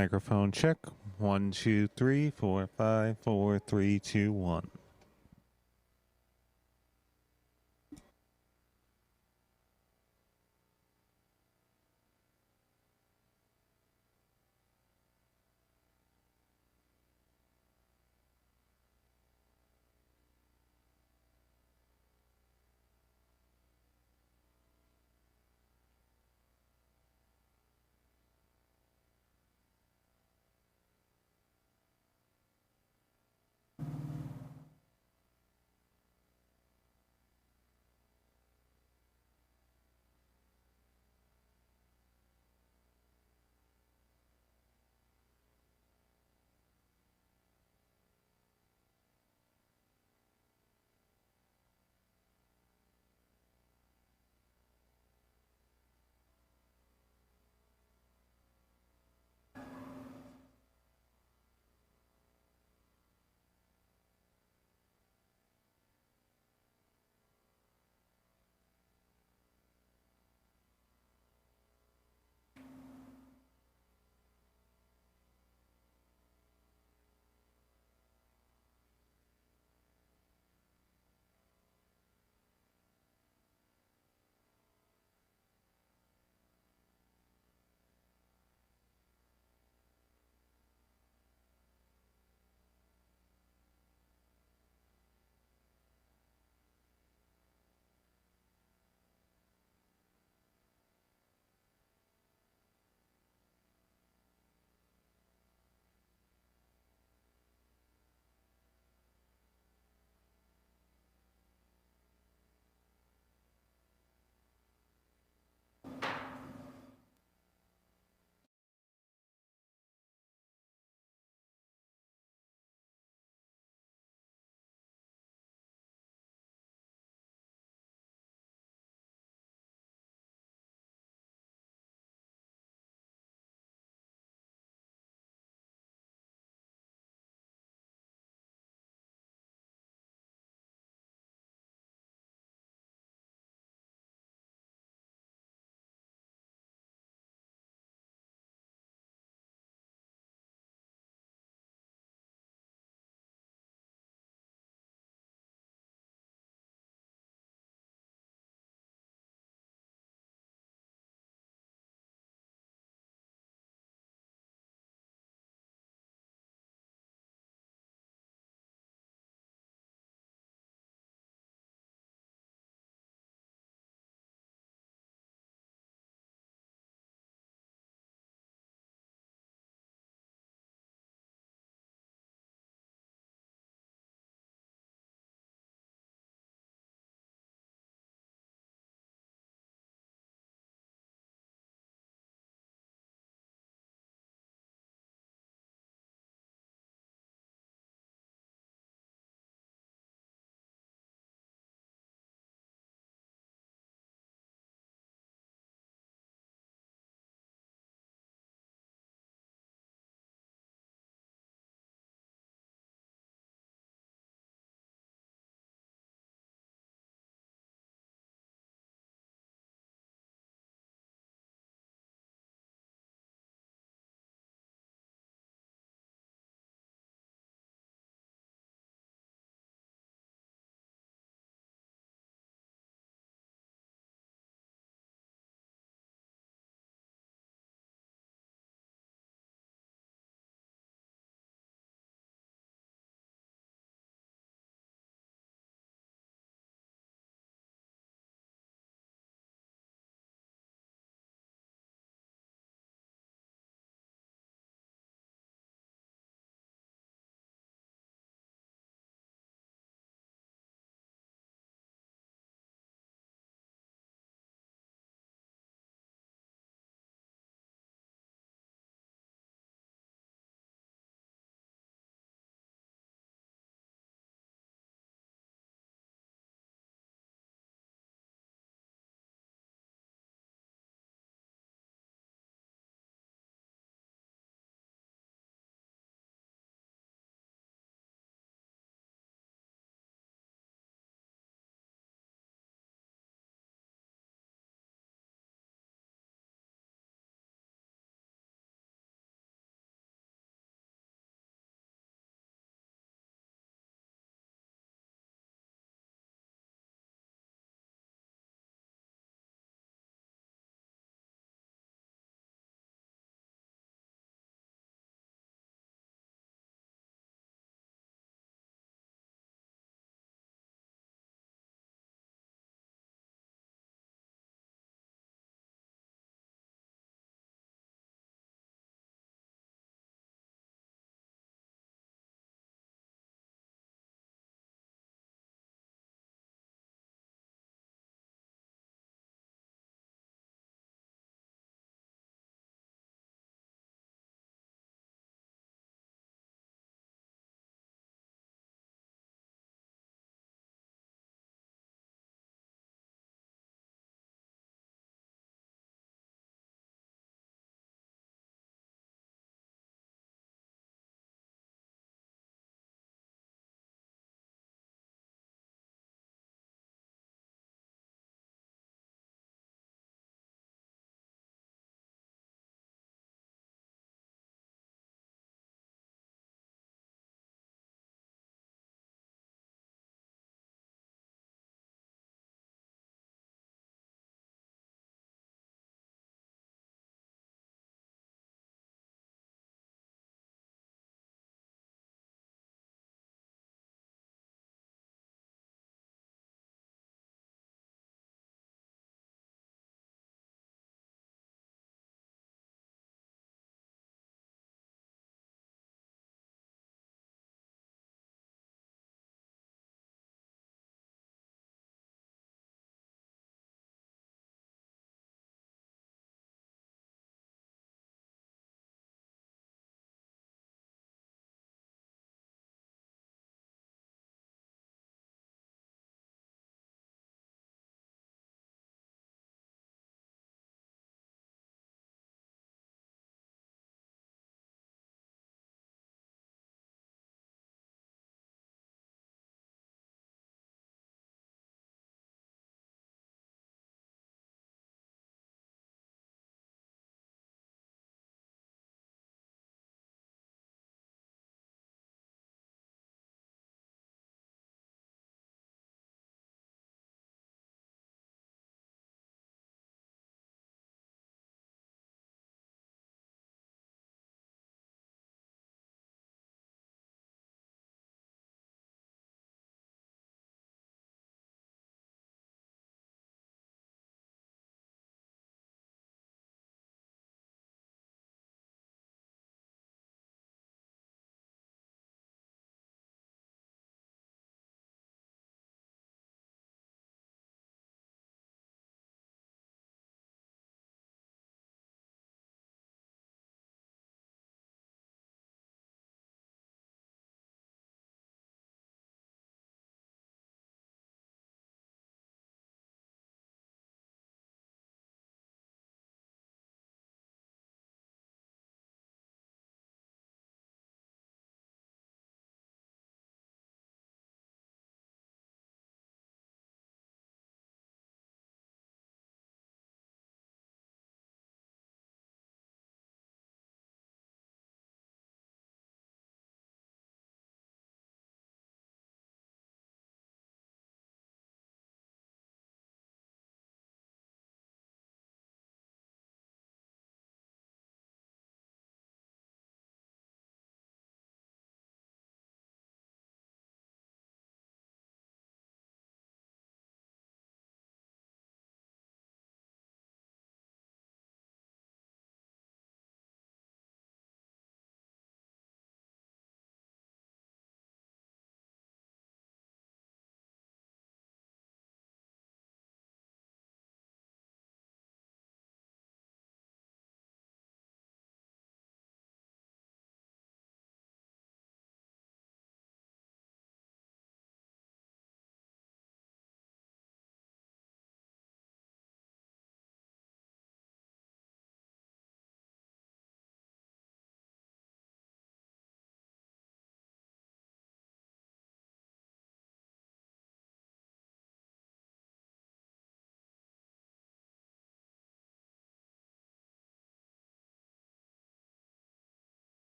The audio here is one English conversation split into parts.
Microphone check. 1, 2, 3, 4, 5, 4, 3, 2, 1.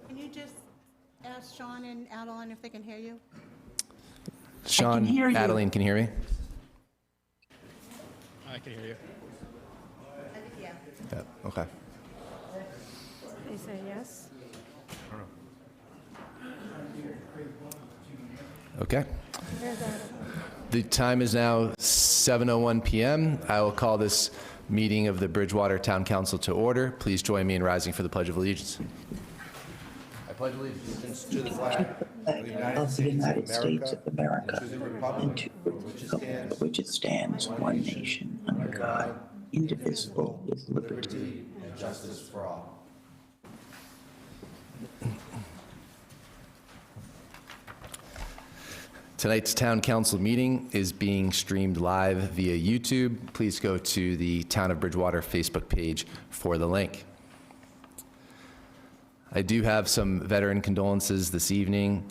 Can you just ask Sean and Adeline if they can hear you? Sean, hear you. Adeline, can you hear me? I can hear you. Yeah. Yeah, okay. They say yes. Okay. There's Adam. The time is now 7:01 p.m. I will call this meeting of the Bridgewater Town Council to order. Please join me in rising for the Pledge of Allegiance. I pledge allegiance to the flag of the United States of America and to the republic which it stands, one nation, under God, indivisible, with liberty and justice for all. Tonight's Town Council meeting is being streamed live via YouTube. Please go to the Town of Bridgewater Facebook page for the link. I do have some veteran condolences this evening.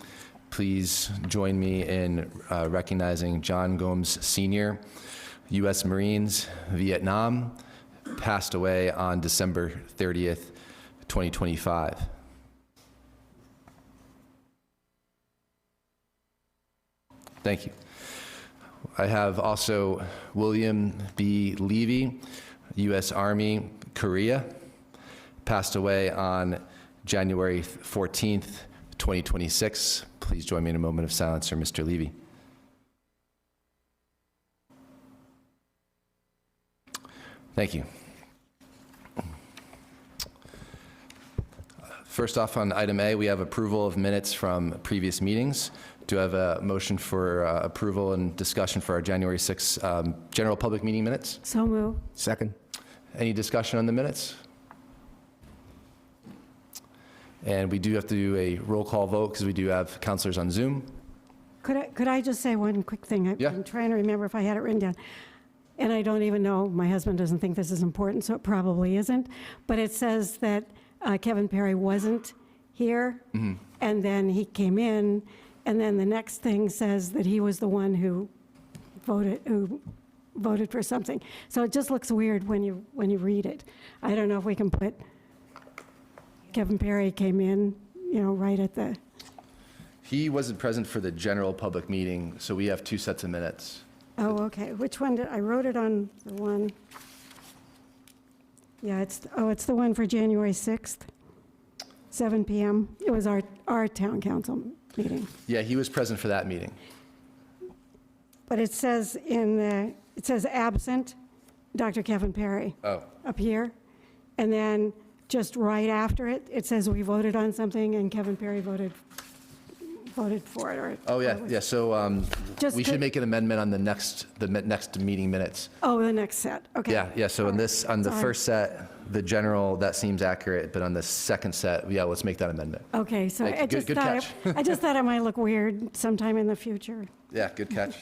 Please join me in recognizing John Gomes Sr., U.S. Marines, Vietnam, passed away on December 30th, 2025. Thank you. I have also William B. Levy, U.S. Army, Korea, passed away on January 14th, 2026. Please join me in a moment of silence for Mr. Levy. Thank you. First off, on item A, we have approval of minutes from previous meetings. Do I have a motion for approval and discussion for our January 6th general public meeting minutes? So move. Second. Any discussion on the minutes? And we do have to do a roll call vote because we do have counselors on Zoom. Could I just say one quick thing? Yeah. I'm trying to remember if I had it written down. And I don't even know, my husband doesn't think this is important, so it probably isn't. But it says that Kevin Perry wasn't here, and then he came in, and then the next thing says that he was the one who voted for something. So it just looks weird when you read it. I don't know if we can put Kevin Perry came in, right at the. He wasn't present for the general public meeting, so we have two sets of minutes. Oh, okay. Which one I wrote it on the one. Yeah, it's the one for January 6th, 7 p.m. It was our town council meeting. Yeah, he was present for that meeting. But it says absent, Dr. Kevin Perry. Oh. Up here. And then just right after it, it says we voted on something and Kevin Perry voted for it. Or Oh, yeah, yeah, so Just we to- should make an amendment on the next meeting minutes. Oh, the next set. Okay. Yeah, so on the Sorry. first set, the general, that seems accurate, but on the second set, yeah, let's make that amendment. Okay, so Thank you. I just Good thought catch. I just thought it might look weird sometime in the future. Yeah, good catch.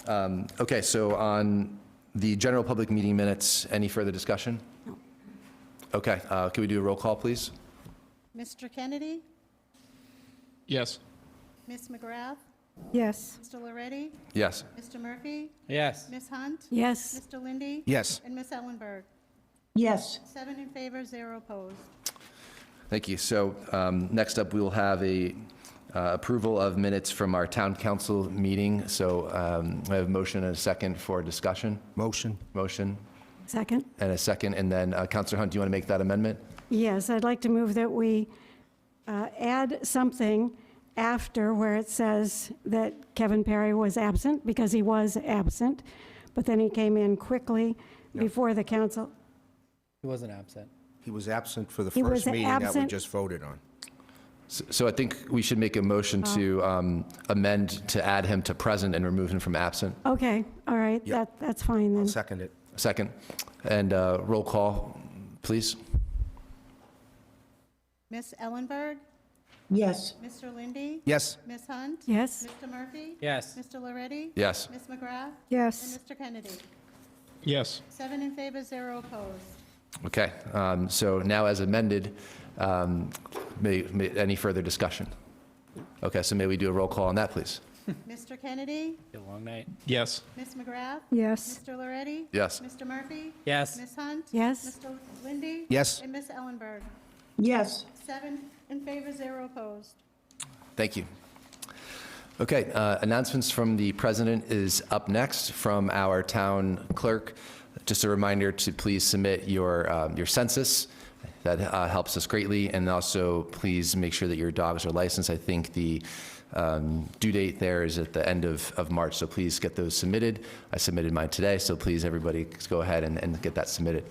Okay, so on the general public meeting minutes, any further discussion? No. Okay, can we do a roll call, please? Mr. Kennedy? Yes. Ms. McGrath? Yes. Mr. Loretti? Yes. Mr. Murphy? Yes. Ms. Hunt? Yes. Mr. Lindy? Yes. And Ms. Ellenberg? yes, 7 in favor, 0 opposed. Thank you. So next up, we will have a approval of minutes from our town council meeting. So I have a motion and a second for discussion. Motion. Motion Second? and a second. And then Councilor Hunt, do you want to make that amendment? Yes, I'd like to move that we add something after where it says that Kevin Perry was absent, because he was absent, but then he came in quickly before the council. He wasn't absent. He was absent for the He was first meeting that we absent- just voted on. So I think we should make a motion to amend to add him to present and remove him from absent. Okay, all right, Yep. that's fine then. I'll second it. Second. And roll call, please. Ms. Ellenberg? yes, Mr. Lindy? Yes. Ms. Hunt? Yes? Mr. Murphy? Yes. Mr. Loretti? Yes. Ms. McGrath? And Yes. Mr. Kennedy? Yes. 7 in favor, 0 opposed. Okay. So now as amended, any further discussion? Okay, so may we do a roll call on that, please? Mr. Kennedy? Be a long night. Yes. Ms. McGrath? Yes. Mr. Loretti? Yes. Mr. Murphy? Yes. Ms. Hunt? Yes. Mr. Lindy? Yes. And Ms. Ellenberg? Yes. 7 in favor, 0 opposed. Thank you. Okay, announcements from the president is up next from our town clerk. Just a reminder to please submit your census. That helps us greatly. And also, please make sure that your dogs are licensed. I think the due date there is at the end of March, so please get those submitted. I submitted mine today, so please, everybody, go ahead and get that submitted.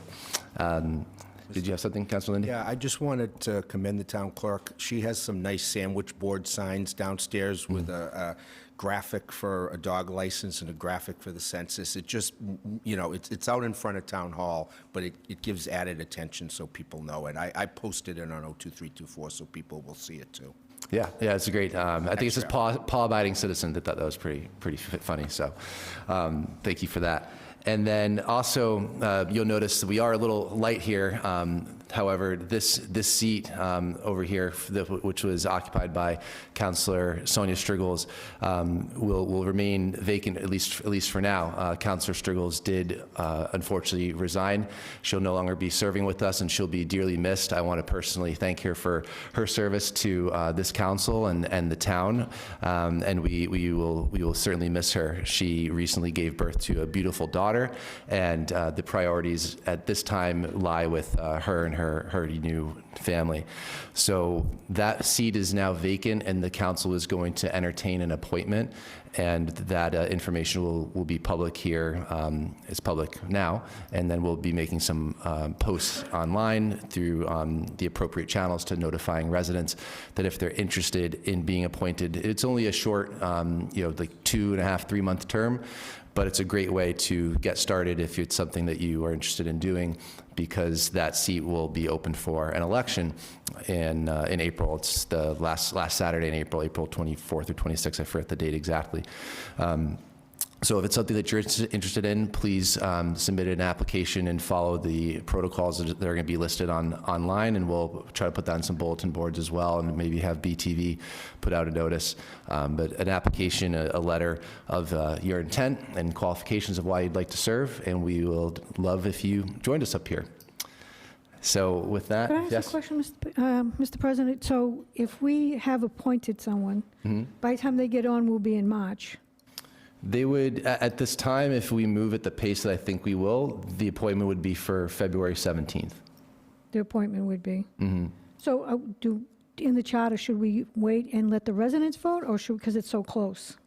Did you have something, Councilor Lindy? Yeah, I just wanted to commend the town clerk. She has some nice sandwich board signs downstairs with a graphic for a dog license and a graphic for the census. It just, you know, it's out in front of Town Hall, but it gives added attention so people know it. I posted it on 02324 so people will see it too. Yeah, it's a great. I think it's just law-abiding citizen that thought that was pretty funny. So, thank you for that. And then also, you'll notice that we are a little light here. However, this seat over here, which was occupied by Councilor Sonia Striggles, will remain vacant at least for now. Councilor Striggles did unfortunately resign. She'll no longer be serving with us, and she'll be dearly missed. I want to personally thank her for her service to this council and the town, and we will certainly miss her. She recently gave birth to a beautiful daughter, and the priorities at this time lie with her and her new family. So that seat is now vacant, and the council is going to entertain an appointment, and that information will be public here. It's public now, and then we'll be making some posts online through the appropriate channels to notifying residents that if they're interested in being appointed, it's only a short, like 2.5, 3 month term, but it's a great way to get started if it's something that you are interested in doing, because that seat will be open for an election in April. It's the last Saturday in April 24th or 26th. I forget the date exactly. So if it's something that you're interested in, please submit an application and follow the protocols that are going to be listed online, and we'll try to put that on some bulletin boards as well, and maybe have BTV put out a notice. But an application, a letter of your intent and qualifications of why you'd like to serve, and we will love if you joined us up here. So with that, Could I ask yes? a question, Mr. President? So if we have appointed someone, by the time they get on, we'll be in March. They would, at this time, if we move at the pace that I think we will, the appointment would be for February 17th. The appointment would be. So in the charter, should we wait and let the residents vote, or because it's so close?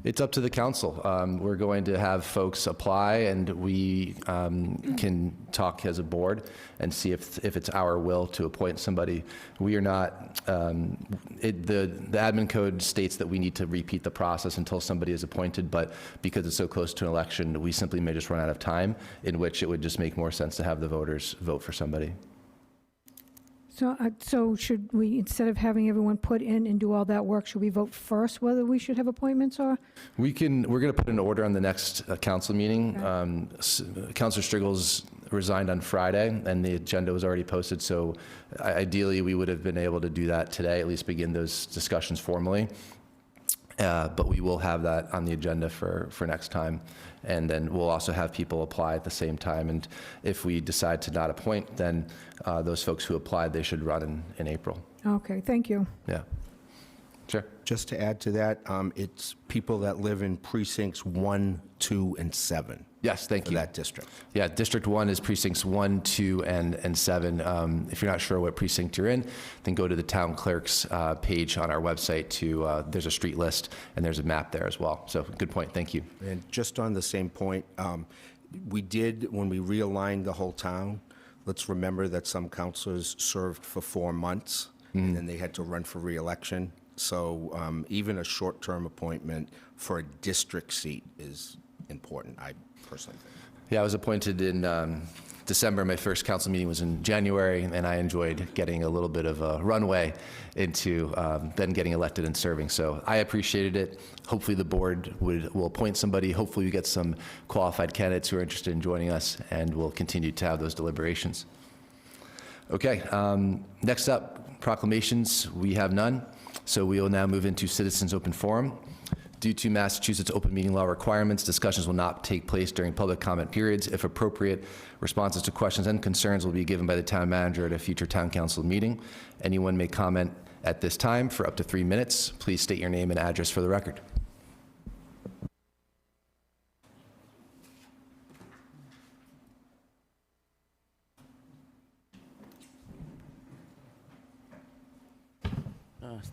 It's up to the council. We're going to have folks apply, and we can talk as a board and see if it's our will to appoint somebody. We are not, the admin code states that we need to repeat the process until somebody is appointed, but because it's so close to an election, we simply may just run out of time, in which it would just make more sense to have the voters vote for somebody. So should we, instead of having everyone put in and do all that work, should we vote first whether we should have appointments, or? We're going to put an order on the next council meeting. Councilor Striggles resigned on Friday, and the agenda was already posted, so ideally we would have been able to do that today, at least begin those discussions formally. But we will have that on the agenda for next time. And then we'll also have people apply at the same time. And if we decide to not appoint, then those folks who applied, they should run in April. Okay, thank you. Yeah. Sure. Just to add to that, it's people that live in precincts 1, 2, and 7. Yes, thank you. For that district. Yeah, District 1 is precincts 1, 2, and 7. If you're not sure what precinct you're in, then go to the town clerk's page on our website there's a street list, and there's a map there as well. So good point, thank you. And just on the same point, we did, when we realigned the whole town, let's remember that some councilors served for 4 months, and then they had to run for re-election. So even a short-term appointment for a district seat is important, I personally think. Yeah, I was appointed in December. My first council meeting was in January, and I enjoyed getting a little bit of a runway into then getting elected and serving. So I appreciated it. Hopefully the board will appoint somebody. Hopefully we get some qualified candidates who are interested in joining us, and we'll continue to have those deliberations. Okay, next up, proclamations. We have none. So we will now move into citizens open forum. Due to Massachusetts open meeting law requirements, discussions will not take place during public comment periods. If appropriate, responses to questions and concerns will be given by the town manager at a future town council meeting. Anyone may comment at this time for up to 3 minutes. Please state your name and address for the record.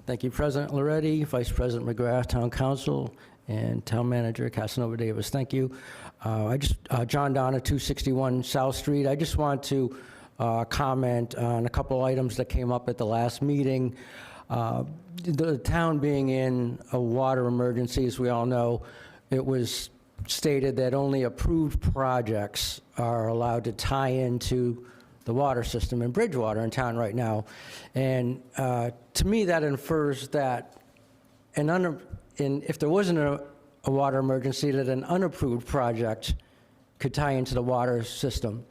Thank you, President Loretti, Vice President McGrath, Town Council, and Town Manager Casanova Davis. Thank you. John Donna, 261 South Street. I just want to comment on a couple items that came up at the last meeting. The town being in a water emergency, as we all know, it was stated that only approved projects are allowed to tie into the water system in Bridgewater in town right now. And to me, that infers that if there wasn't a water emergency, that an unapproved project could tie into the water system.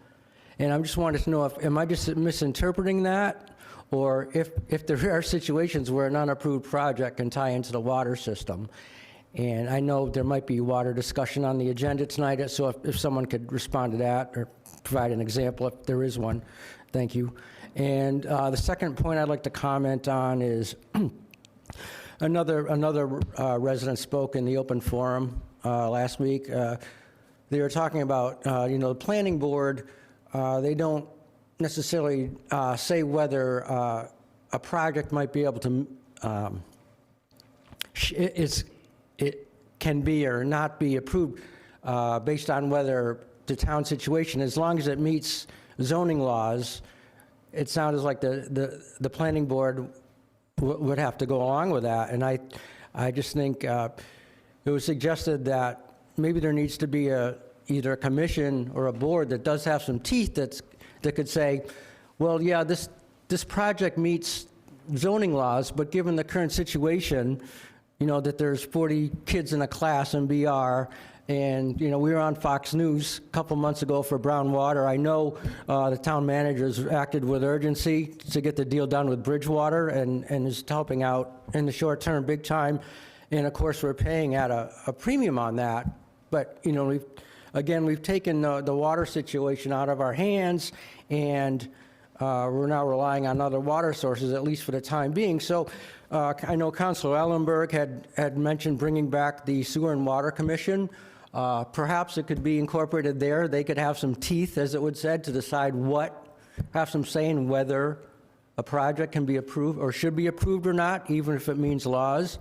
And I just wanted to know, am I just misinterpreting that? Or if there are situations where an unapproved project can tie into the water system. And I know there might be water discussion on the agenda tonight, so if someone could respond to that or provide an example if there is one, thank you. And the second point I'd like to comment on is another resident spoke in the open forum last week. They were talking about, the planning board, they don't necessarily say whether a project might be able to, it can be or not be approved based on whether the town situation, as long as it meets zoning laws. It sounded like the planning board would have to go along with that. And I just think it was suggested that maybe there needs to be either a commission or a board that does have some teeth that could say, well, yeah, this project meets zoning laws, but given the current situation, that there's 40 kids in a class in BR, and, we were on Fox News a couple months ago for brown water. I know the town managers acted with urgency to get the deal done with Bridgewater and is helping out in the short term big time. And of course, we're paying at a premium on that. But, we've taken the water situation out of our hands, and we're now relying on other water sources, at least for the time being. So I know Councilor Ellenberg had mentioned bringing back the Sewer and Water Commission. Perhaps it could be incorporated there. They could have some teeth, as it would said, to decide have some say in whether a project can be approved or should be approved or not, even if it means laws.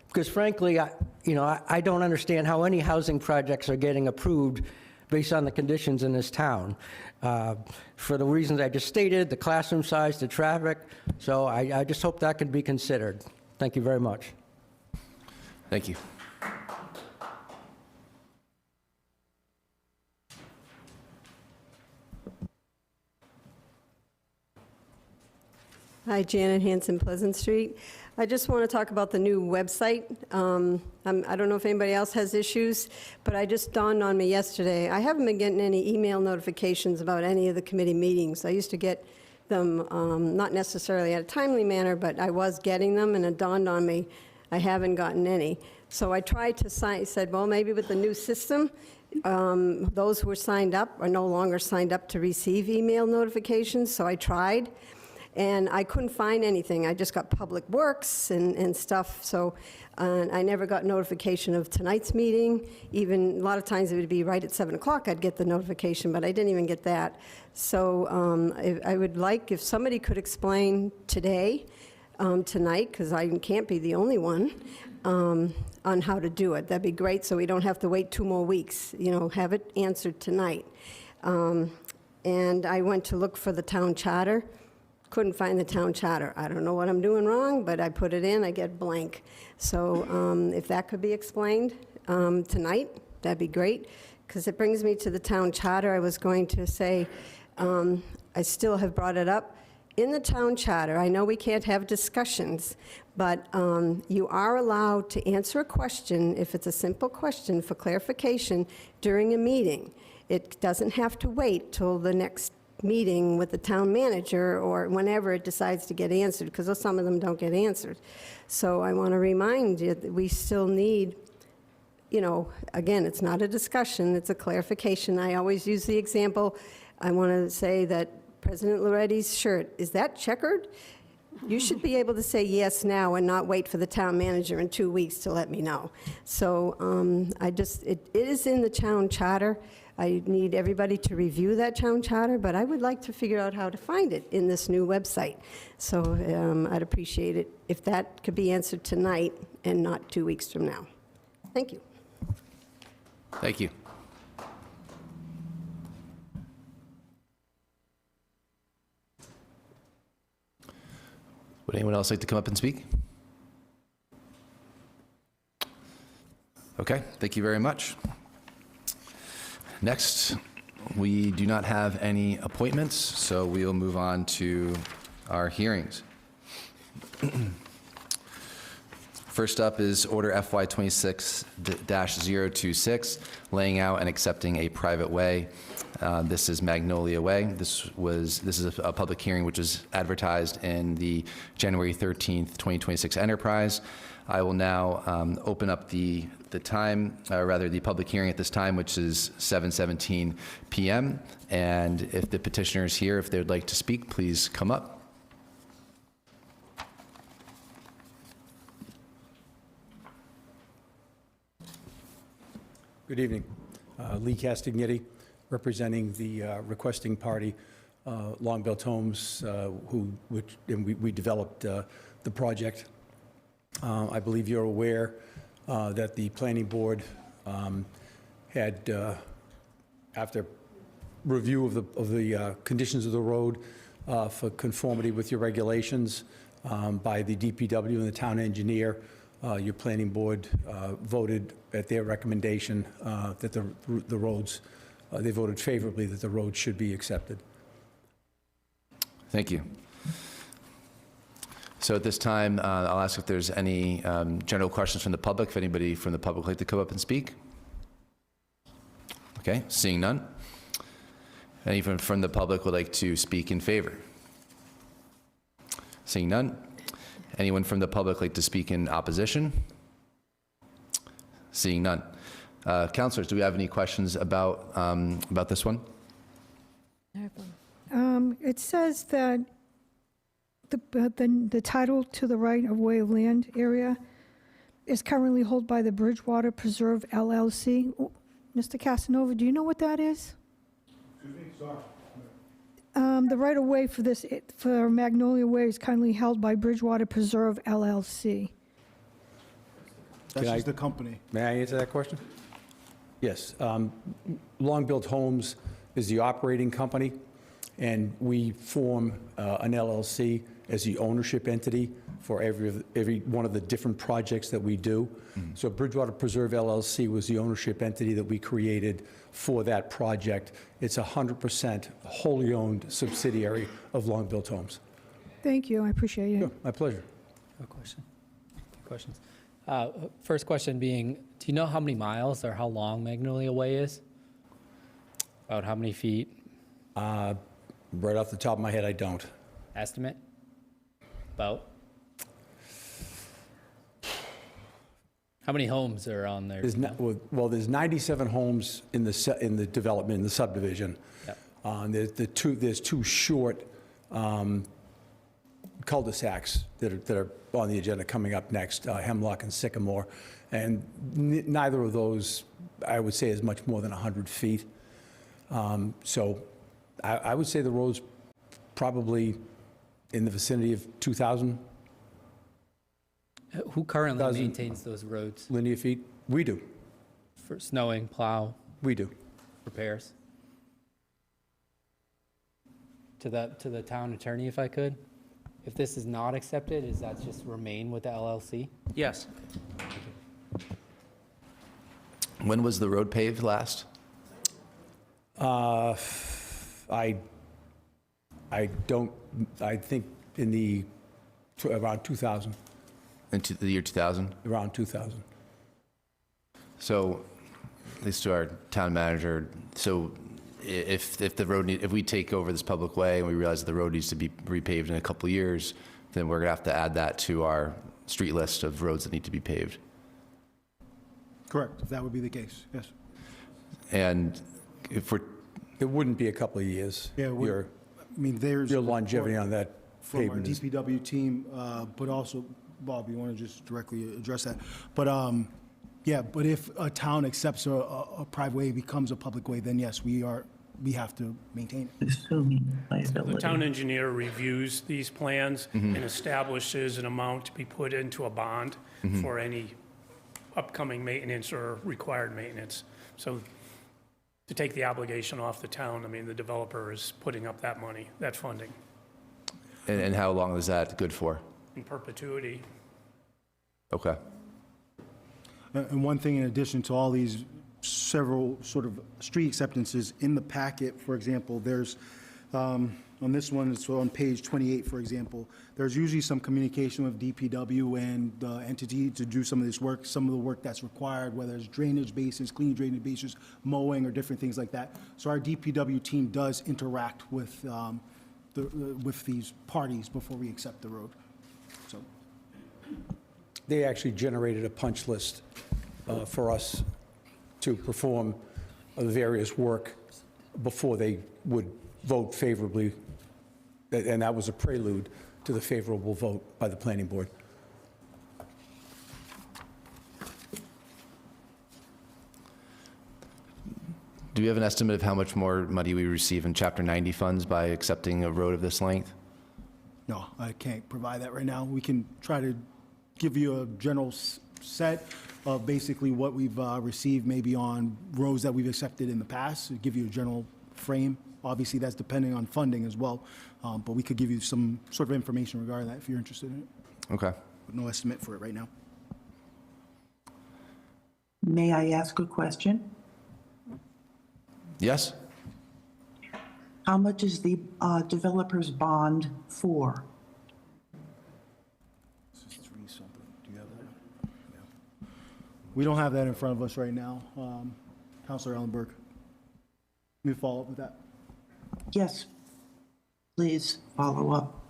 Because frankly, I don't understand how any housing projects are getting approved based on the conditions in this town. For the reasons I just stated, the classroom size, the traffic. So I just hope that could be considered. Thank you very much. Thank you. Hi, Janet Hanson, Pleasant Street. I just want to talk about the new website. I don't know if anybody else has issues, but I just dawned on me yesterday. I haven't been getting any email notifications about any of the committee meetings. I used to get them, not necessarily in a timely manner, but I was getting them, and it dawned on me I haven't gotten any. So I tried to said, well, maybe with the new system, those who were signed up are no longer signed up to receive email notifications, so I tried. And I couldn't find anything. I just got Public Works and stuff, so I never got notification of tonight's meeting. Even a lot of times it would be right at 7 o'clock I'd get the notification, but I didn't even get that. So I would like if somebody could explain today, tonight, because I can't be the only one, on how to do it. That'd be great, so we don't have to wait 2 more weeks. Have it answered tonight. And I went to look for the town charter. Couldn't find the town charter. I don't know what I'm doing wrong, but I put it in, I get blank. So if that could be explained tonight, that'd be great, because it brings me to the town charter. I was going to say, I still have brought it up. In the town charter, I know we can't have discussions, but you are allowed to answer a question if it's a simple question for clarification during a meeting. It doesn't have to wait till the next meeting with the town manager or whenever it decides to get answered, because some of them don't get answered. So I want to remind you that we still need you know, again, it's not a discussion, it's a clarification. I always use the example, I want to say that President Loretti's shirt, is that checkered? You should be able to say yes now and not wait for the town manager in 2 weeks to let me know. So it is in the town charter. I need everybody to review that town charter, but I would like to figure out how to find it in this new website. So I'd appreciate it if that could be answered tonight and not 2 weeks from now. Thank you. Thank you. Would anyone else like to come up and speak? Okay, thank you very much. Next, we do not have any appointments, so we will move on to our hearings. First up is Order FY 26-026, laying out and accepting a private way. This is Magnolia Way. This is a public hearing which is advertised in the January 13th, 2026 Enterprise. I will now open up the public hearing at this time, which is 7:17 p.m. And if the petitioner is here, if they would like to speak, please come up. Good evening. Lee Castagnetti, representing the requesting party, Long-Built Homes, we developed the project. I believe you're aware that the planning board had, after review of the conditions of the road for conformity with your regulations by the DPW and the town engineer, your planning board voted at their recommendation that the roads, they voted favorably that the road should be accepted. Thank you. So at this time, I'll ask if there's any general questions from the public, if anybody from the public would like to come up and speak. Okay, seeing none. Anyone from the public would like to speak in favor? Seeing none. Anyone from the public like to speak in opposition? Seeing none. Councilors, do we have any questions about this one? I have one. It says that the title to the right-of-way of land area is currently held by the Bridgewater Preserve LLC. Mr. Casanova, do you know what that is? Excuse me, sorry. The right-of-way for Magnolia Way is currently held by Bridgewater Preserve LLC. That's just the company. May I answer that question? Yes. Long-Built Homes is the operating company, and we form an LLC as the ownership entity for every one of the different projects that we do. So Bridgewater Preserve LLC was the ownership entity that we created for that project. It's 100% wholly owned subsidiary of Long-Built Homes. Thank you, I appreciate it. Sure, my pleasure. A question. Questions. First question being, do you know how many miles or how long Magnolia Way is? About how many feet? Right off the top of my head, I don't. Estimate? About? How many homes are on there? There's 97 homes in the development, in the subdivision. Yep. There's two short cul-de-sacs that are on the agenda coming up next, Hemlock and Sycamore, and neither of those, I would say, is much more than 100 feet. So I would say the road's probably in the vicinity of 2,000. Who currently maintains those roads? Linear feet? We do. For snowing, plow, We do. repairs? To the town attorney, if I could? If this is not accepted, does that just remain with the LLC? Yes. When was the road paved last? I think around 2000, Into the year 2000? around 2000. So, at least to our town manager, so if we take over this public way and we realize that the road needs to be repaved in a couple of years, then we're gonna have to add that to our street list of roads that need to be paved. Correct, if that would be the case, yes. And if we're, It wouldn't be a couple of years. Yeah, Your I mean, there's. your longevity on that From our pavement is... DPW team, but also, Bob, you want to just directly address that? But, yeah, but if a town accepts a private way, becomes a public way, then yes, we have to maintain it. Assuming liability. The town engineer reviews these plans and establishes an amount to be put into a bond for any upcoming maintenance or required maintenance. So to take the obligation off the town, I mean, the developer is putting up that money, that funding and how long is that good for? in perpetuity. Okay. And one thing in addition to all these several sort of street acceptances in the packet, for example, there's, on this one, it's on page 28, for example, there's usually some communication with DPW and the entity to do some of this work, some of the work that's required, whether it's drainage basins, clean drainage basins, mowing, or different things like that. So our DPW team does interact with, with these parties before we accept the road. So. They actually generated a punch list for us to perform the various work before they would vote favorably, and that was a prelude to the favorable vote by the planning board. Do we have an estimate of how much more money we receive in Chapter 90 funds by accepting a road of this length? No, I can't provide that right now. We can try to give you a general set of basically what we've received maybe on roads that we've accepted in the past, to give you a general frame. Obviously, that's depending on funding as well, but we could give you some sort of information regarding that if you're interested in it. Okay. But no estimate for it right now. May I ask a question? Yes? How much is the developer's bond for? This is 3-something. Do you have that? Yeah. We don't have that in front of us right now. Councilor Ellenberg, let me follow up with that. Yes, please follow up.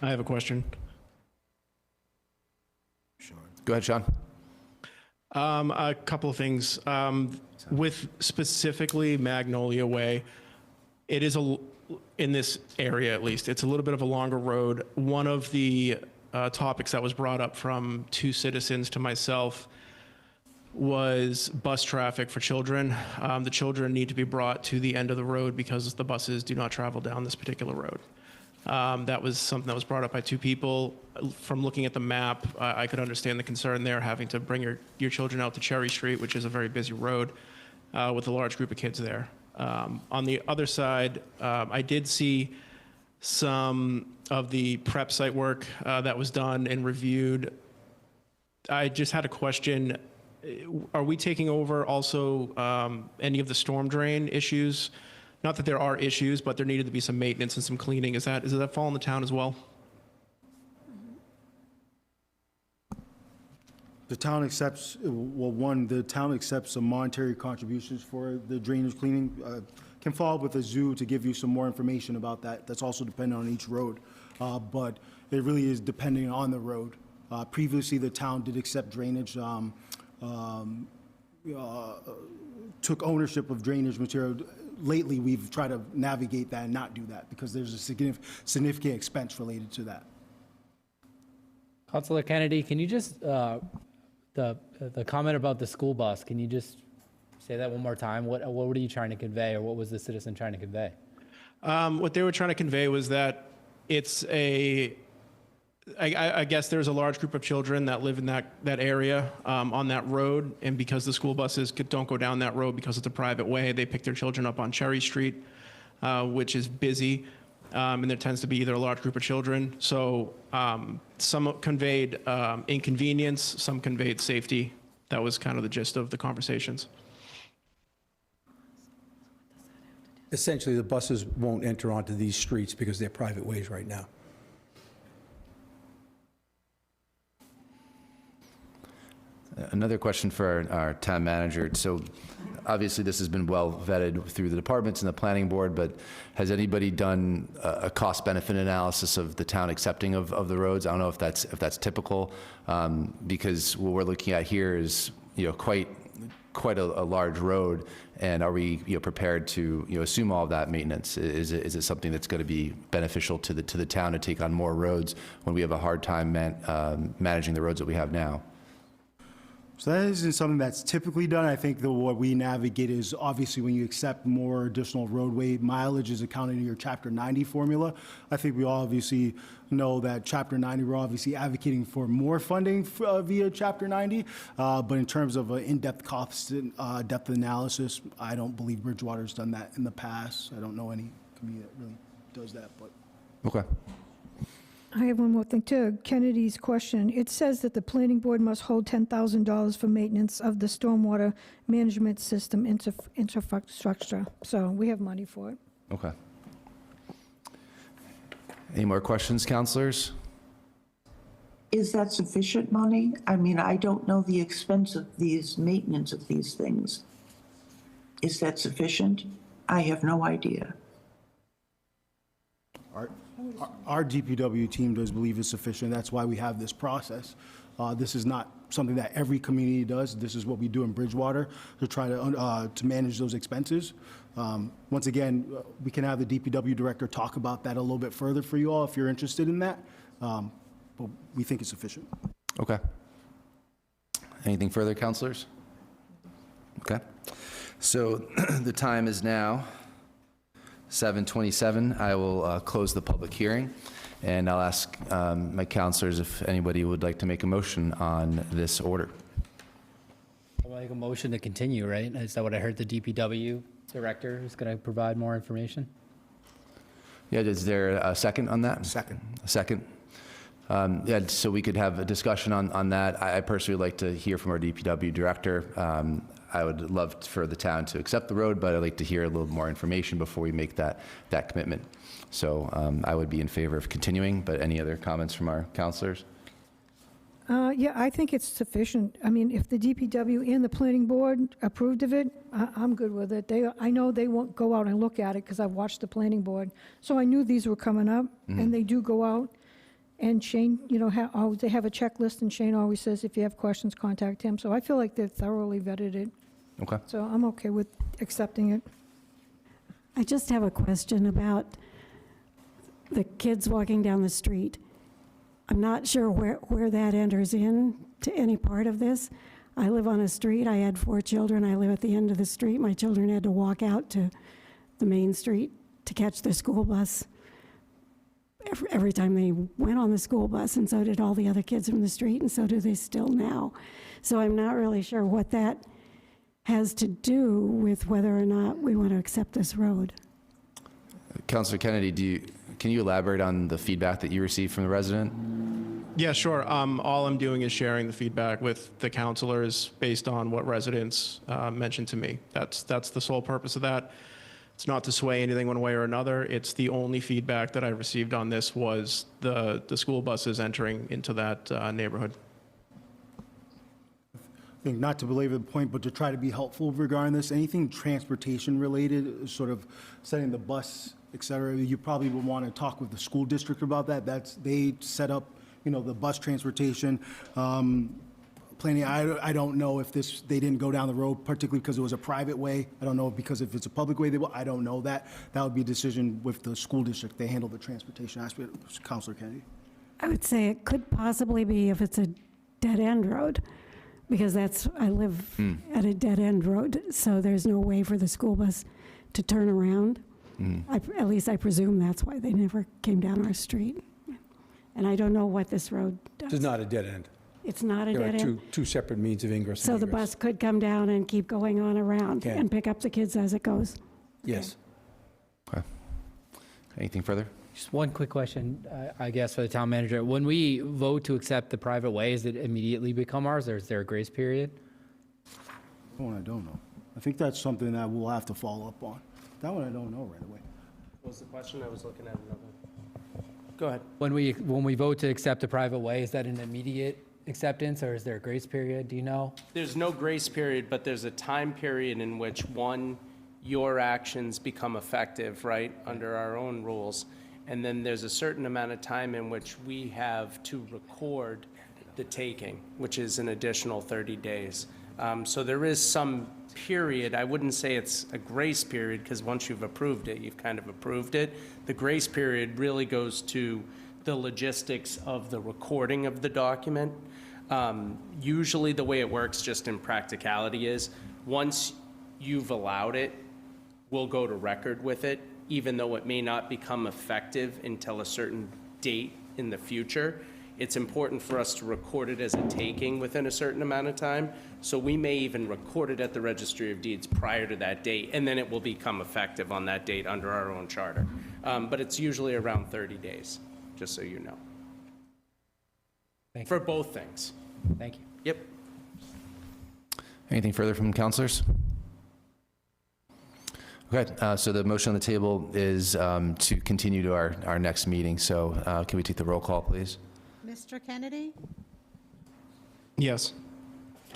I have a question. Go ahead, Sean. A couple of things. With specifically Magnolia Way, it is in this area at least, it's a little bit of a longer road. One of the topics that was brought up from 2 citizens to myself was bus traffic for children. The children need to be brought to the end of the road because the buses do not travel down this particular road. That was something that was brought up by 2 people. From looking at the map, I could understand the concern there, having to bring your children out to Cherry Street, which is a very busy road, with a large group of kids there. On the other side, I did see some of the prep site work that was done and reviewed. I just had a question. Are we taking over also any of the storm drain issues? Not that there are issues, but there needed to be some maintenance and some cleaning. Does that fall on the town as well? The town accepts, well, one, the town accepts some monetary contributions for the drainage cleaning. Can follow up with the zoo to give you some more information about that. That's also dependent on each road. But it really is depending on the road. Previously, the town did accept drainage, took ownership of drainage material. Lately, we've tried to navigate that and not do that because there's a significant expense related to that. Councilor Kennedy, can you just, the comment about the school bus, can you just say that one more time? What were you trying to convey, or what was the citizen trying to convey? What they were trying to convey was that it's I guess there's a large group of children that live in that area on that road, and because the school buses don't go down that road because it's a private way, they pick their children up on Cherry Street, which is busy, and there tends to be either a large group of children. So some conveyed inconvenience, some conveyed safety. That was kind of the gist of the conversations. Essentially, the buses won't enter onto these streets because they're private ways right now. Another question for our town manager. So obviously this has been well vetted through the departments and the planning board, but has anybody done a cost-benefit analysis of the town accepting of the roads? I don't know if that's typical, because what we're looking at here is, quite a large road, and are we, prepared to, assume all of that maintenance? Is it something that's going to be beneficial to the town to take on more roads when we have a hard time managing the roads that we have now? So that isn't something that's typically done. I think what we navigate is obviously when you accept more additional roadway mileage is accounted in your Chapter 90 formula. I think we all obviously know that Chapter 90, we're obviously advocating for more funding via Chapter 90. But in terms of in-depth cost and depth analysis, I don't believe Bridgewater's done that in the past. I don't know any community that really does that, but. Okay. I have one more thing to Kennedy's question. It says that the planning board must hold $10,000 for maintenance of the stormwater management system infrastructure. So we have money for it. Okay. Any more questions, councilors? Is that sufficient money? I mean, I don't know the expense of these maintenance of these things. Is that sufficient? I have no idea. Our DPW team does believe it's sufficient. That's why we have this process. This is not something that every community does. This is what we do in Bridgewater to try to manage those expenses. Once again, we can have the DPW director talk about that a little bit further for you all if you're interested in that. But we think it's sufficient. Okay. Anything further, councilors? Okay. So the time is now 7:27. I will close the public hearing, and I'll ask my councilors if anybody would like to make a motion on this order. I'll make a motion to continue, right? Is that what I heard the DPW director is going to provide more information? Yeah, is there a second on that? Second. A second? Yeah, so we could have a discussion on that. I personally would like to hear from our DPW director. I would love for the town to accept the road, but I'd like to hear a little more information before we make that commitment. So I would be in favor of continuing, but any other comments from our councilors? Yeah, I think it's sufficient. I mean, if the DPW and the planning board approved of it, I'm good with it. I know they won't go out and look at it because I've watched the planning board. So I knew these were coming up, and they do go out. And Shane, they have a checklist, and Shane always says, if you have questions, contact him. So I feel like they've thoroughly vetted it. Okay. So I'm okay with accepting it. I just have a question about the kids walking down the street. I'm not sure where that enters in to any part of this. I live on a street. I had 4 children. I live at the end of the street. My children had to walk out to the main street to catch the school bus every time they went on the school bus, and so did all the other kids from the street, and so do they still now. So I'm not really sure what that has to do with whether or not we want to accept this road. Councilor Kennedy, can you elaborate on the feedback that you received from the resident? Yeah, sure. All I'm doing is sharing the feedback with the councilors based on what residents mentioned to me. That's the sole purpose of that. It's not to sway anything one way or another. It's the only feedback that I received on this was the school buses entering into that neighborhood. I think not to belabor the point, but to try to be helpful regarding this, anything transportation related, sort of setting the bus, et cetera, you probably would want to talk with the school district about that. They set up, the bus transportation. Planning, I don't know if they didn't go down the road, particularly because it was a private way. I don't know because if it's a public way, I don't know that. That would be a decision with the school district. They handle the transportation aspect. Councilor Kennedy. I would say it could possibly be if it's a dead-end road, because I live at a dead-end road, so there's no way for the school bus to turn around. At least I presume that's why they never came down our street. And I don't know what this road does. This is not a dead end. It's not a There dead are end? two separate means of ingress and So the egress. bus could come down and keep going on around Can. and pick up the kids as it goes? Yes. Okay. Anything further? Just one quick question, I guess, for the town manager. When we vote to accept the private way, does it immediately become ours, or is there a grace period? That one I don't know. I think that's something that we'll have to follow up on. That one I don't know right away. What was the question? I was looking at another. Go ahead. When we vote to accept the private way, is that an immediate acceptance, or is there a grace period? Do you know? There's no grace period, but there's a time period in which, one, your actions become effective, right, under our own rules. And then there's a certain amount of time in which we have to record the taking, which is an additional 30 days. So there is some period. I wouldn't say it's a grace period, because once you've approved it, you've kind of approved it. The grace period really goes to the logistics of the recording of the document. Usually the way it works, just in practicality, is once you've allowed it, we'll go to record with it, even though it may not become effective until a certain date in the future. It's important for us to record it as a taking within a certain amount of time. So we may even record it at the Registry of Deeds prior to that date, and then it will become effective on that date under our own charter. But it's usually around 30 days, just so you know. Thank you. For both things. Thank you. Yep. Anything further from councilors? Okay, so the motion on the table is to continue to our next meeting. So can we take the roll call, please? Mr. Kennedy? Yes.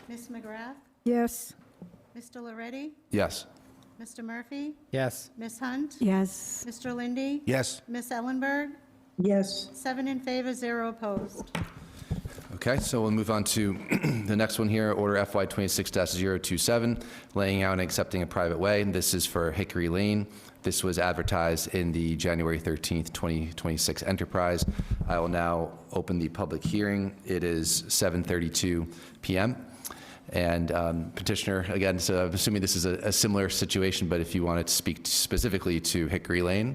Ms. McGrath? Yes. Mr. Loretti? Yes. Mr. Murphy? Yes. Ms. Hunt? Yes. Mr. Lindy? Yes. Ms. Ellenberg? Yes. 7 in favor, 0 opposed. Okay, so we'll move on to the next one here, Order FY 26-027, laying out and accepting a private way. This is for Hickory Lane. This was advertised in the January 13th, 2026 Enterprise. I will now open the public hearing. It is 7:32 p.m. And petitioner, again, so I'm assuming this is a similar situation, but if you wanted to speak specifically to Hickory Lane.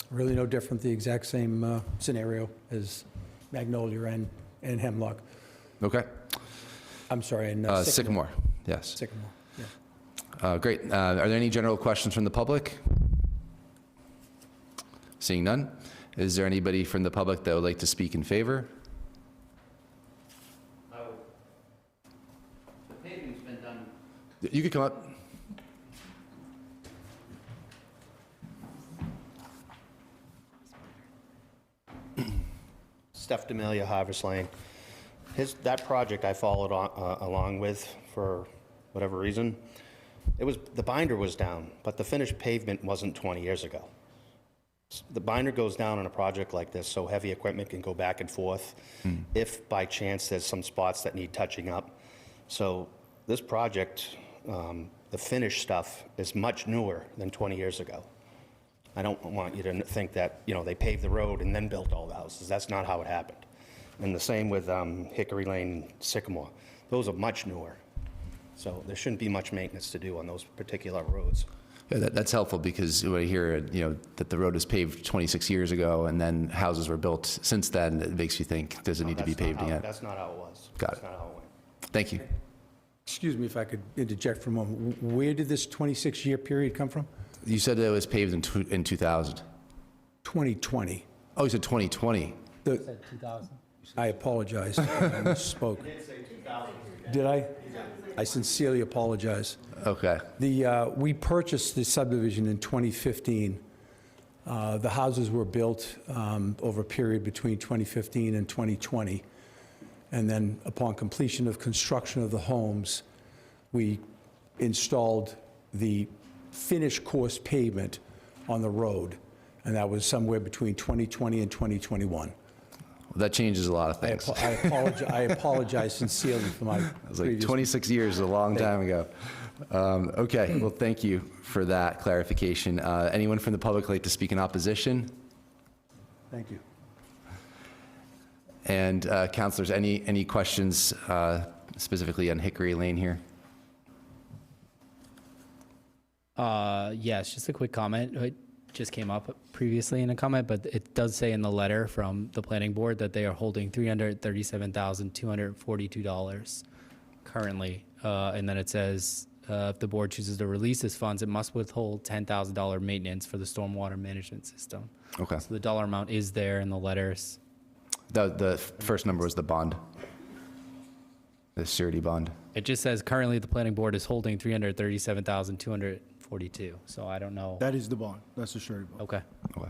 Really no different, the exact same scenario as Magnolia and Hemlock. Okay. I'm sorry, and Sycamore, yes. Sycamore, yeah. Great. Are there any general questions from the public? Seeing none. Is there anybody from the public that would like to speak in favor? The paving's been done. You could come up. Steph D'Amelia, Harvest Lane. That project I followed along with for whatever reason. The binder was down, but the finished pavement wasn't 20 years ago. The binder goes down on a project like this so heavy equipment can go back and forth if by chance there's some spots that need touching up. So this project, the finished stuff is much newer than 20 years ago. I don't want you to think that, they paved the road and then built all the houses. That's not how it happened. And the same with Hickory Lane, Sycamore. Those are much newer. So there shouldn't be much maintenance to do on those particular roads. Yeah, that's helpful because when I hear, that the road was paved 26 years ago and then houses were built since then, it makes you think, does it need to be paved again? That's not how it was. Got That's it. not how it went. Thank you. Excuse me if I could interject for a moment. Where did this 26-year period come from? You said that it was paved in 2000. 2020. Oh, you said 2020. Said 2000. I apologize. I misspoke. Did I? I sincerely apologize. Okay. We purchased the subdivision in 2015. The houses were built over a period between 2015 and 2020. And then upon completion of construction of the homes, we installed the finished course pavement on the road. And that was somewhere between 2020 and 2021. That changes a lot of things. I apologize sincerely for my It was like previous... 26 years is a long time ago. Okay, well, thank you for that clarification. Anyone from the public like to speak in opposition? Thank you. And councilors, any questions specifically on Hickory Lane here? Yes, just a quick comment. It just came up previously in a comment, but it does say in the letter from the planning board that they are holding $337,242 currently. And then it says, if the board chooses to release this funds, it must withhold $10,000 maintenance for the stormwater management system. Okay. So the dollar amount is there in the letters. The first number was the bond, the surety bond. It just says currently the planning board is holding $337,242. So I don't know. That is the bond. That's the surety bond. Okay. Okay.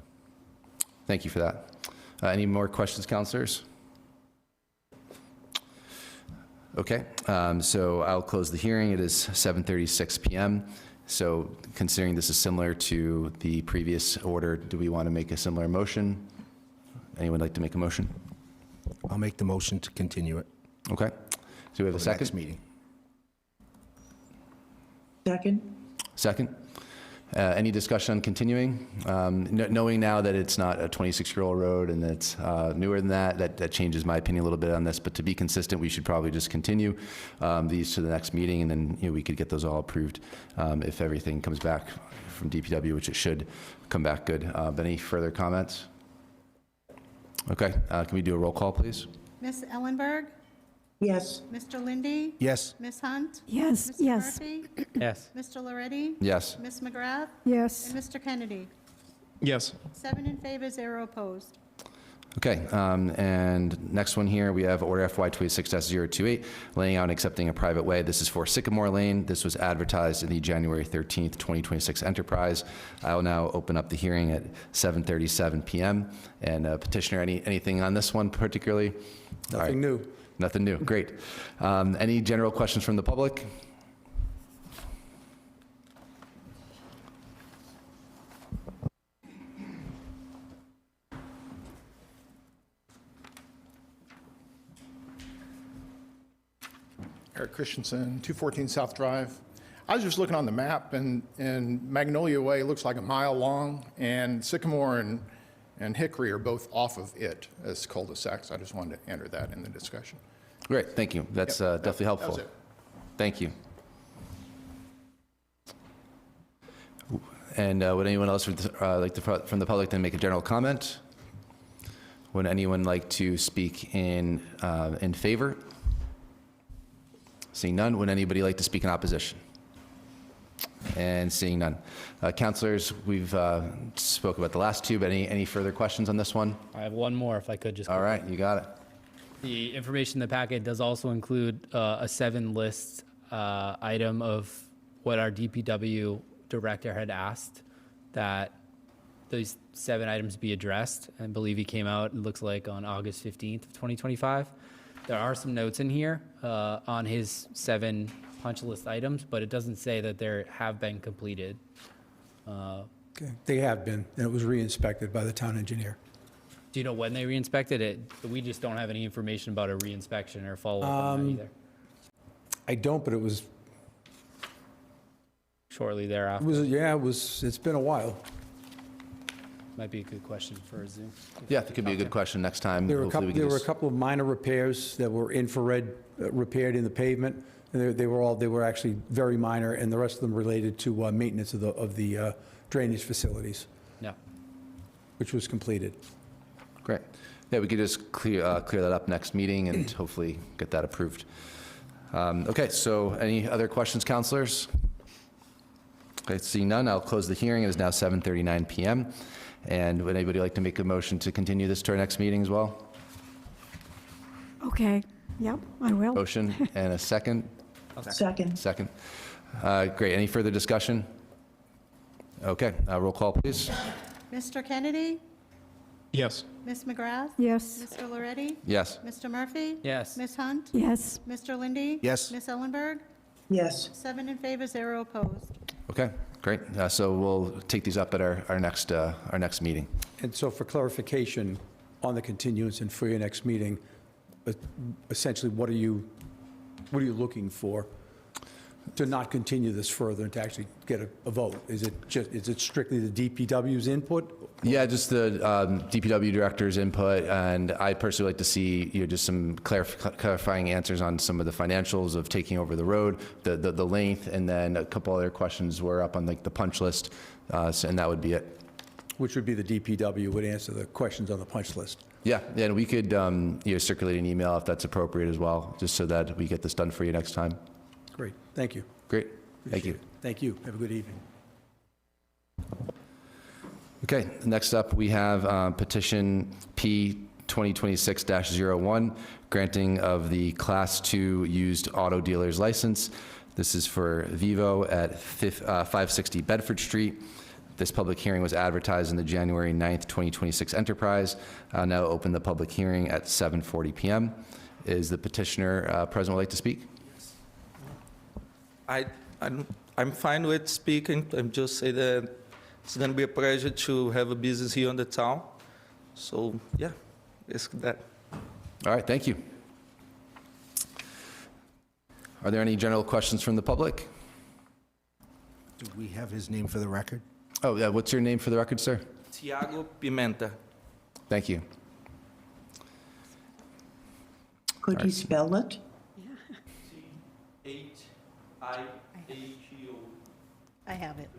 Thank you for that. Any more questions, councilors? Okay, so I'll close the hearing. It is 7:36 PM. So considering this is similar to the previous order, do we want to make a similar motion? Anyone like to make a motion? I'll make the motion to continue it. Okay. Do we have a for the next second? meeting. Second? Second. Any discussion on continuing? Knowing now that it's not a 26-year-old road and it's newer than that, that changes my opinion a little bit on this. But to be consistent, we should probably just continue these to the next meeting, and then we could get those all approved if everything comes back from DPW, which it should come back good. Any further comments? Okay. Can we do a roll call, please? Ms. Ellenberg? Yes. Mr. Lindy? Yes. Ms. Hunt? Yes, Mr. yes. Murphy? Yes. Mr. Loretti? Yes. Ms. McGrath? Yes. And Mr. Kennedy? Yes. 7 in favor, 0 opposed. Okay, and next one here, we have Order FY 26-028, laying out and accepting a private way. This is for Sycamore Lane. This was advertised in the January 13th, 2026 Enterprise. I will now open up the hearing at 7:37 PM. And petitioner, anything on this one particularly? All right. Nothing new. Nothing new, great. Any general questions from the public? Eric Christensen, 214 South Drive. I was just looking on the map, and Magnolia Way looks like a mile long, and Sycamore and Hickory are both off of it as cul-de-sacs. I just wanted to enter that in the discussion. Great, thank you. That's definitely helpful. That was it. Thank you. And would anyone else like to, from the public, then make a general comment? Would anyone like to speak in favor? Seeing none, would anybody like to speak in opposition? And seeing none. Councilors, we've spoke about the last two, but any further questions on this one? I have one more, if I could just. All right, you got it. The information in the packet does also include a 7-list item of what our DPW director had asked that those 7 items be addressed. I believe he came out, it looks like, on August 15th of 2025. There are some notes in here on his 7 punch list items, but it doesn't say that there have been completed. Okay. They have been, and it was re-inspected by the town engineer. Do you know when they re-inspected it? We just don't have any information about a re-inspection or follow-up on that either. I don't, but it was, Shortly thereafter. it's been a while. Might be a good question for a Zoom. Yeah, that could be a good question next time. There were Hopefully we can a just- couple of minor repairs that were infrared repaired in the pavement, and they were actually very minor, and the rest of them related to maintenance of the drainage facilities, Yeah. which was completed. Great. Yeah, we could just clear that up next meeting and hopefully get that approved. Okay, so any other questions, councilors? Okay, seeing none, I'll close the hearing. It is now 7:39 PM. And would anybody like to make a motion to continue this to our next meeting as well? Okay, yep, I will. Motion and a second? Second. Second. Great. Any further discussion? Okay, roll call, please. Mr. Kennedy? Yes. Ms. McGrath? Yes. Mr. Loretti? Yes. Mr. Murphy? Yes. Ms. Hunt? Yes, Mr. Lindy? Yes. Ms. Ellenberg? Yes. 7 in favor, 0 opposed. Okay, great. So we'll take these up at our next meeting. And so for clarification on the continuance and for your next meeting, essentially, what are you looking for to not continue this further and to actually get a vote? Is it strictly the DPW's input? Yeah, just the DPW director's input, and I personally like to see just some clarifying answers on some of the financials of taking over the road, the length, and then a couple other questions were up on like the punch list, and that would be it. Which would be the DPW would answer the questions on the punch list. Yeah, and we could circulate an email if that's appropriate as well, just so that we get this done for you next time. Great, thank you. Great, thank you. Appreciate it. Thank you, have a good evening. Okay, next up, we have petition P 2026-01, granting of the Class 2 used auto dealer's license. This is for Vivo at 560 Bedford Street. This public hearing was advertised in the January 9th, 2026 Enterprise. I'll now open the public hearing at 7:40 PM. Is the petitioner present would like to speak? I'm fine with speaking. I'm just say that it's going to be a pleasure to have a business here in the town. So yeah, it's that. All right, thank you. Are there any general questions from the public? Do we have his name for the record? Oh, yeah, what's your name for the record, sir? Tiago Pimenta. Thank you. Could you spell it? H-I-A-G-O. I have it.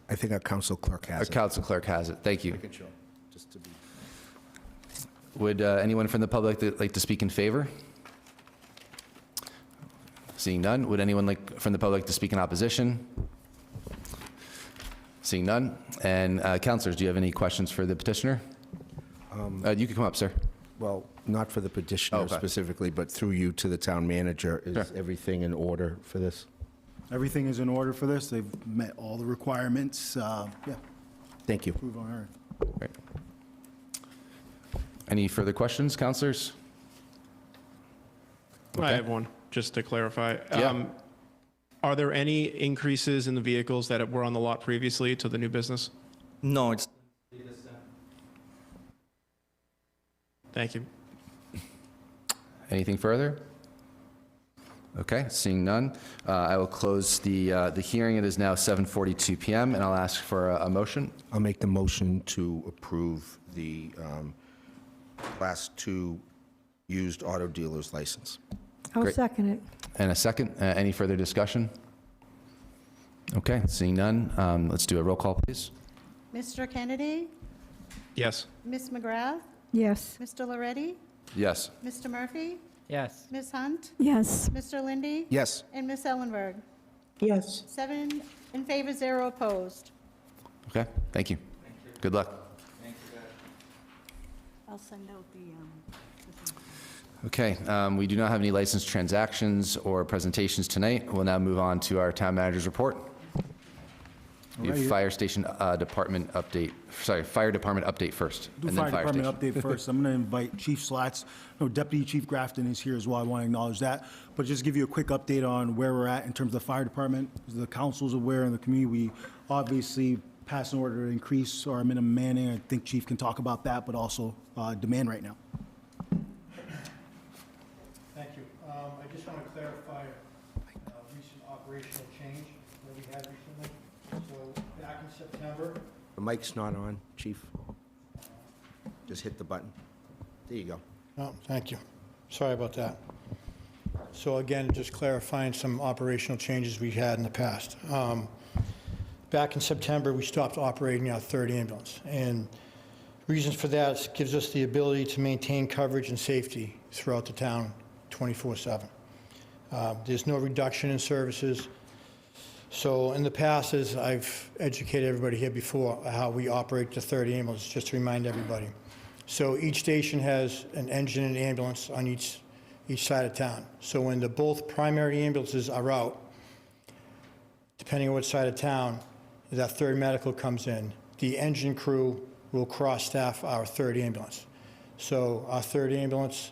I think our council clerk has Our it. council clerk has it. Thank you. Making sure, just to be. Would anyone from the public like to speak in favor? Seeing none. Would anyone like from the public to speak in opposition? Seeing none. And councilors, do you have any questions for the petitioner? You can come up, sir. Well, not for the petitioner Okay. specifically, but through you to the town manager. Is Sure. everything in order for this? Everything is in order for this. They've met all the requirements. Yeah, Thank you. approve on our. Right. Any further questions, councilors? I have one, just to clarify. Yeah. Are there any increases in the vehicles that were on the lot previously to the new business? No, it's Thank you. Anything further? Okay, seeing none, I will close the hearing. It is now 7:42 p.m., and I'll ask for a motion. I'll make the motion to approve the Class 2 used auto dealer's license. I'll Great. second it. And a second. Any further discussion? Okay, seeing none, let's do a roll call, please. Mr. Kennedy? Yes. Ms. McGrath? Yes. Mr. Loretti? Yes. Mr. Murphy? Yes. Ms. Hunt? Yes. Mr. Lindy? Yes. And Ms. Ellenberg? Yes. 7 in favor, 0 opposed. Okay, thank you. Good luck. I'll send out the, Okay, we do not have any licensed transactions or presentations tonight. We'll now move on to our town manager's report. We have Alright. fire station department update, fire department update first, Do and fire then fire department station. update first. I'm going to invite Chief Slats. No, Deputy Chief Grafton is here as well. I want to acknowledge that. But just give you a quick update on where we're at in terms of the fire department. As the council's aware and the community, we obviously passed an order to increase our minimum manning. I think Chief can talk about that, but also demand right now. Thank you. I just want to clarify a recent operational change that we had recently. So back in September, The mic's not on, Chief. Just hit the button. There you go. oh, thank you. Sorry about that. So again, just clarifying some operational changes we had in the past. Back in September, we stopped operating our third ambulance. And reasons for that is it gives us the ability to maintain coverage and safety throughout the town 24/7. There's no reduction in services. So in the past, as I've educated everybody here before, how we operate the third ambulance, just to remind everybody. So each station has an engine and ambulance on each side of town. So when the both primary ambulances are out, depending on what side of town that third medical comes in, the engine crew will cross-staff our third ambulance. So our third ambulance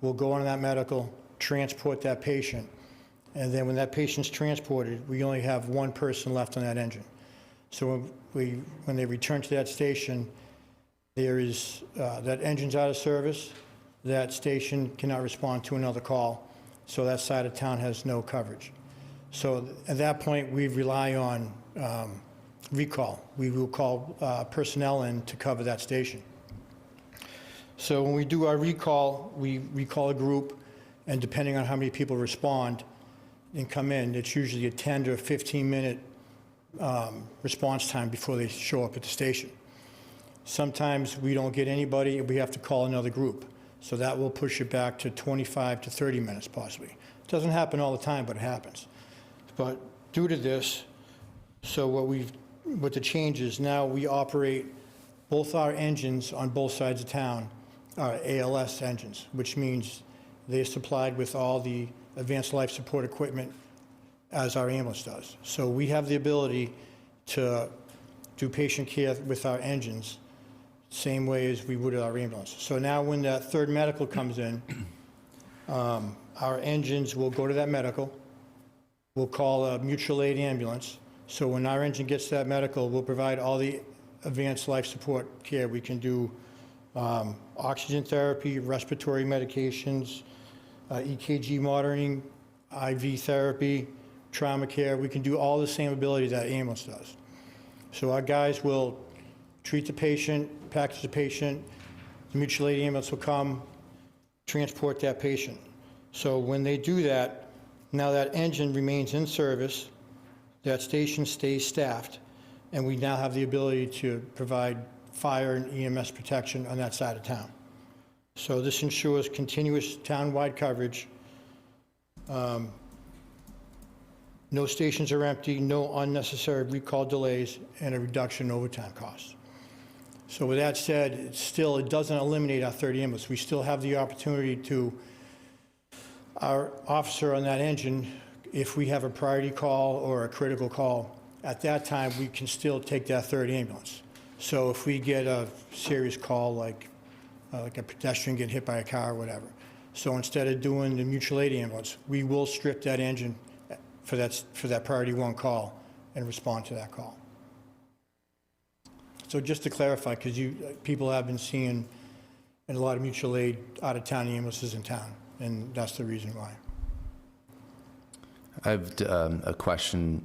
will go on that medical, transport that patient, and then when that patient's transported, we only have one person left on that engine. So when they return to that station, there is, that engine's out of service, that station cannot respond to another call, so that side of town has no coverage. So at that point, we rely on recall. We will call personnel in to cover that station. So when we do our recall, we recall a group, and depending on how many people respond and come in, it's usually a 10 to 15-minute response time before they show up at the station. Sometimes we don't get anybody, and we have to call another group. So that will push it back to 25 to 30 minutes possibly. It doesn't happen all the time, but it happens. But due to this, so what the change is now, we operate both our engines on both sides of town are ALS engines, which means they're supplied with all the advanced life support equipment as our ambulance does. So we have the ability to do patient care with our engines same way as we would our ambulance. So now when that third medical comes in, Our engines will go to that medical. We'll call a mutual aid ambulance. So when our engine gets to that medical, we'll provide all the advanced life support care. We can do oxygen therapy, respiratory medications, EKG monitoring, IV therapy, trauma care. We can do all the same ability that ambulance does. So our guys will treat the patient, package the patient, the mutual aid ambulance will come, transport that patient. So when they do that, now that engine remains in service, that station stays staffed, and we now have the ability to provide fire and EMS protection on that side of town. So this ensures continuous town-wide coverage. No stations are empty, no unnecessary recall delays, and a reduction in overtime costs. So with that said, it doesn't eliminate our 30 ambulance. We still have the opportunity to, our officer on that engine, if we have a priority call or a critical call, at that time, we can still take that 3rd ambulance. So if we get a serious call, like a pedestrian getting hit by a car or whatever, so instead of doing the mutual aid ambulance, we will strip that engine for that priority 1 call and respond to that call. So just to clarify, because people have been seeing a lot of mutual aid out-of-town ambulances in town, and that's the reason why. I have a question.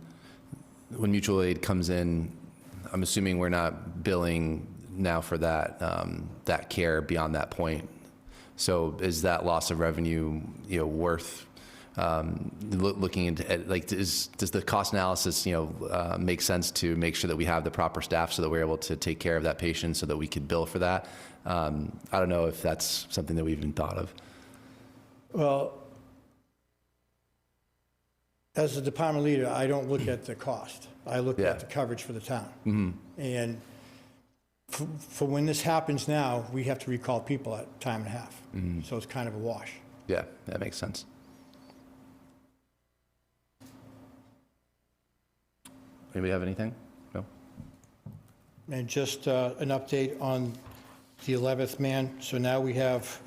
When mutual aid comes in, I'm assuming we're not billing now for that that care beyond that point. So is that loss of revenue, worth looking into? Like, does the cost analysis, make sense to make sure that we have the proper staff so that we're able to take care of that patient so that we could bill for that? I don't know if that's something that we've even thought of. Well, as a department leader, I don't look at the cost. I look at the coverage for the town. Mm-hmm. And for when this happens now, we have to recall people at time and a half. Mm-hmm. So it's kind of a wash. Yeah, that makes sense. Anybody have anything? No? And just an update on the 11th man. So now we have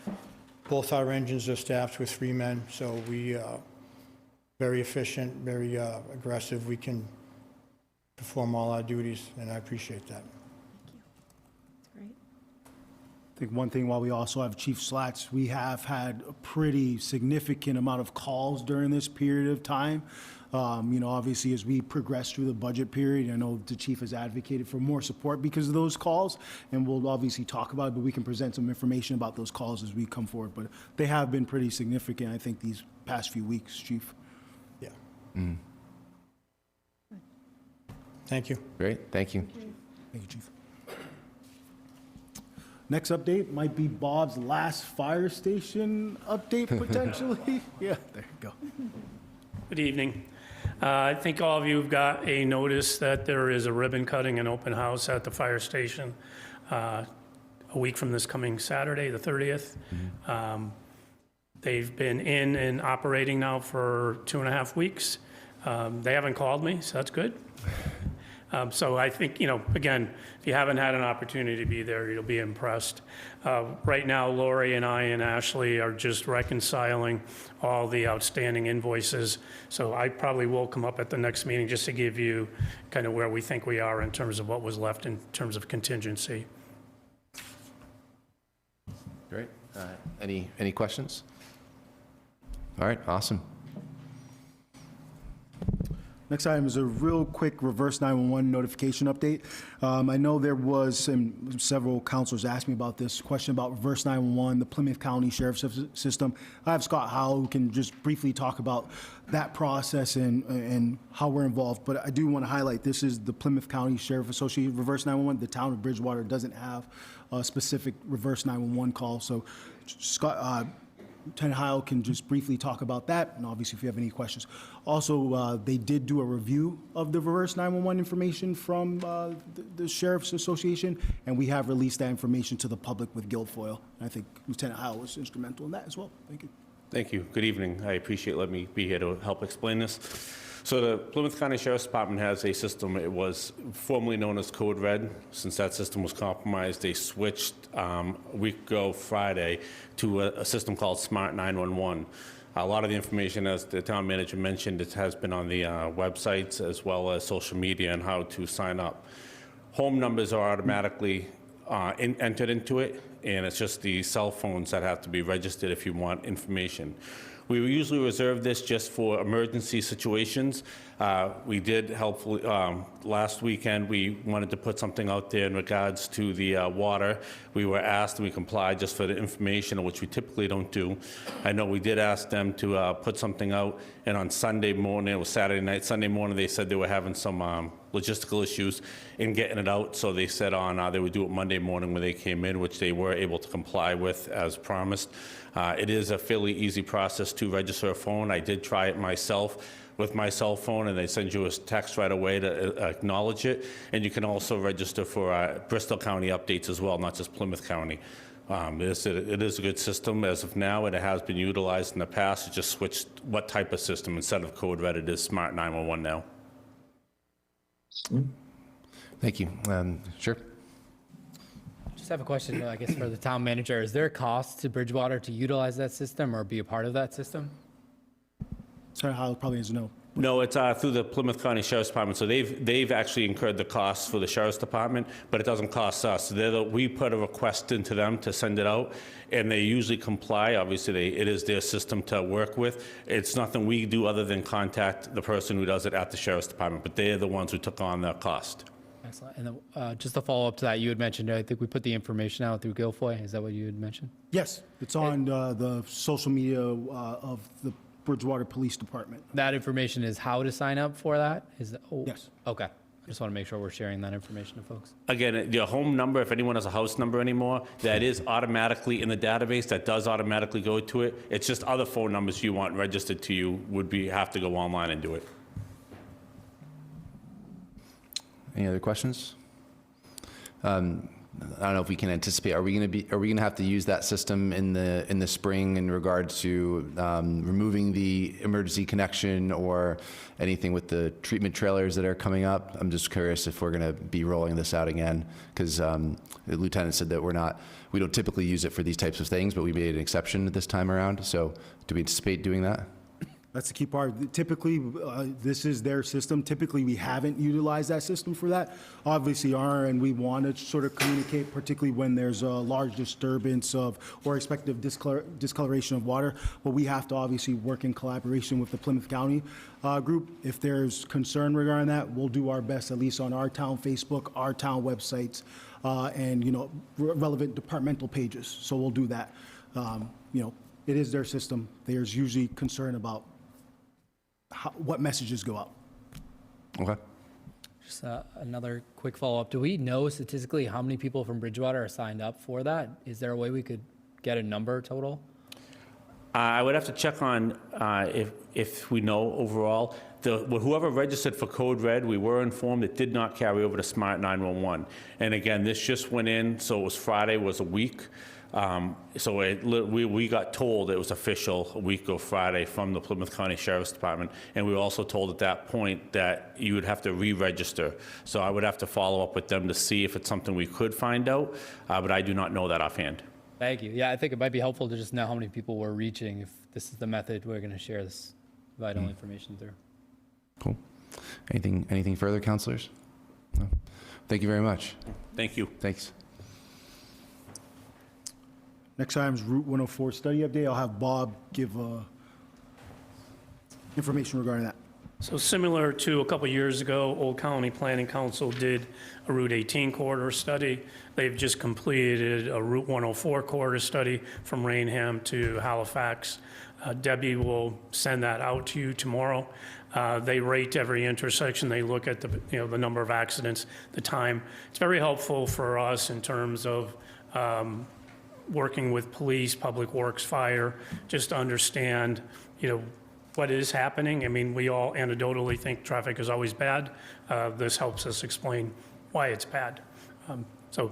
both our engines are staffed with 3 men. So we very efficient, very aggressive. We can perform all our duties, and I appreciate that. Great. I think one thing, while we also have Chief Slats, we have had a pretty significant amount of calls during this period of time. Obviously, as we progress through the budget period, I know the chief has advocated for more support because of those calls, and we'll obviously talk about it, but we can present some information about those calls as we come forward. But they have been pretty significant, I think, these past few weeks, Chief. Yeah. Mm. Thank you. Great, thank you. Thank you, Chief. Next update might be Bob's last fire station update, potentially. Yeah, there you go. Good evening. I think all of you have got a notice that there is a ribbon cutting and open house at the fire station a week from this coming Saturday, the 30th. Mm-hmm. They've been in and operating now for 2.5 weeks. They haven't called me, so that's good. So I think, again, if you haven't had an opportunity to be there, you'll be impressed. Right now, Lori and I and Ashley are just reconciling all the outstanding invoices. So I probably will come up at the next meeting just to give you kind of where we think we are in terms of what was left in terms of contingency. Great. Any questions? All right, awesome. Next item is a real quick reverse 911 notification update. I know there was several counselors asked me about this question about reverse 911, the Plymouth County Sheriff's System. I have Scott Howell who can just briefly talk about that process and how we're involved. But I do want to highlight this is the Plymouth County Sheriff Association reverse 911. The town of Bridgewater doesn't have a specific reverse 911 call. So Scott, Lieutenant Howell can just briefly talk about that, and obviously if you have any questions. Also, they did do a review of the reverse 911 information from the Sheriff's Association, and we have released that information to the public with Guilfoyle. And I think Lieutenant Howell was instrumental in that as well. Thank you. Thank you. Good evening. I appreciate letting me be here to help explain this. So the Plymouth County Sheriff's Department has a system. It was formerly known as Code Red. Since that system was compromised, they switched a week ago Friday to a system called Smart 911. A lot of the information, as the town manager mentioned, it has been on the websites as well as social media and how to sign up. Home numbers are automatically entered into it, and it's just the cell phones that have to be registered if you want information. We usually reserve this just for emergency situations. We did helpfully, last weekend, we wanted to put something out there in regards to the water. We were asked and we complied just for the information, which we typically don't do. I know we did ask them to put something out, and on Sunday morning, it was Saturday night, Sunday morning, they said they were having some logistical issues in getting it out, so they said they would do it Monday morning when they came in, which they were able to comply with as promised. It is a fairly easy process to register a phone. I did try it myself with my cell phone, and they send you a text right away to acknowledge it. And you can also register for Bristol County updates as well, not just Plymouth County. It is a good system as of now, and it has been utilized in the past. It just switched what type of system. Instead of Code Red, it is Smart 911 now. Thank you. Sure. Just have a question, I guess, for the town manager. Is there a cost to Bridgewater to utilize that system or be a part of that system? Sorry, Hal probably is no. No, it's through the Plymouth County Sheriff's Department. So they've actually incurred the costs for the Sheriff's Department, but it doesn't cost us. We put a request into them to send it out, and they usually comply. Obviously, it is their system to work with. It's nothing we do other than contact the person who does it at the Sheriff's Department, but they're the ones who took on the cost. Excellent. And then, just to follow up to that, you had mentioned, I think we put the information out through Guilfoyle. Is that what you had mentioned? Yes, it's on the social media of the Bridgewater Police Department. That information is how to sign up for that? Yes. Okay. I just want to make sure we're sharing that information to folks. Again, your home number, if anyone has a house number anymore, that is automatically in the database. That does automatically go to it. It's just other phone numbers you want registered to you have to go online and do it. Any other questions? I don't know if we can anticipate. Are we going to have to use that system in the spring in regards to removing the emergency connection or anything with the treatment trailers that are coming up? I'm just curious if we're going to be rolling this out again, because the lieutenant said that we don't typically use it for these types of things, but we made an exception this time around. So do we anticipate doing that? That's the key part. Typically, this is their system. Typically, we haven't utilized that system for that. Obviously, and we want to sort of communicate, particularly when there's a large disturbance or expected discoloration of water. But we have to obviously work in collaboration with the Plymouth County group. If there's concern regarding that, we'll do our best, at least on our town Facebook, our town websites, and relevant departmental pages. So we'll do that. It is their system. There's usually concern about what messages go out. Okay. Just another quick follow-up. Do we know statistically how many people from Bridgewater are signed up for that? Is there a way we could get a number total? I would have to check on if we know overall. Whoever registered for Code Red, we were informed it did not carry over to Smart 911. And again, this just went in, so it was Friday, was a week. So we got told it was official a week ago Friday from the Plymouth County Sheriff's Department, and we were also told at that point that you would have to re-register. So I would have to follow up with them to see if it's something we could find out, but I do not know that offhand. Thank you. Yeah, I think it might be helpful to just know how many people we're reaching if this is the method we're going to share this vital information through. Cool. Anything further, councilors? No. Thank you very much. Thank you. Thanks. Next item is Route 104 study update. I'll have Bob give information regarding that. So similar to a couple years ago, Old Colony Planning Council did a Route 18 corridor study. They've just completed a Route 104 corridor study from Rainham to Halifax. Debbie will send that out to you tomorrow. They rate every intersection. They look at the number of accidents, the time. It's very helpful for us in terms of working with police, public works, fire, just to understand, what is happening. I mean, we all anecdotally think traffic is always bad. This helps us explain why it's bad. So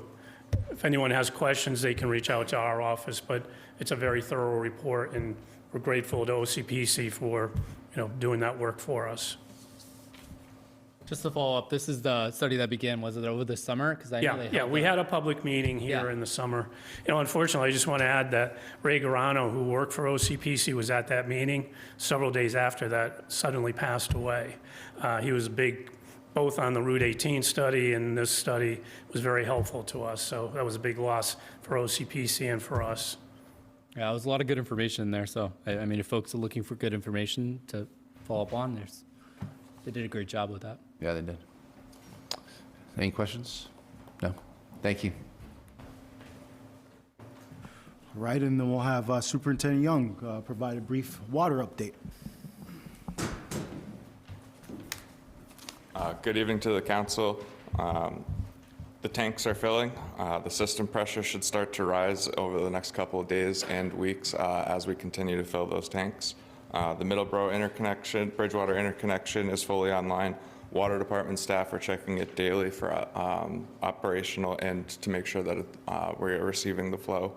if anyone has questions, they can reach out to our office, but it's a very thorough report, and we're grateful to OCPC for, doing that work for us. Just to follow up, this is the study that began, was it over the summer? Because I know they Yeah, we had a public meeting here in the summer. Unfortunately, I just want to add that Ray Garano, who worked for OCPC, was at that meeting. Several days after that, suddenly passed away. He was big, both on the Route 18 study and this study, was very helpful to us. So that was a big loss for OCPC and for us. Yeah, there was a lot of good information in there. So, I mean, if folks are looking for good information to follow up on, they did a great job with that. Yeah, they did. Any questions? No? Thank you. All right, and then we'll have Superintendent Young provide a brief water update. Good evening to the council. The tanks are filling. The system pressure should start to rise over the next couple of days and weeks as we continue to fill those tanks. The Middleborough interconnection, Bridgewater interconnection is fully online. Water department staff are checking it daily for operational and to make sure that we're receiving the flow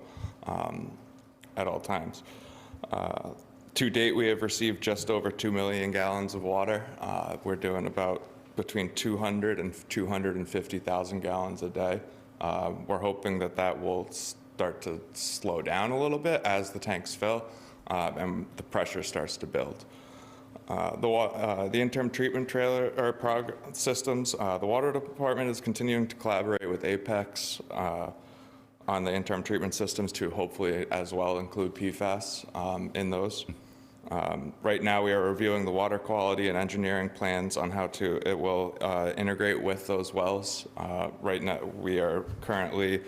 at all times. To date, we have received just over 2 million gallons of water. We're doing about between 200 and 250,000 gallons a day. We're hoping that that will start to slow down a little bit as the tanks fill and the pressure starts to build. The interim treatment trailer or systems, the water department is continuing to collaborate with Apex on the interim treatment systems to hopefully as well include PFAS in those. Right now we are reviewing the water quality and engineering plans on how it will integrate with those wells. Right now we are currently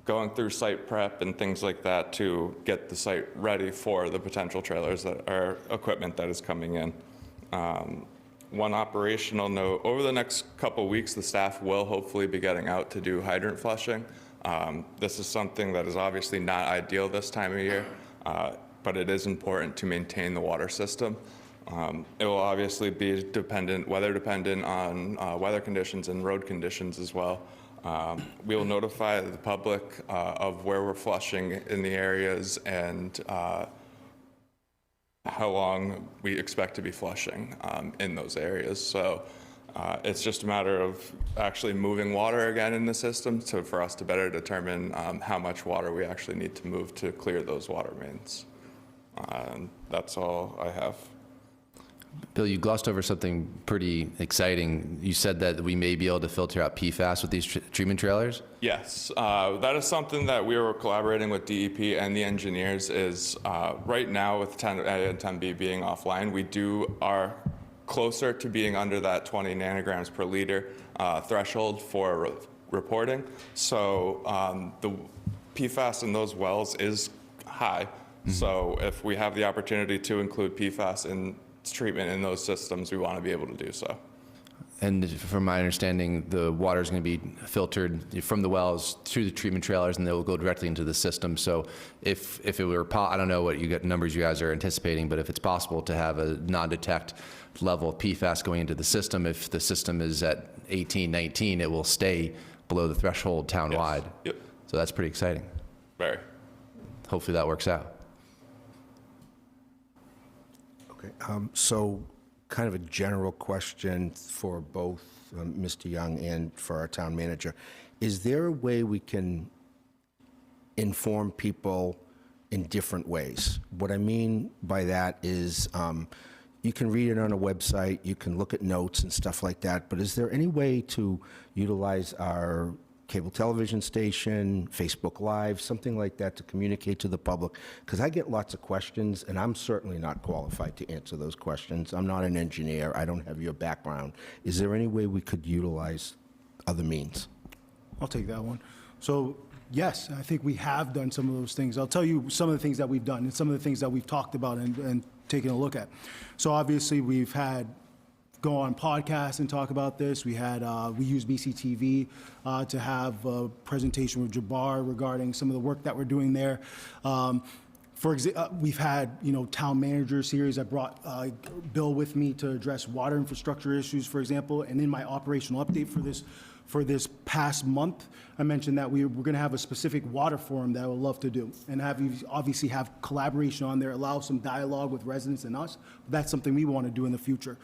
going through site prep and things like that to get the site ready for the potential trailers that are equipment that is coming in. One operational note, over the next couple weeks, the staff will hopefully be getting out to do hydrant flushing. This is something that is obviously not ideal this time of year, but it is important to maintain the water system. It will obviously be weather dependent on weather conditions and road conditions as well. We will notify the public of where we're flushing in the areas and how long we expect to be flushing in those areas. So it's just a matter of actually moving water again in the system for us to better determine how much water we actually need to move to clear those water mains. That's all I have. Bill, you glossed over something pretty exciting. You said that we may be able to filter out PFAS with these treatment trailers? Yes, that is something that we were collaborating with DEP and the engineers is right now with 10A and 10B being offline, we are closer to being under that 20 nanograms per liter threshold for reporting. So the PFAS in those wells is high. Mm-hmm. So if we have the opportunity to include PFAS in treatment in those systems, we want to be able to do so. And from my understanding, the water is going to be filtered from the wells through the treatment trailers, and they will go directly into the system. So if it were, I don't know what numbers you guys are anticipating, but if it's possible to have a non-detect level of PFAS going into the system, if the system is at 18, 19, it will stay below the threshold town-wide. Yes. Yep. So that's pretty exciting. Very. Hopefully that works out. Okay, so kind of a general question for both Mr. Young and for our town manager. Is there a way we can inform people in different ways? What I mean by that is you can read it on a website, you can look at notes and stuff like that, but is there any way to utilize our cable television station, Facebook Live, something like that to communicate to the public? Because I get lots of questions, and I'm certainly not qualified to answer those questions. I'm not an engineer. I don't have your background. Is there any way we could utilize other means? I'll take that one. So, yes, I think we have done some of those things. I'll tell you some of the things that we've done and some of the things that we've talked about and taken a look at. So obviously we've had go on podcasts and talk about this. We use BCTV to have a presentation with Jabbar regarding some of the work that we're doing there. For example, we've had, town manager series. I brought Bill with me to address water infrastructure issues, for example. And in my operational update for this past month, I mentioned that we're going to have a specific water forum that I would love to do, and obviously have collaboration on there, allow some dialogue with residents and us. That's something we want to do in the future.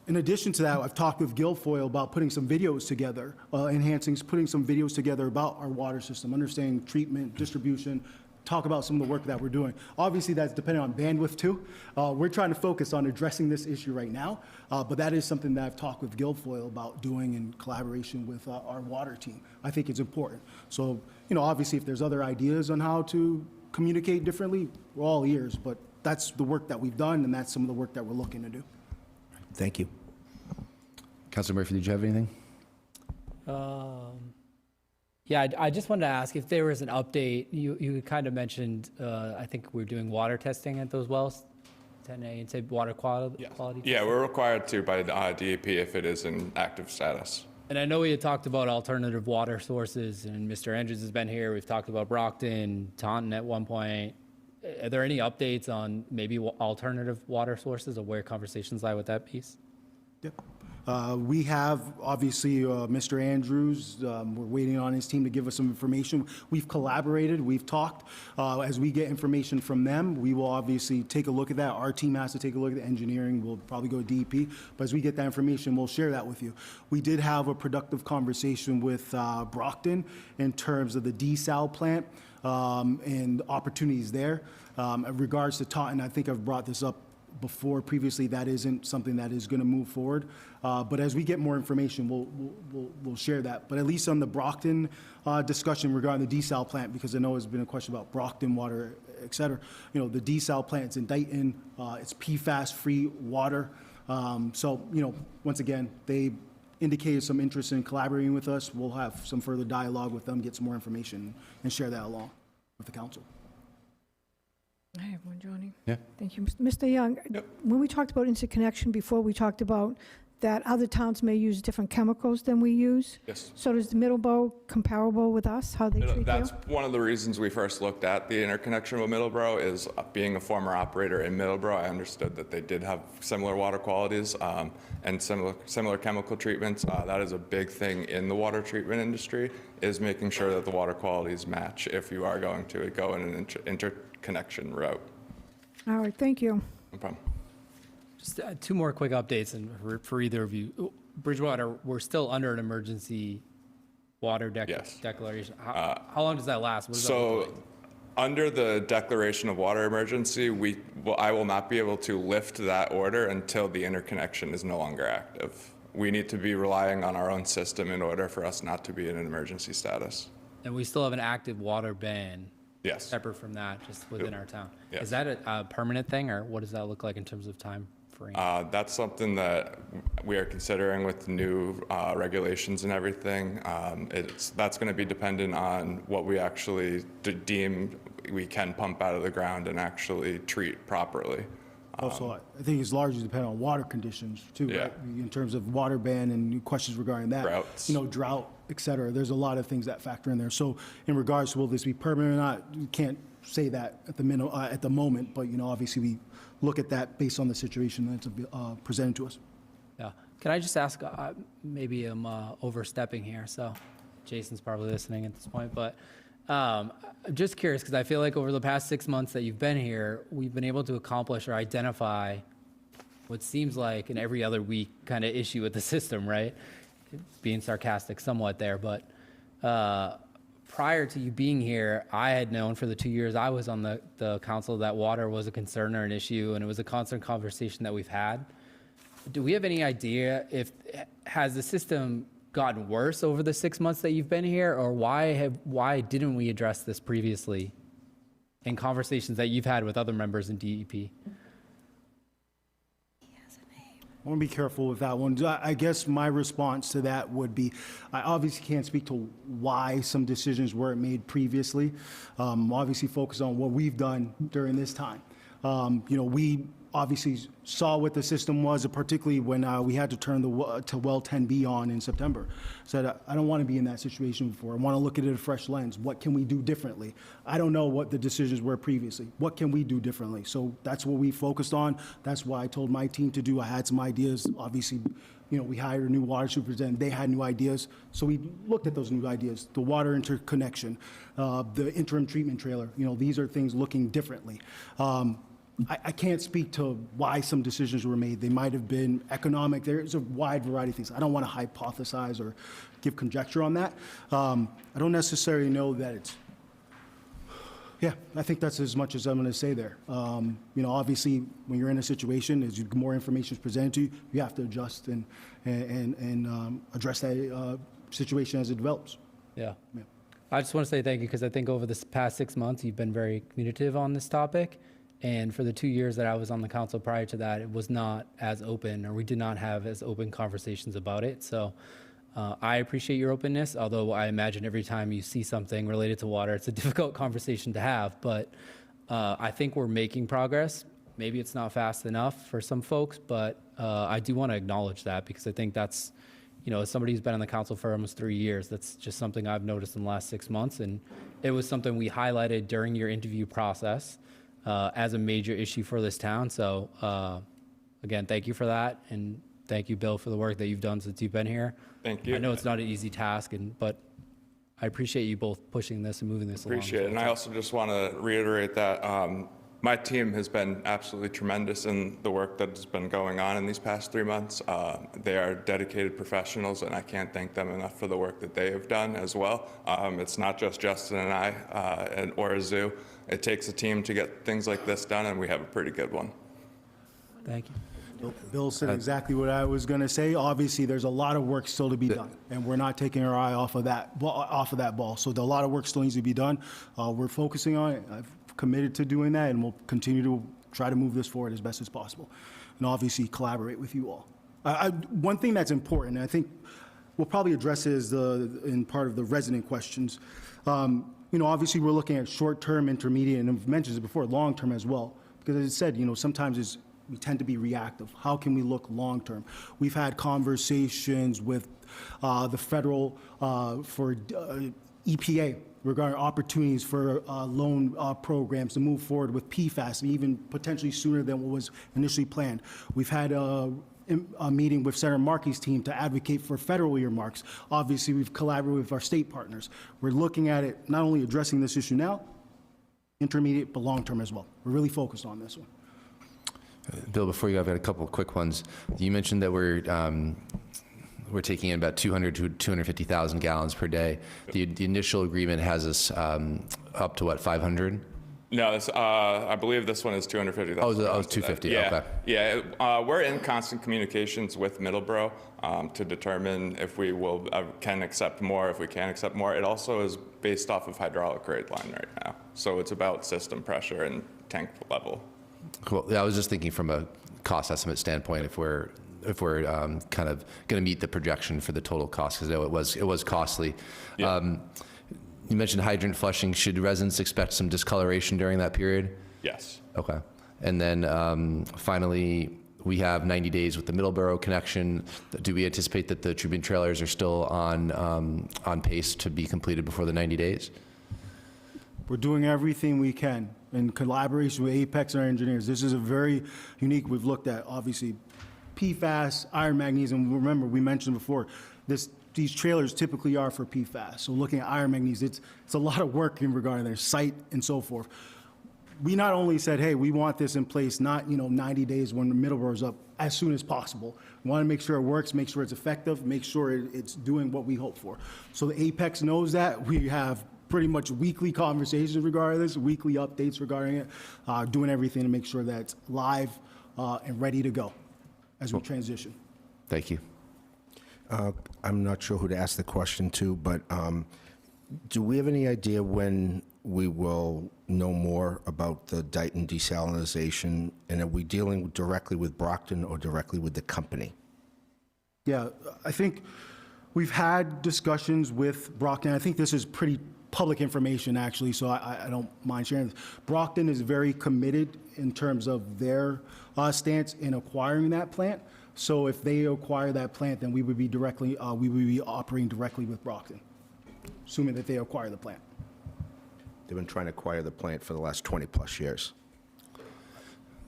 In addition to that, I've talked with Guilfoyle about putting some videos together, putting some videos together about our water system, understanding treatment, distribution, talk about some of the work that we're doing. Obviously, that's dependent on bandwidth too. We're trying to focus on addressing this issue right now, but that is something that I've talked with Guilfoyle about doing in collaboration with our water team. I think it's important. So, obviously, if there's other ideas on how to communicate differently, we're all ears, but that's the work that we've done, and that's some of the work that we're looking to do. Thank you. Councilor Murphy, did you have anything? Yeah, I just wanted to ask if there was an update. You kind of mentioned, I think we're doing water testing at those wells, 10A, and say water quality. Yeah, we're required to by DEP if it is in active status. And I know we had talked about alternative water sources, and Mr. Andrews has been here. We've talked about Brockton, Taunton at one point. Are there any updates on maybe alternative water sources, or where conversations lie with that piece? Yep. We have, obviously, Mr. Andrews. We're waiting on his team to give us some information. We've collaborated. We've talked. As we get information from them, we will obviously take a look at that. Our team has to take a look at the engineering. We'll probably go to DEP. But as we get that information, we'll share that with you. We did have a productive conversation with Brockton in terms of the desal plant and opportunities there. In regards to Taunton, I think I've brought this up before previously. That isn't something that is going to move forward. But as we get more information, we'll share that. But at least on the Brockton discussion regarding the desal plant, because I know there's been a question about Brockton water, et cetera. The desal plant's in Dayton. It's PFAS-free water. So, once again, they indicated some interest in collaborating with us. We'll have some further dialogue with them, get some more information, and share that along with the council. I have one, Johnny. Yeah. Thank you. Mr. Young, when we talked about interconnection before, we talked about that other towns may use different chemicals than we use. Yes. So is Middleborough comparable with us, how they treat you? That's one of the reasons we first looked at the interconnection with Middleborough is being a former operator in Middleborough, I understood that they did have similar water qualities and similar chemical treatments. That is a big thing in the water treatment industry, is making sure that the water qualities match if you are going to go in an interconnection route. All right, thank you. No problem. Just two more quick updates, and for either of you. Bridgewater, we're still under an emergency water declaration. How long does that last? What does that look like? Under the declaration of water emergency, I will not be able to lift that order until the interconnection is no longer active. We need to be relying on our own system in order for us not to be in an emergency status. And we still have an active water ban. Yes. Separate from that, just within our town. Yes. Is that a permanent thing, or what does that look like in terms of time frame? That's something that we are considering with new regulations and everything. That's going to be dependent on what we actually deem we can pump out of the ground and actually treat properly. Also, I think it's largely dependent on water conditions too, Yeah. right? In terms of water ban and questions regarding that. Droughts. Drought, et cetera. There's a lot of things that factor in there. So in regards to will this be permanent or not, we can't say that at the moment, but obviously we look at that based on the situation that's presented to us. Yeah. Can I just ask, maybe I'm overstepping here, so Jason's probably listening at this point, but I'm just curious, because I feel like over the past 6 months that you've been here, we've been able to accomplish or identify what seems like an every other week kind of issue with the system, right? Being sarcastic somewhat there, but prior to you being here, I had known for the 2 years I was on the council that water was a concern or an issue, and it was a constant conversation that we've had. Do we have any idea has the system gotten worse over the 6 months that you've been here, or why didn't we address this previously in conversations that you've had with other members in DEP? I want to be careful with that one. I guess my response to that would be, I obviously can't speak to why some decisions weren't made previously. Obviously focus on what we've done during this time. We obviously saw what the system was, particularly when we had to turn to well 10B on in September. Said, I don't want to be in that situation before. I want to look at it a fresh lens. What can we do differently? I don't know what the decisions were previously. What can we do differently? So that's what we focused on. That's what I told my team to do. I had some ideas. Obviously, we hired a new water superintendent. They had new ideas. So we looked at those new ideas. The water interconnection, the interim treatment trailer. These are things looking differently. I can't speak to why some decisions were made. They might have been economic. There's a wide variety of things. I don't want to hypothesize or give conjecture on that. I don't necessarily know that it's, yeah, I think that's as much as I'm going to say there. Obviously, when you're in a situation, as more information is presented to you, you have to adjust and address that situation as it develops. Yeah. I just want to say thank you, because I think over this past 6 months, you've been very communicative on this topic. And for the 2 years that I was on the council prior to that, it was not as open, or we did not have as open conversations about it. So I appreciate your openness, although I imagine every time you see something related to water, it's a difficult conversation to have. But I think we're making progress. Maybe it's not fast enough for some folks, but I do want to acknowledge that, because I think that's, as somebody who's been on the council for almost 3 years, that's just something I've noticed in the last 6 months. And it was something we highlighted during your interview process as a major issue for this town. So again, thank you for that. And thank you, Bill, for the work that you've done since you've been here. Thank you. I know it's not an easy task, but I appreciate you both pushing this and moving this along. Appreciate it. And I also just want to reiterate that my team has been absolutely tremendous in the work that has been going on in these past 3 months. They are dedicated professionals, and I can't thank them enough for the work that they have done as well. It's not just Justin and I or Azu. It takes a team to get things like this done, and we have a pretty good one. Thank you. Bill said exactly what I was going to say. Obviously, there's a lot of work still to be done, and we're not taking our eye off of that ball. So a lot of work still needs to be done. We're focusing on it. I've committed to doing that, and we'll continue to try to move this forward as best as possible, and obviously collaborate with you all. One thing that's important, and I think we'll probably address it as in part of the resident questions. Obviously, we're looking at short-term, intermediate, and I've mentioned this before, long-term as well. Because as I said, sometimes we tend to be reactive. How can we look long-term? We've had conversations with the federal for EPA regarding opportunities for loan programs to move forward with PFAS, even potentially sooner than what was initially planned. We've had a meeting with Senator Markey's team to advocate for federal earmarks. Obviously, we've collaborated with our state partners. We're looking at it, not only addressing this issue now, intermediate, but long-term as well. We're really focused on this one. Bill, before you go, I've got a couple of quick ones. You mentioned that we're taking in about 200 to 250,000 gallons per day. The initial agreement has us up to what, 500? No, I believe this one is 250,000. Oh, it's 250, yeah. okay. Yeah, we're in constant communications with Middleborough to determine if we can accept more, if we can accept more. It also is based off of hydraulic grade line right now. So it's about system pressure and tank level. Cool. Yeah, I was just thinking from a cost estimate standpoint, if we're kind of going to meet the projection for the total cost, because it was costly. Yeah. You mentioned hydrant flushing. Should residents expect some discoloration during that period? Yes. Okay. And then finally, we have 90 days with the Middleborough connection. Do we anticipate that the treatment trailers are still on pace to be completed before the 90 days? We're doing everything we can in collaboration with Apex and our engineers. This is a very unique, we've looked at, obviously, PFAS, iron, magnesium. Remember, we mentioned before, these trailers typically are for PFAS. So looking at iron, magnesium, it's a lot of work in regard to their site and so forth. We not only said, hey, we want this in place, not 90 days when the Middleborough's up, as soon as possible. We want to make sure it works, make sure it's effective, make sure it's doing what we hope for. So the Apex knows that. We have pretty much weekly conversations regarding this, weekly updates regarding it, doing everything to make sure that it's live and ready to go as we transition. Thank you. I'm not sure who to ask the question to, but do we have any idea when we will know more about the Dighton desalinization? And are we dealing directly with Brockton or directly with the company? Yeah, I think we've had discussions with Brockton. I think this is pretty public information, actually, so I don't mind sharing this. Brockton is very committed in terms of their stance in acquiring that plant. So if they acquire that plant, then we would be operating directly with Brockton, assuming that they acquire the plant. They've been trying to acquire the plant for the last 20-plus years.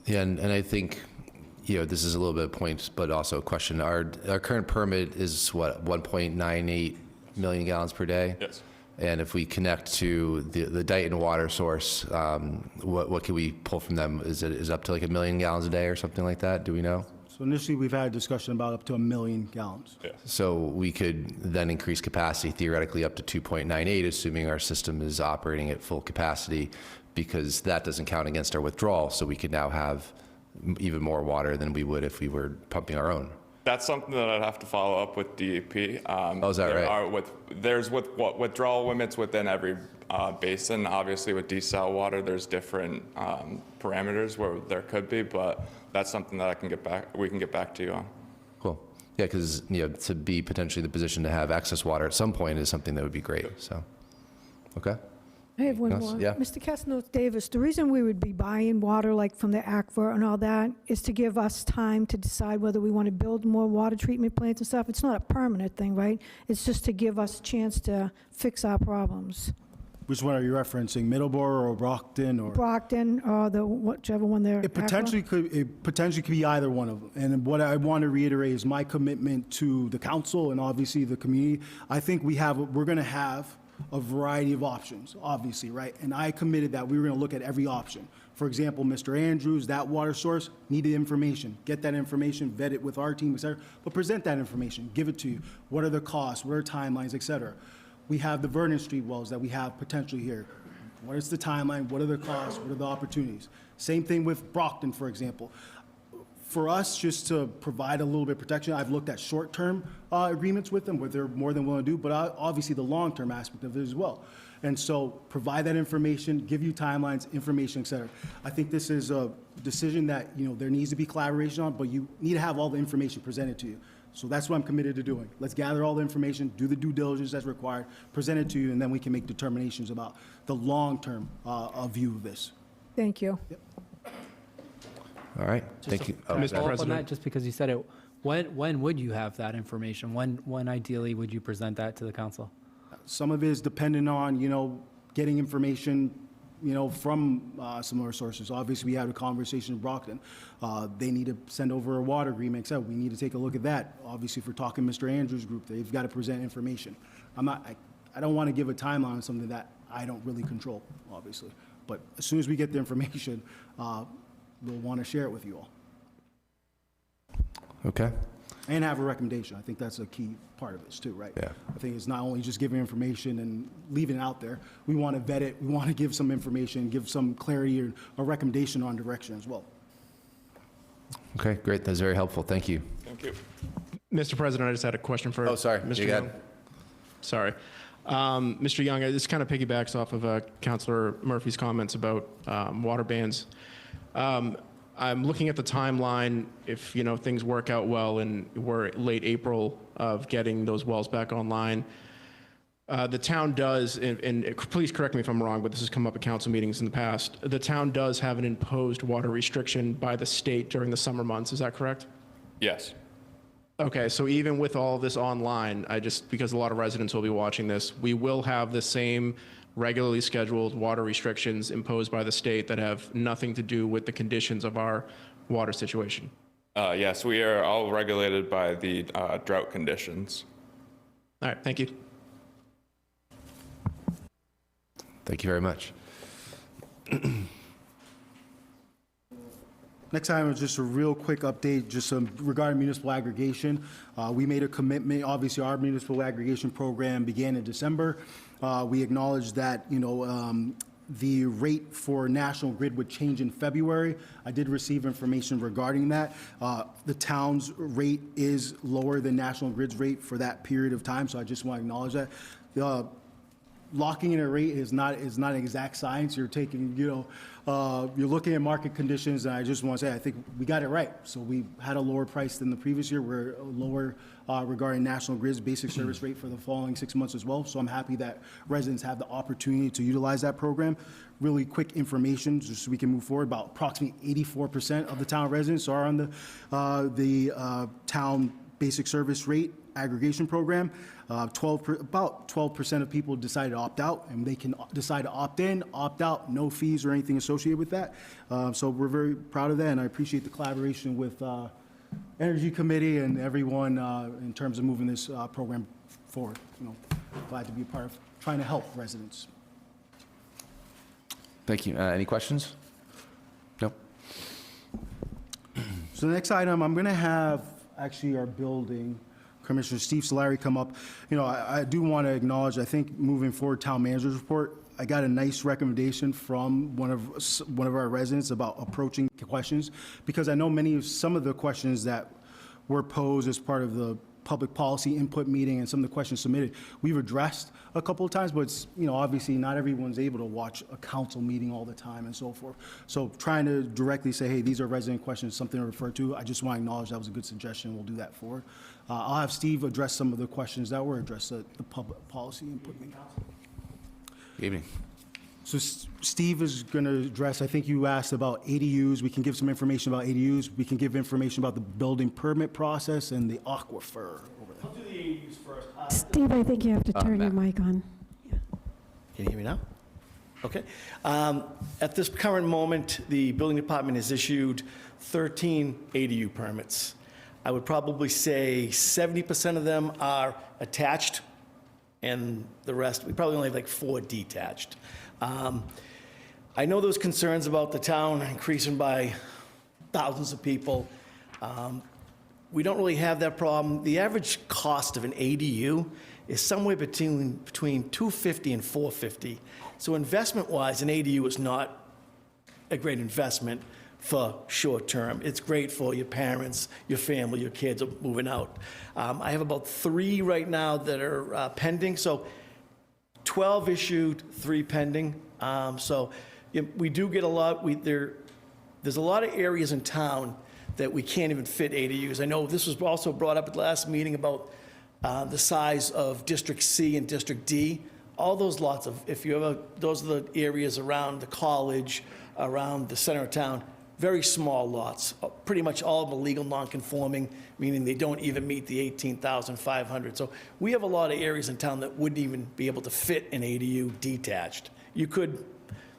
Yeah, and I think, this is a little bit of points, but also a question. Our current permit is what, 1.98 million gallons per day? Yes. And if we connect to the Dayton water source, what can we pull from them? Is it up to like 1 million gallons a day or something like that? Do we know? So initially, we've had a discussion about up to 1 million gallons. So we could then increase capacity theoretically up to 2.98, assuming our system is operating at full capacity, because that doesn't count against our withdrawal. So we could now have even more water than we would if we were pumping our own. That's something that I'd have to follow up with DEP. Oh, is that right? There's withdrawal limits within every basin. Obviously, with desal water, there's different parameters where there could be, but that's something that we can get back to you on. Cool. Yeah, because to be potentially in the position to have excess water at some point is something that would be great. So, okay. I have one Yes, more. yeah. Mr. Castanos Davis, the reason we would be buying water like from the aquifer and all that is to give us time to decide whether we want to build more water treatment plants and stuff. It's not a permanent thing, right? It's just to give us a chance to fix our problems. Which one are you referencing, Middleborough or Brockton or? Brockton, or whichever one there. It potentially could be either one of them. And what I want to reiterate is my commitment to the council and obviously the community. I think we're going to have a variety of options, obviously, right? And I committed that we were going to look at every option. For example, Mr. Andrews, that water source needed information. Get that information, vet it with our team, et cetera, but present that information, give it to you. What are the costs? What are timelines, et cetera? We have the Vernon Street wells that we have potentially here. What is the timeline? What are the costs? What are the opportunities? Same thing with Brockton, for example. For us, just to provide a little bit of protection, I've looked at short-term agreements with them, what they're more than willing to do, but obviously the long-term aspect of it as well. And so provide that information, give you timelines, information, et cetera. I think this is a decision that, there needs to be collaboration on, but you need to have all the information presented to you. So that's what I'm committed to doing. Let's gather all the information, do the due diligence that's required, present it to you, and then we can make determinations about the long-term view of this. Thank you. Yep. All right. Thank you. Mr. President, just because you said it, when would you have that information? When ideally would you present that to the council? Some of it is dependent on, getting information, from similar sources. Obviously, we had a conversation in Brockton. They need to send over a water agreement, et cetera. We need to take a look at that. Obviously, if we're talking Mr. Andrews' group, they've got to present information. I don't want to give a timeline on something that I don't really control, obviously. But as soon as we get the information, we'll want to share it with you all. Okay. And have a recommendation. I think that's a key part of this too, right? Yeah. I think it's not only just giving information and leaving it out there. We want to vet it. We want to give some information, give some clarity or a recommendation on direction as well. Okay, great. That's very helpful. Thank you. Thank you. Mr. President, I just had a question for Mr. You Young. Sorry. Mr. Young, this kind of piggybacks off of Councilor Murphy's comments about water bans. I'm looking at the timeline. If things work out well and we're late April of getting those wells back online, the town does, and please correct me if I'm wrong, but this has come up at council meetings in the past. The town does have an imposed water restriction by the state during the summer months. Is that correct? Yes. Okay, so even with all this online, because a lot of residents will be watching this, we will have the same regularly scheduled water restrictions imposed by the state that have nothing to do with the conditions of our water situation. Yes, we are all regulated by the drought conditions. All right, thank you. Thank you very much. Next item is just a real quick update, just regarding municipal aggregation. We made a commitment. Obviously, our municipal aggregation program began in December. We acknowledged that, the rate for National Grid would change in February. I did receive information regarding that. The town's rate is lower than National Grid's rate for that period of time, so I just want to acknowledge that. Locking in a rate is not an exact science. You're taking, you're looking at market conditions, and I just want to say I think we got it right. So we had a lower price than the previous year. We're lower regarding National Grid's basic service rate for the following 6 months as well. So I'm happy that residents have the opportunity to utilize that program. Really quick information, just so we can move forward. About approximately 84% of the town residents are on the town basic service rate aggregation program. About 12% of people decide to opt out, and they can decide to opt in, opt out, no fees or anything associated with that. So we're very proud of that, and I appreciate the collaboration with Energy Committee and everyone in terms of moving this program forward. Glad to be a part of trying to help residents. Thank you. Any questions? No? So the next item, I'm going to have actually our building Commissioner Steve Solari come up. You know, I do want to acknowledge, I think moving forward, town manager's report, I got a nice recommendation from one of our residents about approaching questions, because I know some of the questions that were posed as part of the public policy input meeting and some of the questions submitted, we've addressed a couple of times, but it's, you know, obviously not everyone's able to watch a council meeting all the time and so forth. So trying to directly say, hey, these are resident questions, something to refer to, I just want to acknowledge that was a good suggestion. We'll do that forward. I'll have Steve address some of the questions that were addressed at the public policy input meeting. Good evening. So Steve is going to address, I think you asked about ADUs. We can give some information about ADUs. We can give information about the building permit process and the aquifer over there. I'll do the ADUs first. Steve, I think you have to turn your mic on. Can you hear me now? Okay. At this current moment, the building department has issued 13 ADU permits. I would probably say 70% of them are attached, and the rest, we probably only have like 4 detached. I know those concerns about the town increasing by thousands of people. We don't really have that problem. The average cost of an ADU is somewhere between $250 and $450. So investment-wise, an ADU is not a great investment for short term. It's great for your parents, your family, your kids are moving out. I have about 3 right now that are pending. So 12 issued, 3 pending. So we do get a lot. There's a lot of areas in town that we can't even fit ADUs. I know this was also brought up at the last meeting about the size of District C and District D. All those lots of, those are the areas around the college, around the center of town, very small lots. Pretty much all of them legal non-conforming, meaning they don't even meet the 18,500. So we have a lot of areas in town that wouldn't even be able to fit an ADU detached. You could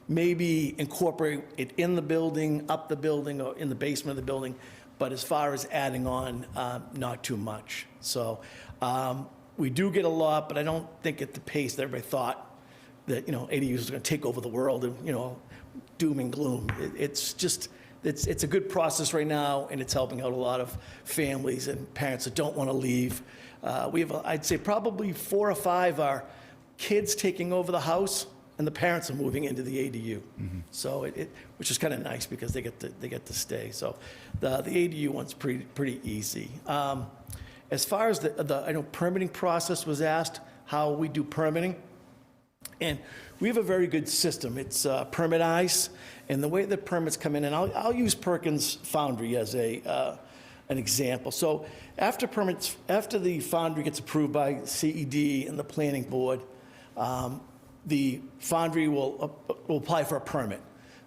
maybe incorporate it in the building, up the building, or in the basement of the building, but as far as adding on, not too much. So we do get a lot, but I don't think at the pace that everybody thought that, ADUs was going to take over the world and, doom and gloom. It's just, it's a good process right now, and it's helping out a lot of families and parents that don't want to leave. We have, I'd say, probably 4 or 5 are kids taking over the house, and the parents are moving into the ADU. So which is kind of nice because they get to stay. So the ADU one's pretty easy. As far as I know permitting process was asked, how we do permitting, and we have a very good system. It's permitized, and the way the permits come in, and I'll use Perkins Foundry as an example. So after the foundry gets approved by CED and the planning board, the foundry will apply for a permit.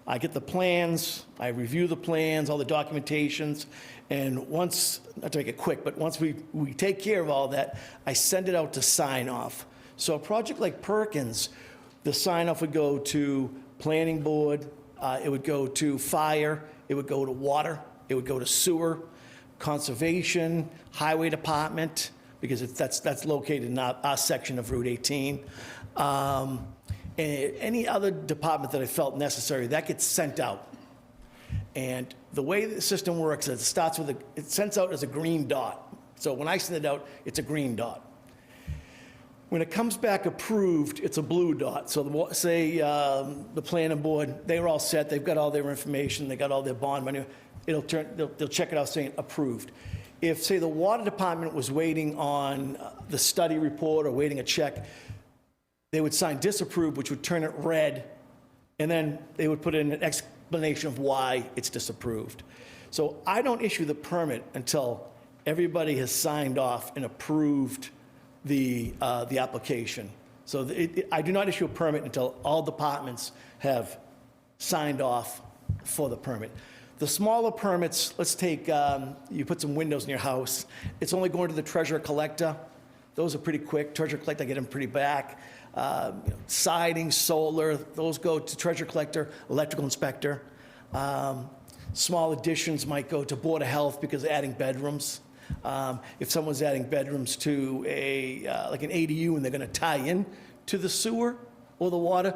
I get the plans, I review the plans, all the documentations, and once, not to make it quick, but once we take care of all that, I send it out to sign off. So a project like Perkins, the sign off would go to planning board, it would go to fire, it would go to water, it would go to sewer, conservation, highway department, because that's located in our section of Route 18. And any other department that I felt necessary, that gets sent out. And the way the system works is it sends out as a green dot. So when I send it out, it's a green dot. When it comes back approved, it's a blue dot. So say the planning board, they were all set, they've got all their information, they got all their bond money, they'll check it out saying approved. If, say, the water department was waiting on the study report or waiting a check, they would sign disapprove, which would turn it red, and then they would put in an explanation of why it's disapproved. So I don't issue the permit until everybody has signed off and approved the application. So I do not issue a permit until all departments have signed off for the permit. The smaller permits, let's take, you put some windows in your house. It's only going to the treasurer collector. Those are pretty quick. Treasurer collector, get them pretty back. Siding, solar, those go to treasurer collector, electrical inspector. Small additions might go to Board of Health because they're adding bedrooms. If someone's adding bedrooms to like an ADU and they're going to tie in to the sewer or the water,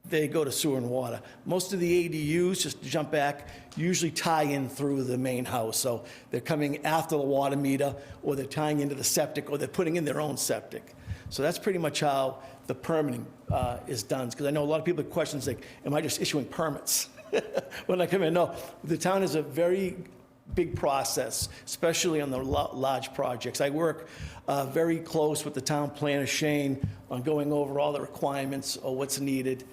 they go to sewer and water. Most of the ADUs, just to jump back, usually tie in through the main house. So they're coming after the water meter, or they're tying into the septic, or they're putting in their own septic. So that's pretty much how the permitting is done. Because I know a lot of people have questions like, am I just issuing permits when I come in? No, the town has a very big process, especially on the large projects. I work very close with the town planner, Shane, on going over all the requirements or what's needed.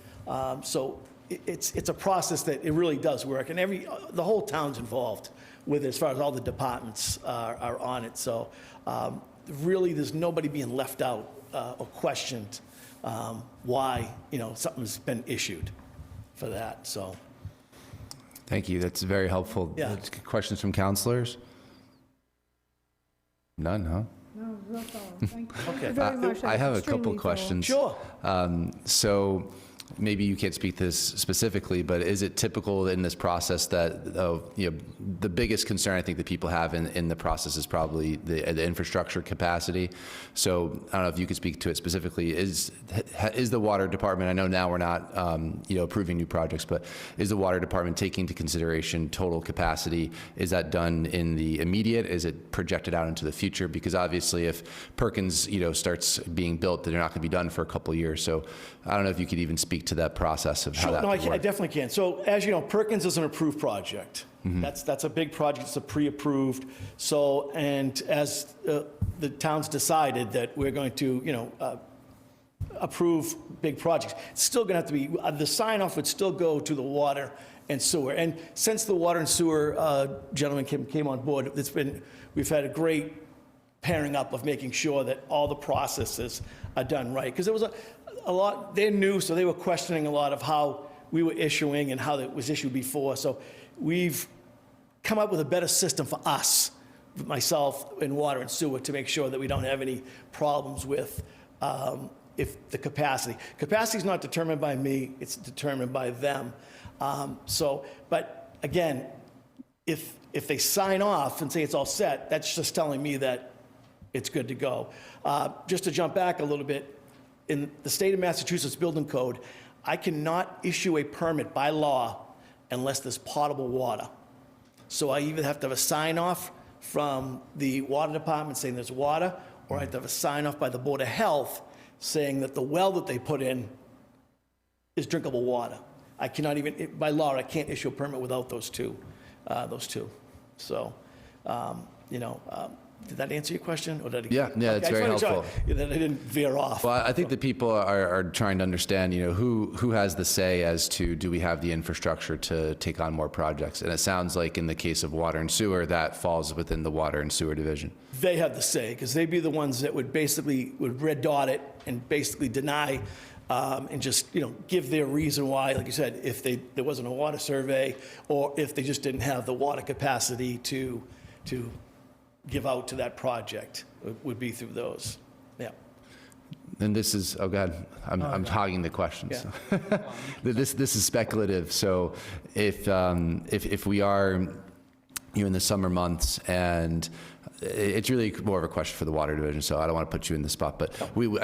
So it's a process that it really does work, and the whole town's involved with it as far as all the departments are on it. So really, there's nobody being left out or questioned why something's been issued for that. So. Thank you. That's very helpful. Yeah. Questions from counselors? None, huh? No, real thorough. Thank you Okay. very much. I have a Extremely couple thorough. questions. Sure. So maybe you can't speak to this specifically, but is it typical in this process that, the biggest concern I think that people have in the process is probably the infrastructure capacity. So I don't know if you could speak to it specifically. Is the water department, I know now we're not, approving new projects, but is the water department taking into consideration total capacity? Is that done in the immediate? Is it projected out into the future? Because obviously if Perkins, starts being built, they're not going to be done for a couple of years. So I don't know if you could even speak to that process of how Sure, that no, would I work. definitely can. So as you know, Perkins is an approved project. That's a big project, it's a pre-approved. So, and as the town's decided that we're going to, approve big projects, it's still gonna have to be, the sign-off would still go to the water and sewer. And since the water and sewer gentleman came on board, we've had a great pairing up of making sure that all the processes are done right. Because there was a lot, they're new, so they were questioning a lot of how we were issuing and how it was issued before. So we've come up with a better system for us, myself and water and sewer, to make sure that we don't have any problems with if the capacity. Capacity is not determined by me, it's determined by them. But again, if they sign off and say it's all set, that's just telling me that it's good to go. Just to jump back a little bit, in the state of Massachusetts building code, I cannot issue a permit by law unless there's potable water. So I either have to have a sign off from the water department saying there's water, or I have to have a sign off by the Board of Health saying that the well that they put in is drinkable water. I cannot even, by law, I can't issue a permit without those two. So, did that answer your question? Or did Yeah, it's very helpful. That I didn't veer off. Well, I think that people are trying to understand, who has the say as to do we have the infrastructure to take on more projects? And it sounds like in the case of water and sewer, that falls within the water and sewer division. They have the say, because they'd be the ones that would red dot it and basically deny and just, give their reason why, like you said, if there wasn't a water survey, or if they just didn't have the water capacity to give out to that project, would be through those. Yeah. And this is, oh God, I'm hogging the questions. Yeah. This is speculative. So if we are, in the summer months, and it's really more of a question for the water division, so I don't want to put you in the spot, but what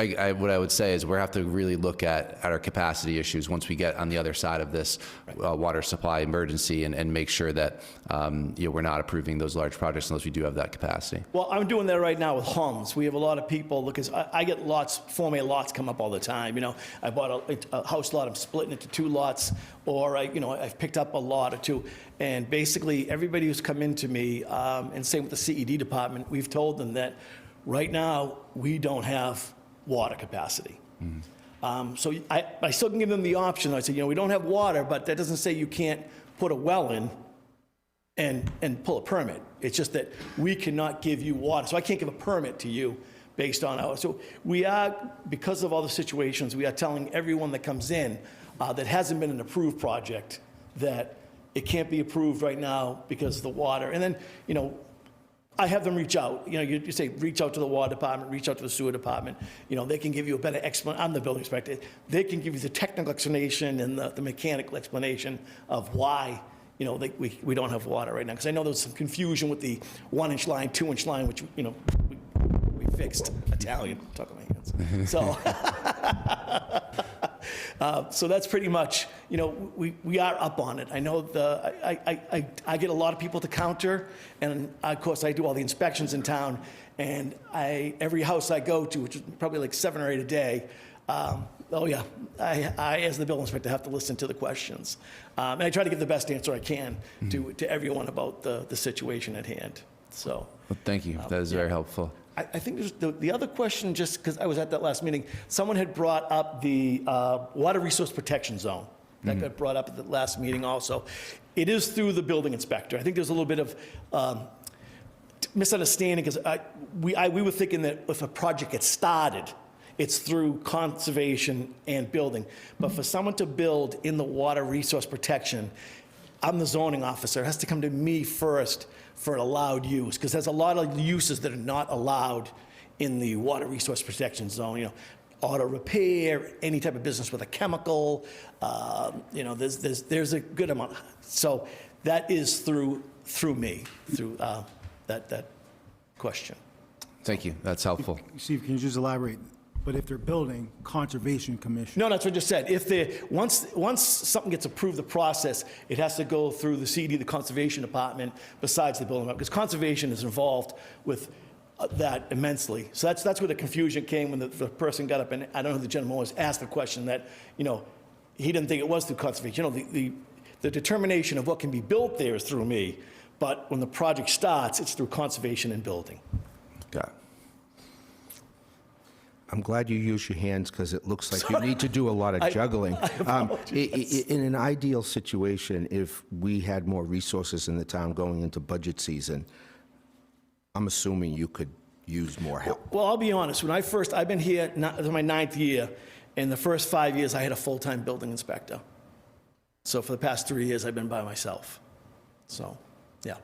I would say is we have to really look at our capacity issues once we get on the other side of this water supply emergency, and make sure that we're not approving those large projects unless we do have that capacity. Well, I'm doing that right now with homes. We have a lot of people, because I get Form A lots come up all the time. I bought a house lot, I'm splitting it to 2 lots, or I've picked up a lot or 2. And basically, everybody who's come into me, and same with the CED department, we've told them that right now, we don't have water capacity. So I still can give them the option. I say, we don't have water, but that doesn't say you can't put a well in and pull a permit. It's just that we cannot give you water. So I can't give a permit to you based on our, so we are, because of all the situations, we are telling everyone that comes in that hasn't been an approved project that it can't be approved right now because of the water. And then, I have them reach out. You say, reach out to the water department, reach out to the sewer department. They can give you a better explanation. I'm the building inspector. They can give you the technical explanation and the mechanical explanation of why, we don't have water right now. Because I know there's some confusion with the 1-inch line, 2-inch line, which, we've fixed. Italian, talk with my hands. So, so that's pretty much, you know, we are up on it. I know I get a lot of people to counter, and of course I do all the inspections in town, and every house I go to, which is probably like 7 or 8 a day, oh yeah, I as the building inspector have to listen to the questions. And I try to give the best answer I can to everyone about the situation at hand. So. Well, thank you. That is very helpful. I think there's the other question, just because I was at that last meeting, someone had brought up the water resource protection zone. That got brought up at the last meeting also. It is through the building inspector. I think there's a little bit of misunderstanding, because we were thinking that if a project gets started, it's through conservation and building. But for someone to build in the water resource protection, I'm the zoning officer. It has to come to me first for an allowed use, because there's a lot of uses that are not allowed in the water resource protection zone. You know, auto repair, any type of business with a chemical. You know, there's a good amount. So that is through me, through that question. Thank you. That's helpful. Steve, can you just elaborate? But if they're building, Conservation Commission. No, that's what I just said. If once something gets approved, the process, it has to go through the CD, the Conservation Department, besides the building, because Conservation is involved with that immensely. So that's where the confusion came when the person got up, and I don't know who the gentleman was, asked the question that, you know, he didn't think it was through Conservation. You know, the determination of what can be built there is through me, but when the project starts, it's through Conservation and Building. Got it. I'm glad you use your hands, because it looks like you need to do a lot of juggling. In an ideal situation, if we had more resources in the town going into budget season, I'm assuming you could use more help. Well, I'll be honest. When I've been here, this is my 9th year, and the first 5 years I had a full-time building inspector. So for the past 3 years, I've been by myself. So, yeah.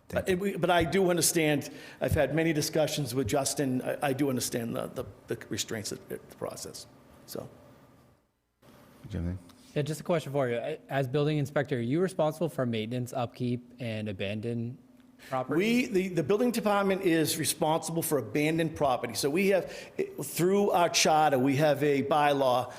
But I do understand, I've had many discussions with Justin. I do understand the restraints of the process, so. Yeah, just a question for you. As building inspector, are you responsible for maintenance, upkeep, and abandoned property? The building department is responsible for abandoned property. So we have, through our charter, we have a bylaw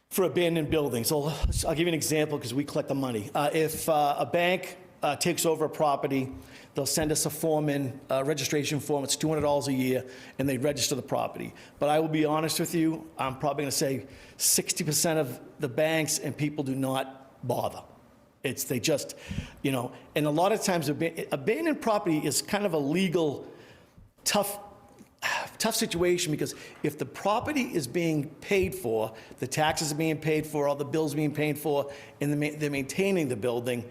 for abandoned buildings. So I'll give you an example, because we collect the money. If a bank takes over a property, they'll send us a form in, registration form. It's $200 a year, and they register the property. But I will be honest with you, I'm probably going to say 60% of the banks and people do not bother. They just, you know, and a lot of times abandoned property is kind of a legal tough situation, because if the property is being paid for, the taxes are being paid for, all the bills being paid for, and they're maintaining the building,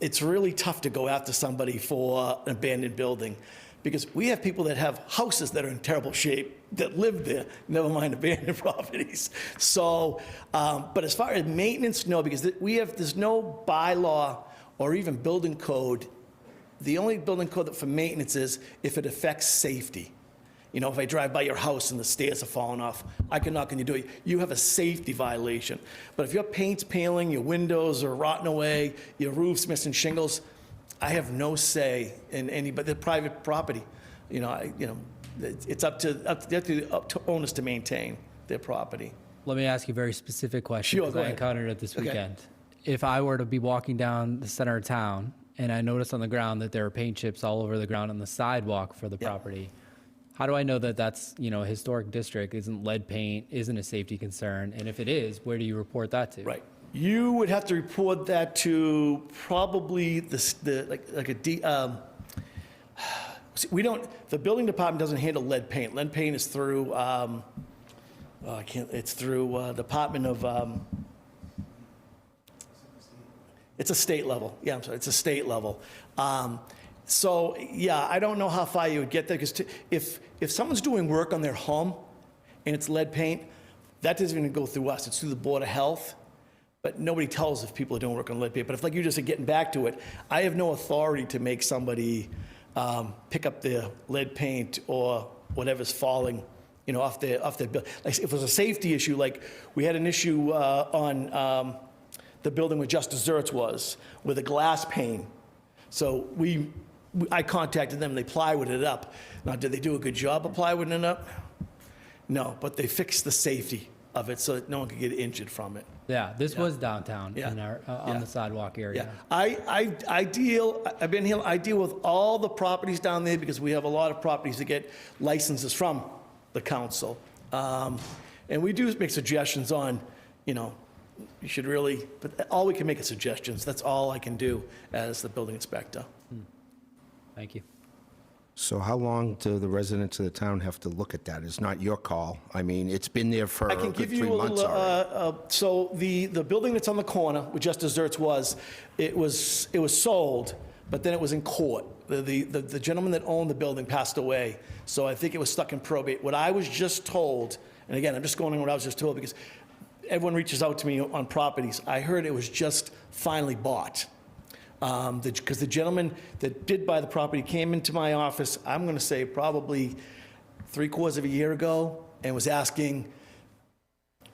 it's really tough to go after somebody for an abandoned building, because we have people that have houses that are in terrible shape that live there, never mind abandoned properties. So, but as far as maintenance, no, because there's no bylaw or even building code. The only building code for maintenance is if it affects safety. You know, if I drive by your house and the stairs are falling off, I can knock on your door. You have a safety violation. But if your paint's peeling, your windows are rotting away, your roof's missing shingles, I have no say in any, but the private property. You know, it's up to owners to maintain their property. Let me ask you a very specific question, Sure, because go I ahead. encountered it this Okay. weekend. If I were to be walking down the center of town and I noticed on the ground that there are paint chips all over the ground on the sidewalk for the property, how do I know that that's, you know, a historic district, isn't lead paint, isn't a safety concern? And if it is, where do you report that to? Right. You would have to report that to probably we don't, the building department doesn't handle lead paint. Lead paint is through, it's through Department of, it's a state level. Yeah, I'm sorry, it's a state level. So, yeah, I don't know how far you would get there, because if someone's doing work on their home and it's lead paint, that doesn't even go through us. It's through the Board of Health. But nobody tells if people are doing work on lead paint. But if, like you just said, getting back to it, I have no authority to make somebody pick up their lead paint or whatever's falling, you know, off their bill. Like if it was a safety issue, like we had an issue on the building where Justice Zertz was, with a glass pane. So we I contacted them, they plywooded it up. Now, did they do a good job of plywooding it up? No, but they fixed the safety of it so that no one could get injured from it. Yeah, this was downtown Yeah. in our, on the sidewalk area. Yeah, I deal with all the properties down there because we have a lot of properties that get licenses from the council. And we do make suggestions on, you know, you should really, but all we can make is suggestions. That's all I can do as the building inspector. Thank you. So how long do the residents of the town have to look at that? It's not your call. I mean, it's been there for I can give 3 you a months little, already. so the building that's on the corner, where Just Desserts was, it was sold, but then it was in court. The gentleman that owned the building passed away, so I think it was stuck in probate. What I was just told, and again, I'm just going on what I was just told, because everyone reaches out to me on properties. I heard it was just finally bought. Because the gentleman that did buy the property came into my office, I'm going to say probably 3/4 of a year ago, and was asking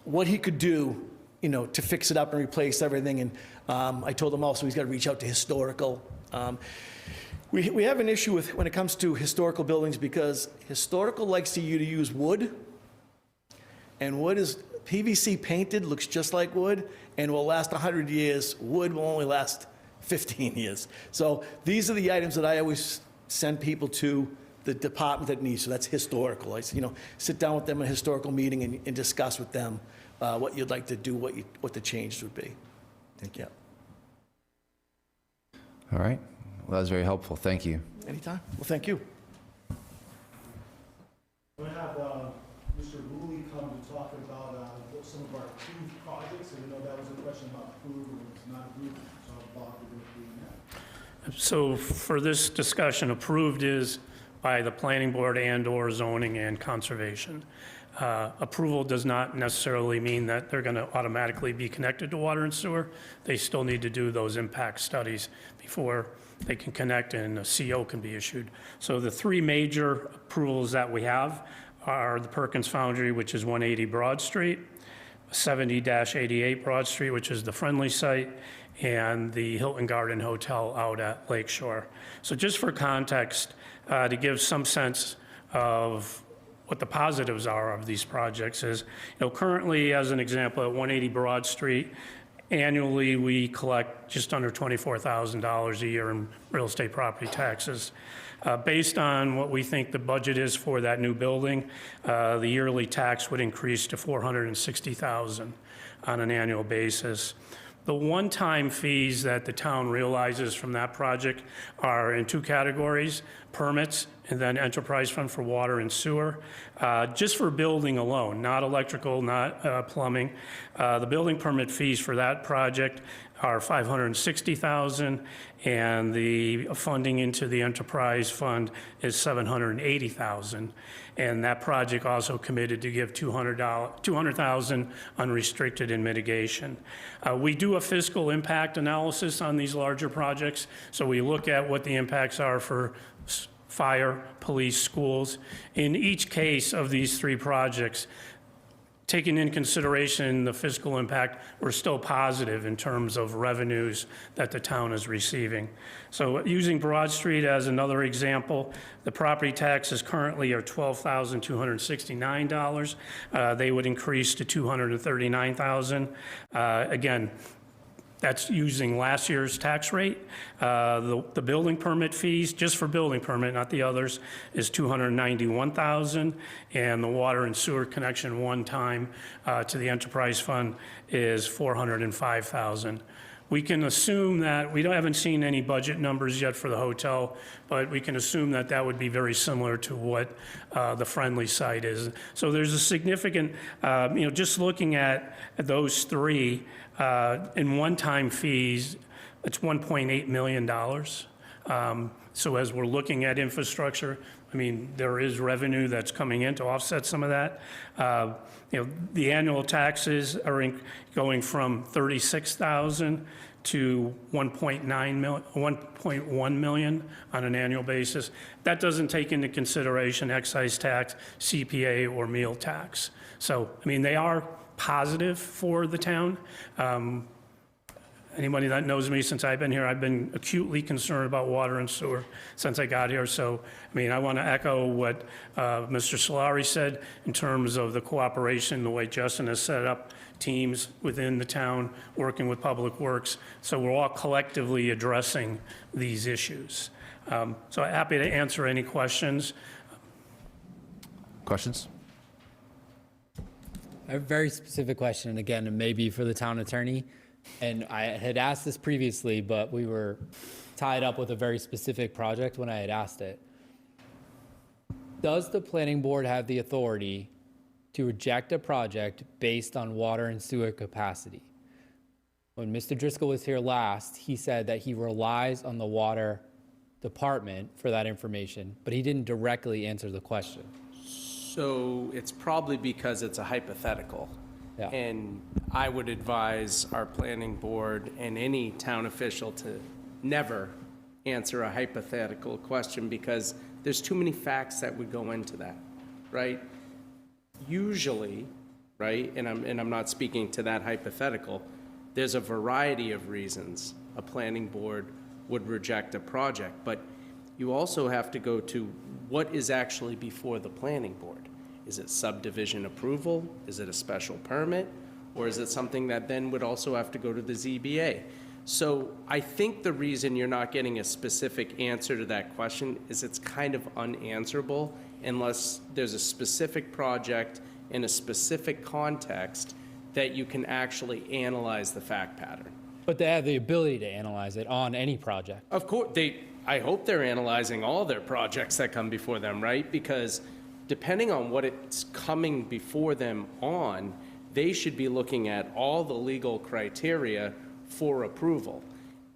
what he could do, you know, to fix it up and replace everything. And I told him also he's got to reach out to historical. We have an issue with when it comes to historical buildings because historical likes you to use wood, and wood is PVC painted, looks just like wood, and will last 100 years. Wood will only last 15 years. So these are the items that I always send people to the department that needs. So that's historical. I, you know, sit down with them in a historical meeting and discuss with them what you'd like to do, what the changes would be. Thank you. All right. Well, that was very helpful. Thank you. Anytime. Well, thank you. I'm going to have Mr. Woolley come to talk about some of our approved projects. And I know that was a question about approved and it's not approved. So Bob, we're going to be doing that. So for this discussion, approved is by the planning board and/or zoning and conservation. Approval does not necessarily mean that they're going to automatically be connected to water and sewer. They still need to do those impact studies before they can connect and a CO can be issued. So the 3 major approvals that we have are the Perkins Foundry, which is 180 Broad Street, 70-88 Broad Street, which is the Friendly site, and the Hilton Garden Hotel out at Lakeshore. So just for context, to give some sense of what the positives are of these projects is, you know, currently, as an example, at 180 Broad Street, annually we collect just under $24,000 a year in real estate property taxes. Based on what we think the budget is for that new building, the yearly tax would increase to $460,000 on an annual basis. The one-time fees that the town realizes from that project are in 2 categories: permits and then enterprise fund for water and sewer. Just for building alone, not electrical, not plumbing. The building permit fees for that project are $560,000, and the funding into the enterprise fund is $780,000. And that project also committed to give $200,000 unrestricted in mitigation. We do a fiscal impact analysis on these larger projects, so we look at what the impacts are for fire, police, schools. In each case of these 3 projects, taking in consideration the fiscal impact, we're still positive in terms of revenues that the town is receiving. So using Broad Street as another example, the property taxes currently are $12,269. They would increase to $239,000. Again, that's using last year's tax rate. The building permit fees, just for building permit, not the others, is $291,000, and the water and sewer connection one time to the enterprise fund is $405,000. We can assume that, we haven't seen any budget numbers yet for the hotel, but we can assume that that would be very similar to what the Friendly site is. So there's a significant, you know, just looking at those 3, in one-time fees, it's $1.8 million. So as we're looking at infrastructure, I mean, there is revenue that's coming in to offset some of that. You know, the annual taxes are going from $36,000 to $1.1 million on an annual basis. That doesn't take into consideration excise tax, CPA, or meal tax. So, I mean, they are positive for the town. Anybody that knows me since I've been here, I've been acutely concerned about water and sewer since I got here. So, I mean, I want to echo what Mr. Solari said in terms of the cooperation, the way Justin has set up teams within the town, working with Public Works. So we're all collectively addressing these issues. So happy to answer any questions. Questions? I have a very specific question, and again, it may be for the town attorney. And I had asked this previously, but we were tied up with a very specific project when I had asked it. Does the planning board have the authority to reject a project based on water and sewer capacity? When Mr. Driscoll was here last, he said that he relies on the water department for that information, but he didn't directly answer the question. So it's probably because it's a hypothetical. Yeah. And I would advise our planning board and any town official to never answer a hypothetical question, because there's too many facts that would go into that, right? Usually, right, and I'm not speaking to that hypothetical, there's a variety of reasons a planning board would reject a project, but you also have to go to what is actually before the planning board. Is it subdivision approval? Is it a special permit? Or is it something that then would also have to go to the ZBA? So I think the reason you're not getting a specific answer to that question is it's kind of unanswerable unless there's a specific project in a specific context that you can actually analyze the fact pattern. But they have the ability to analyze it on any project. Of course, I hope they're analyzing all their projects that come before them, right? Because depending on what it's coming before them on, they should be looking at all the legal criteria for approval.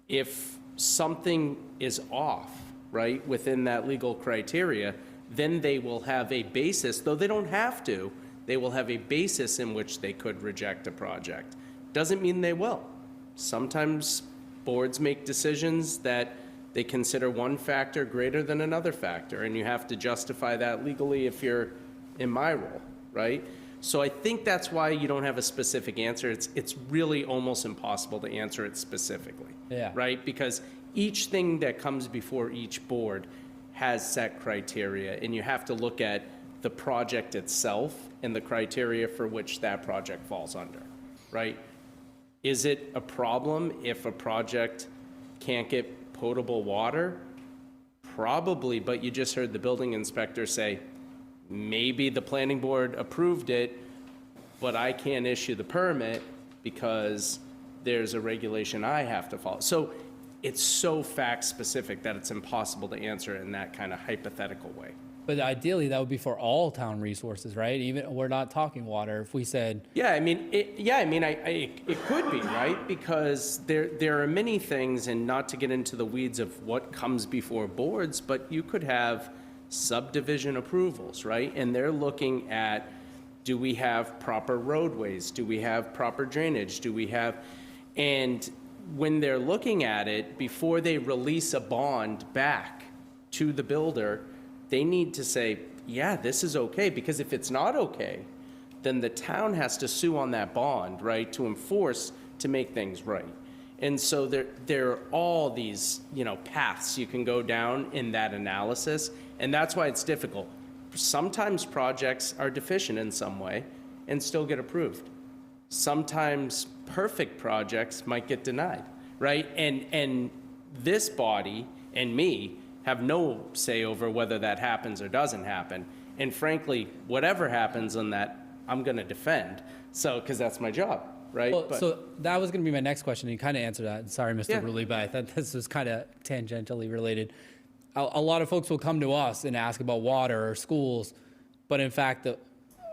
If something is off, right, within that legal criteria, then they will have a basis, though they don't have to, they will have a basis in which they could reject a project. Doesn't mean they will. Sometimes boards make decisions that they consider one factor greater than another factor, and you have to justify that legally if you're in my role, right? So I think that's why you don't have a specific answer. It's really almost impossible to answer it specifically, Yeah. right? Because each thing that comes before each board has set criteria, and you have to look at the project itself and the criteria for which that project falls under, right? Is it a problem if a project can't get potable water? Probably, but you just heard the building inspector say, maybe the planning board approved it, but I can't issue the permit because there's a regulation I have to follow. So it's so fact-specific that it's impossible to answer it in that kind of hypothetical way. But ideally, that would be for all town resources, right? Even, we're not talking water. If we said, Yeah, I mean, it could be, right? Because there are many things, and not to get into the weeds of what comes before boards, but you could have subdivision approvals, right? And they're looking at, do we have proper roadways? Do we have proper drainage? Do we have, and when they're looking at it, before they release a bond back to the builder, they need to say, yeah, this is okay, because if it's not okay, then the town has to sue on that bond, right, to enforce, to make things right. And so there are all these, paths you can go down in that analysis, and that's why it's difficult. Sometimes projects are deficient in some way and still get approved. Sometimes perfect projects might get denied, right? And this body and me have no say over whether that happens or doesn't happen. And frankly, whatever happens on that, I'm going to defend. So, because that's my job, right? well, so that was going to be my next question. You kind of answered that. Sorry, Mr. Yeah. Rulli, but I thought this was kind of tangentially related. A lot of folks will come to us and ask about water or schools, but in fact,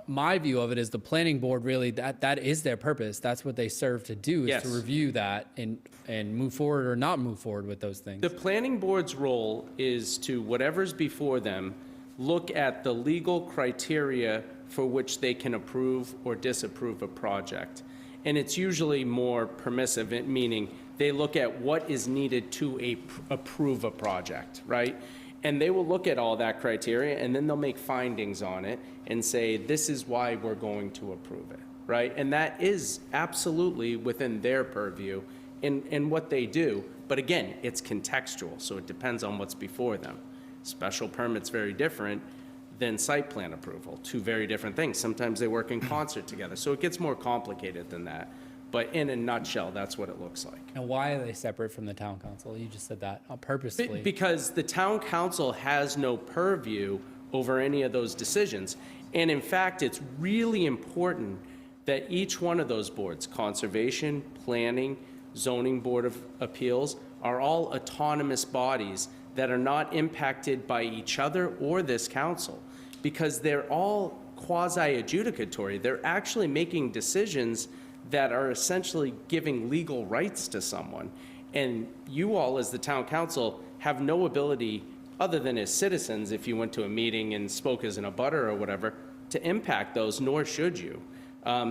my view of it is the planning board really, that is their purpose. That's what they serve to do, is Yes. to review that and move forward or not move forward with those things. The planning board's role is to, whatever's before them, look at the legal criteria for which they can approve or disapprove a project. And it's usually more permissive, meaning they look at what is needed to approve a project, right? And they will look at all that criteria, and then they'll make findings on it and say, this is why we're going to approve it, right? And that is absolutely within their purview in what they do. But again, it's contextual, so it depends on what's before them. Special permit's very different than site plan approval, two very different things. Sometimes they work in concert together, so it gets more complicated than that. But in a nutshell, that's what it looks like. And why are they separate from the town council? You just said that purposely. Because the town council has no purview over any of those decisions. And in fact, it's really important that each one of those boards, conservation, planning, zoning board of appeals, are all autonomous bodies that are not impacted by each other or this council, because they're all quasi-adjudicatory. They're actually making decisions that are essentially giving legal rights to someone. And you all, as the town council, have no ability, other than as citizens, if you went to a meeting and spoke as an abutter or whatever, to impact those, nor should you,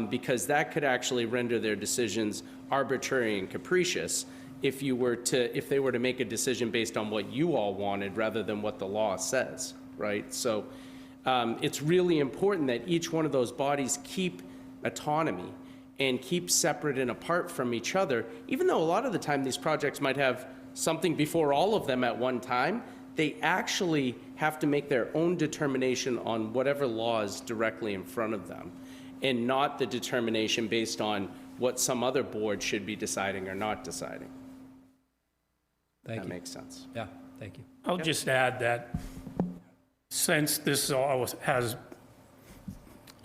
because that could actually render their decisions arbitrary and capricious if they were to make a decision based on what you all wanted rather than what the law says, right? So it's really important that each one of those bodies keep autonomy and keep separate and apart from each other. Even though a lot of the time these projects might have something before all of them at one time, they actually have to make their own determination on whatever law is directly in front of them, and not the determination based on what some other board should be deciding or not deciding. Thank you. That makes sense. Yeah, thank you. I'll just add that since this all has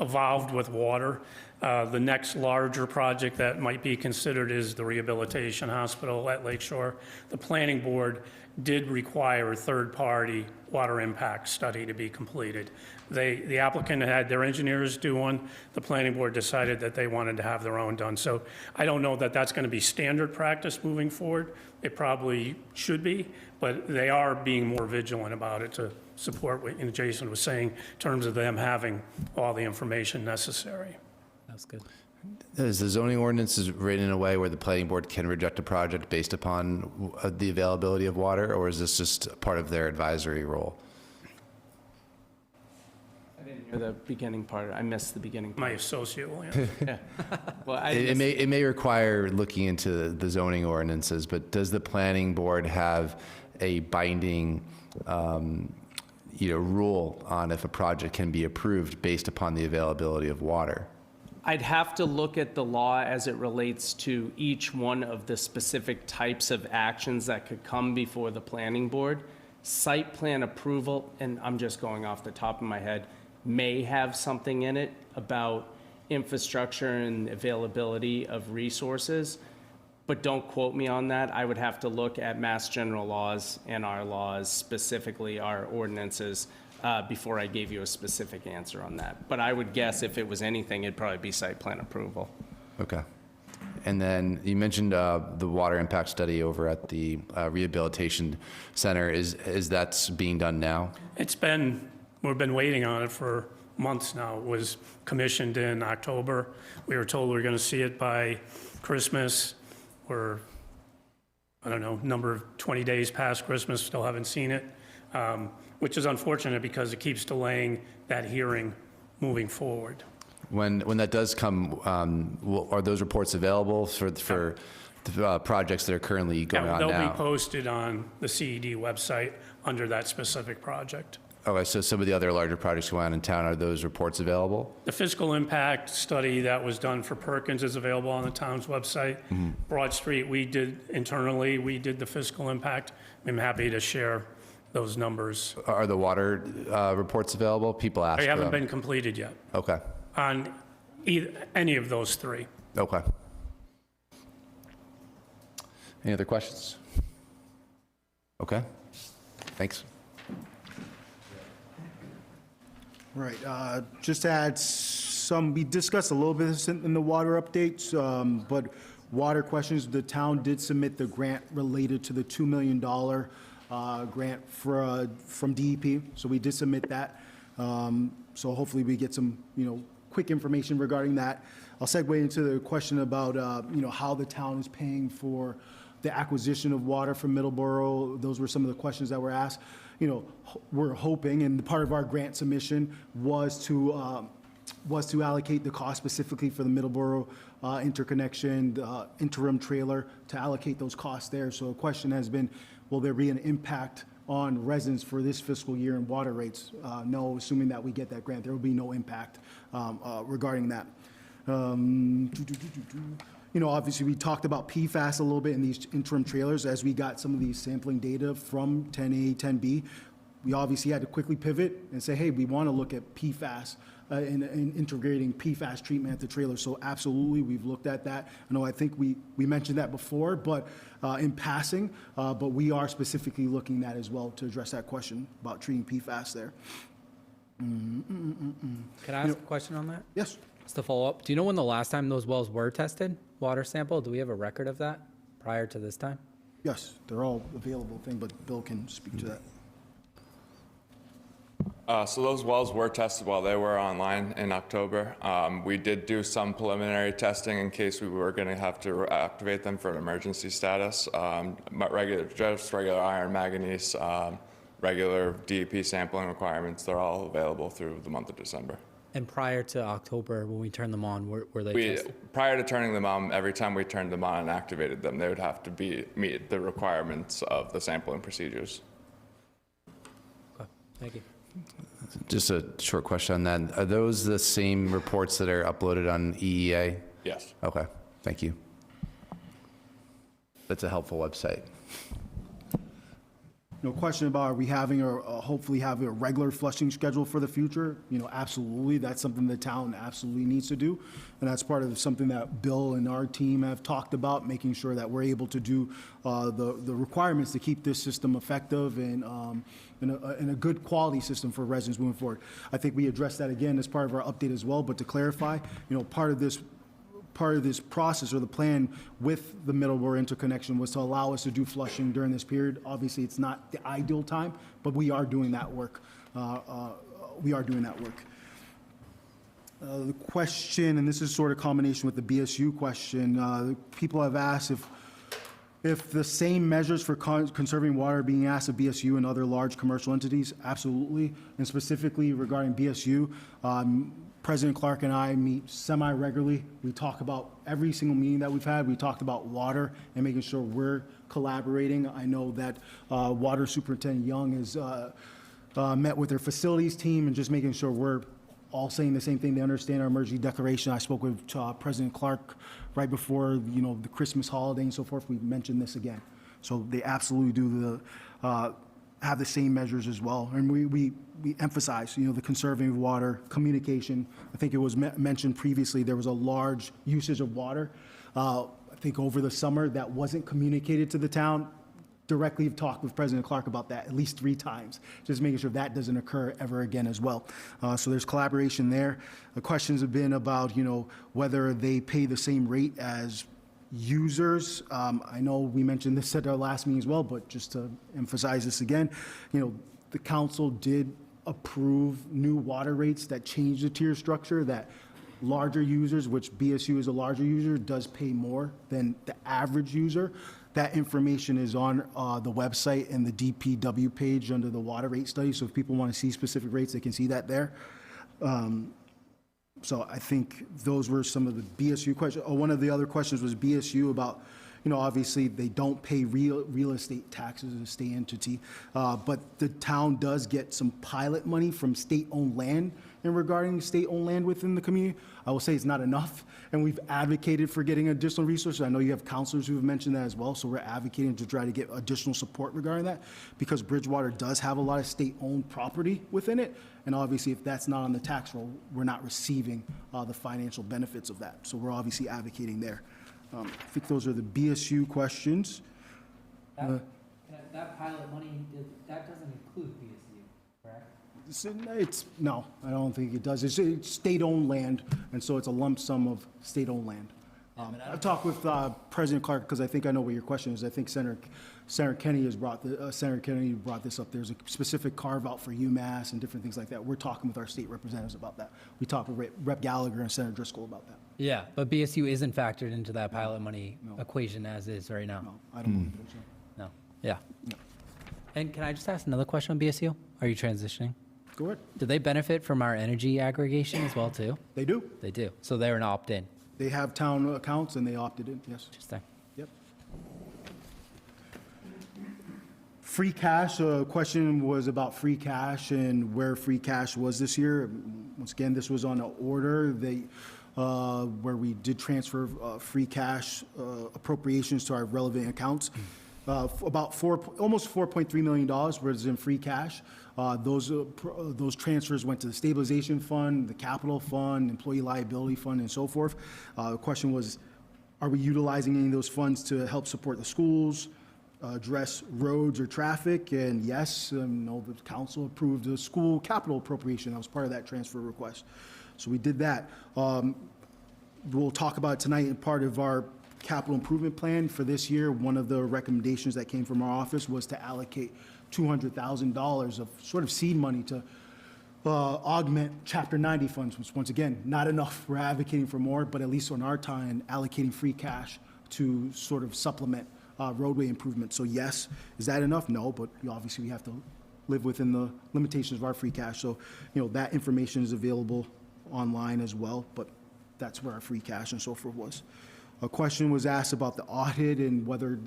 evolved with water, the next larger project that might be considered is the rehabilitation hospital at Lakeshore. The planning board did require a third-party water impact study to be completed. The applicant had their engineers do one. The planning board decided that they wanted to have their own done. So I don't know that that's going to be standard practice moving forward. It probably should be, but they are being more vigilant about it to support what Jason was saying in terms of them having all the information necessary. That's good. Is the zoning ordinance is written in a way where the planning board can reject a project based upon the availability of water, or is this just part of their advisory role? I didn't hear the beginning part. I missed the beginning part. My associate will answer. Yeah. Well, It may require looking into the zoning ordinances, but does the planning board have a binding rule on if a project can be approved based upon the availability of water? I'd have to look at the law as it relates to each one of the specific types of actions that could come before the planning board. Site plan approval, and I'm just going off the top of my head, may have something in it about infrastructure and availability of resources, but don't quote me on that. I would have to look at Mass General laws and our laws, specifically our ordinances, before I gave you a specific answer on that. But I would guess if it was anything, it'd probably be site plan approval. Okay. And then you mentioned the water impact study over at the rehabilitation center. Is that being done now? We've been waiting on it for months now. It was commissioned in October. We were told we were going to see it by Christmas. We're, I don't know, number of 20 days past Christmas, still haven't seen it. Which is unfortunate because it keeps delaying that hearing moving forward. When that does come, are those reports available for the projects that are currently going on now? They'll be posted on the CED website under that specific project. Okay, so some of the other larger projects going on in town, are those reports available? The fiscal impact study that was done for Perkins is available on the town's website. Mm-hmm. Broad Street, we did the fiscal impact. I'm happy to share those numbers. Are the water reports available? People ask They for haven't them. been completed yet Okay. on any of those three. Okay. Any other questions? Okay. Thanks. Right, just to add we discussed a little bit in the water updates, but water questions, the town did submit the grant related to the $2 million grant from DEP, so we did submit that. So hopefully we get some, quick information regarding that. I'll segue into the question about, how the town is paying for the acquisition of water from Middleborough. Those were some of the questions that were asked. We're hoping, and part of our grant submission was to was to allocate the cost specifically for the Middleborough interconnection, the interim trailer, to allocate those costs there. So the question has been, will there be an impact on residents for this fiscal year in water rates? No, assuming that we get that grant, there will be no impact regarding that. Obviously, we talked about PFAS a little bit in these interim trailers. As we got some of these sampling data from 10A, 10B, we obviously had to quickly pivot and say, hey, we want to look at PFAS and integrating PFAS treatment at the trailer. So absolutely, we've looked at that. I think we mentioned that before, but in passing, but we are specifically looking at that as well to address that question about treating PFAS there. Can I ask a question on that? Yes. Just to follow up, do you know when the last time those wells were tested, water sample? Do we have a record of that prior to this time? Yes, they're all available thing, but Bill can speak to that. So those wells were tested while they were online in October. We did do some preliminary testing in case we were going to have to activate them for an emergency status. Regular iron, manganese, regular DEP sampling requirements, they're all available through the month of December. And prior to October, when we turned them on, were they tested? Prior to turning them on, every time we turned them on and activated them, they would have to meet the requirements of the sampling procedures. Okay, thank you. Just a short question on that. Are those the same reports that are uploaded on EEA? Yes. Okay, thank you. That's a helpful website. No question about, are we having hopefully having a regular flushing schedule for the future? Absolutely. That's something the town absolutely needs to do. And that's part of something that Bill and our team have talked about, making sure that we're able to do the requirements to keep this system effective and a good quality system for residents moving forward. I think we addressed that again as part of our update as well, but to clarify, part of this process or the plan with the Middleborough interconnection was to allow us to do flushing during this period. Obviously, it's not the ideal time, but we are doing that work. The question, and this is sort of combination with the BSU question, people have asked if the same measures for conserving water are being asked of BSU and other large commercial entities. Absolutely. And specifically regarding BSU, President Clark and I meet semi-regularly. We talk about every single meeting that we've had. We talked about water and making sure we're collaborating. I know that Water Superintendent Young has met with their facilities team and just making sure we're all saying the same thing. They understand our emergency declaration. I spoke with President Clark right before the Christmas holiday and so forth. We mentioned this again. So they absolutely do have the same measures as well. And we emphasize, the conserving of water, communication. I think it was mentioned previously, there was a large usage of water. I think over the summer that wasn't communicated to the town. Directly have talked with President Clark about that at least 3 times, just making sure that doesn't occur ever again as well. So there's collaboration there. The questions have been about, whether they pay the same rate as users. I know we mentioned this at our last meeting as well, but just to emphasize this again, the council did approve new water rates that change the tier structure, that larger users, which BSU is a larger user, does pay more than the average user. That information is on the website and the DPW page under the water rate study. So if people want to see specific rates, they can see that there. So I think those were some of the BSU questions. One of the other questions was BSU about, obviously they don't pay real estate taxes as a state entity, but the town does get some pilot money from state-owned land in regarding state-owned land within the community. I will say it's not enough, and we've advocated for getting additional resources. I know you have counselors who have mentioned that as well, so we're advocating to try to get additional support regarding that, because Bridgewater does have a lot of state-owned property within it, and obviously if that's not on the tax roll, we're not receiving the financial benefits of that. So we're obviously advocating there. I think those are the BSU questions. That pilot money, that doesn't include BSU, correct? No, I don't think it does. It's state-owned land, and so it's a lump sum of state-owned land. I've talked with President Clark because I think I know what your question is. I think Senator Kennedy brought this up. There's a specific carve-out for UMass and different things like that. We're talking with our state representatives about that. We talked with Rep. Gallagher and Senator Driscoll about that. Yeah, but BSU isn't factored into that pilot money equation as is right now. No, I don't believe so. No. Yeah. No. And can I just ask another question on BSU? Are you transitioning? Go ahead. Do they benefit from our energy aggregation as well, too? They do. They do. So they're an opt-in. They have town accounts and they opted in, yes. Interesting. Yep. Free cash, question was about free cash and where free cash was this year. Once again, this was on an order where we did transfer free cash appropriations to our relevant accounts. About almost $4.3 million was in free cash. Those transfers went to the stabilization fund, the capital fund, employee liability fund, and so forth. The question was, are we utilizing any of those funds to help support the schools, address roads or traffic? And yes, no, the council approved the school capital appropriation. That was part of that transfer request. So we did that. We'll talk about it tonight in part of our capital improvement plan for this year. One of the recommendations that came from our office was to allocate $200,000 of sort of seed money to augment Chapter 90 funds, which once again, not enough. We're advocating for more, but at least on our time, allocating free cash to sort of supplement roadway improvements. So yes, is that enough? No, but obviously we have to live within the limitations of our free cash. So, that information is available online as well, but that's where our free cash and so forth was. A question was asked about the audit and whether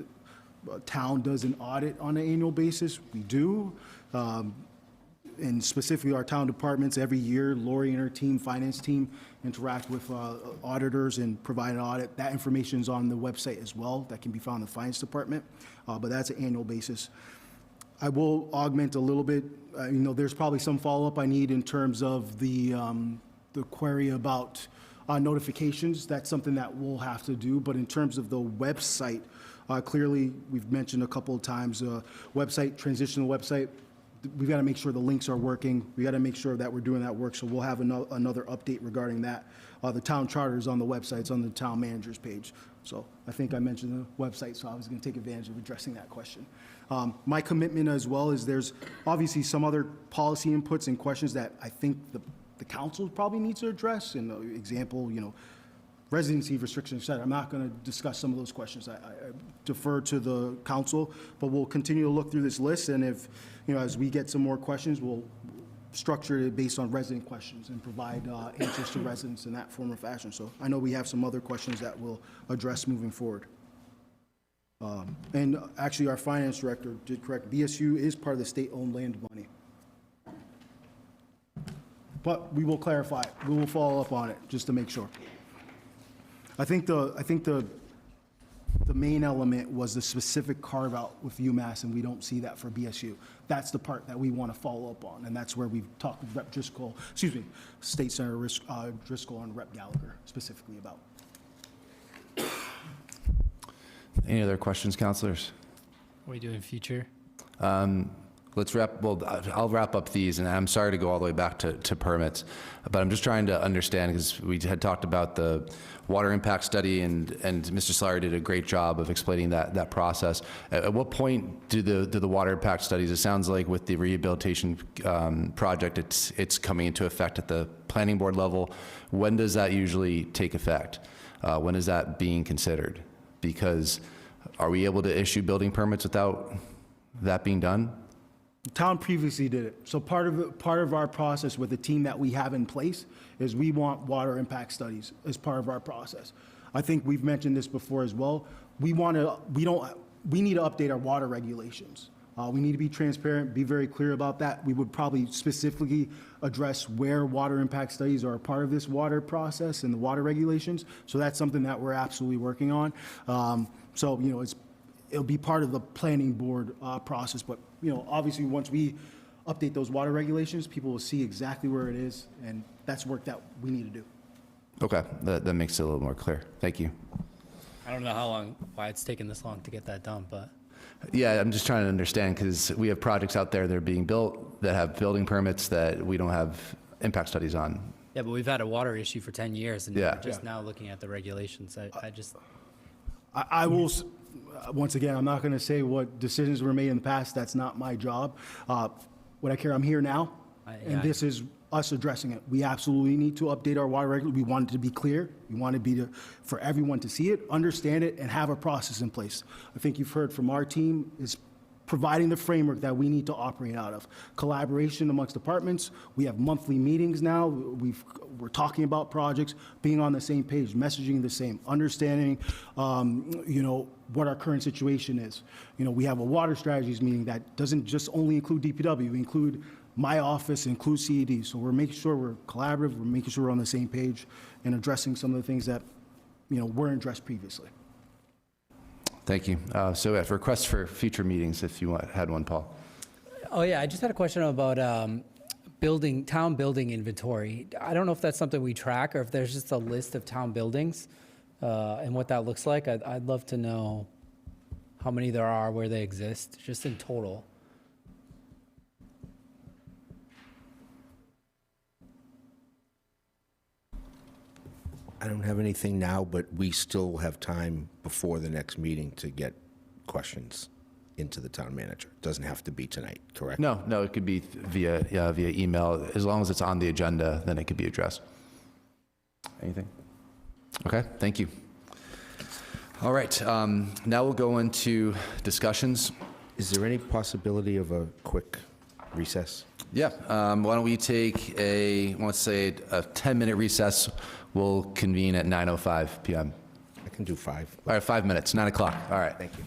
the town does an audit on an annual basis. We do. And specifically our town departments, every year, Lori and her team, finance team, interact with auditors and provide an audit. That information is on the website as well. That can be found in the finance department, but that's an annual basis. I will augment a little bit. There's probably some follow-up I need in terms of the query about notifications. That's something that we'll have to do. But in terms of the website, clearly, we've mentioned a couple of times, website, transitional website, we've got to make sure the links are working. We got to make sure that we're doing that work. So we'll have another update regarding that. The town charter is on the website. It's on the town manager's page. So I think I mentioned the website, so I was going to take advantage of addressing that question. My commitment as well is there's obviously some other policy inputs and questions that I think the council probably needs to address. And example, residency restrictions, et cetera. I'm not going to discuss some of those questions. I defer to the council, but we'll continue to look through this list. And if, as we get some more questions, we'll structure it based on resident questions and provide answers to residents in that form or fashion. So I know we have some other questions that we'll address moving forward. And actually, our finance director did correct. BSU is part of the state-owned land money. But we will clarify it. We will follow up on it just to make sure. I think the main element was the specific carve out with UMass, and we don't see that for BSU. That's the part that we want to follow up on, and that's where we've talked with Rep. Driscoll, State Senator Driscoll and Rep. Gallagher specifically about. Any other questions, councilors? What are we doing future? I'll wrap up these, and I'm sorry to go all the way back to permits, but I'm just trying to understand, because we had talked about the water impact study, and Mr. Slaughter did a great job of explaining that process. At what point do the water impact studies, it sounds like with the rehabilitation project, it's coming into effect at the planning board level. When does that usually take effect? When is that being considered? Because are we able to issue building permits without that being done? The town previously did it. So part of our process with the team that we have in place is we want water impact studies as part of our process. I think we've mentioned this before as well. We need to update our water regulations. We need to be transparent, be very clear about that. We would probably specifically address where water impact studies are a part of this water process and the water regulations. So that's something that we're absolutely working on. It'll be part of the planning board process, but obviously once we update those water regulations, people will see exactly where it is, and that's work that we need to do. Okay, that makes it a little more clear. Thank you. I don't know why it's taken this long to get that done, but. Yeah, I'm just trying to understand, because we have projects out there that are being built that have building permits that we don't have impact studies on. Yeah, but we've had a water issue for 10 years, and we're just now looking at the regulations. I will, once again, I'm not going to say what decisions were made in the past. That's not my job. What I care, I'm here now, and this is us addressing it. We absolutely need to update our water regulations. We want it to be clear. We want it for everyone to see it, understand it, and have a process in place. I think you've heard from our team is providing the framework that we need to operate out of. Collaboration amongst departments. We have monthly meetings now. We're talking about projects, being on the same page, messaging the same, understanding, what our current situation is. We have a water strategies meeting that doesn't just only include DPW. We include my office, include CED. So we're making sure we're collaborative. We're making sure we're on the same page and addressing some of the things that, weren't addressed previously. Thank you. So yeah, requests for future meetings, if you had one, Paul. Oh, yeah, I just had a question about town building inventory. I don't know if that's something we track or if there's just a list of town buildings and what that looks like. I'd love to know how many there are, where they exist, just in total. I don't have anything now, but we still have time before the next meeting to get questions into the town manager. It doesn't have to be tonight, correct? No, it could be via email. As long as it's on the agenda, then it could be addressed. Anything? Okay, thank you. All right, now we'll go into discussions. Is there any possibility of a quick recess? Yeah, why don't we take let's say a 10-minute recess. We'll convene at 9:05 p.m. I can do 5. All right, 5 minutes, 9 o'clock. All right. Thank you.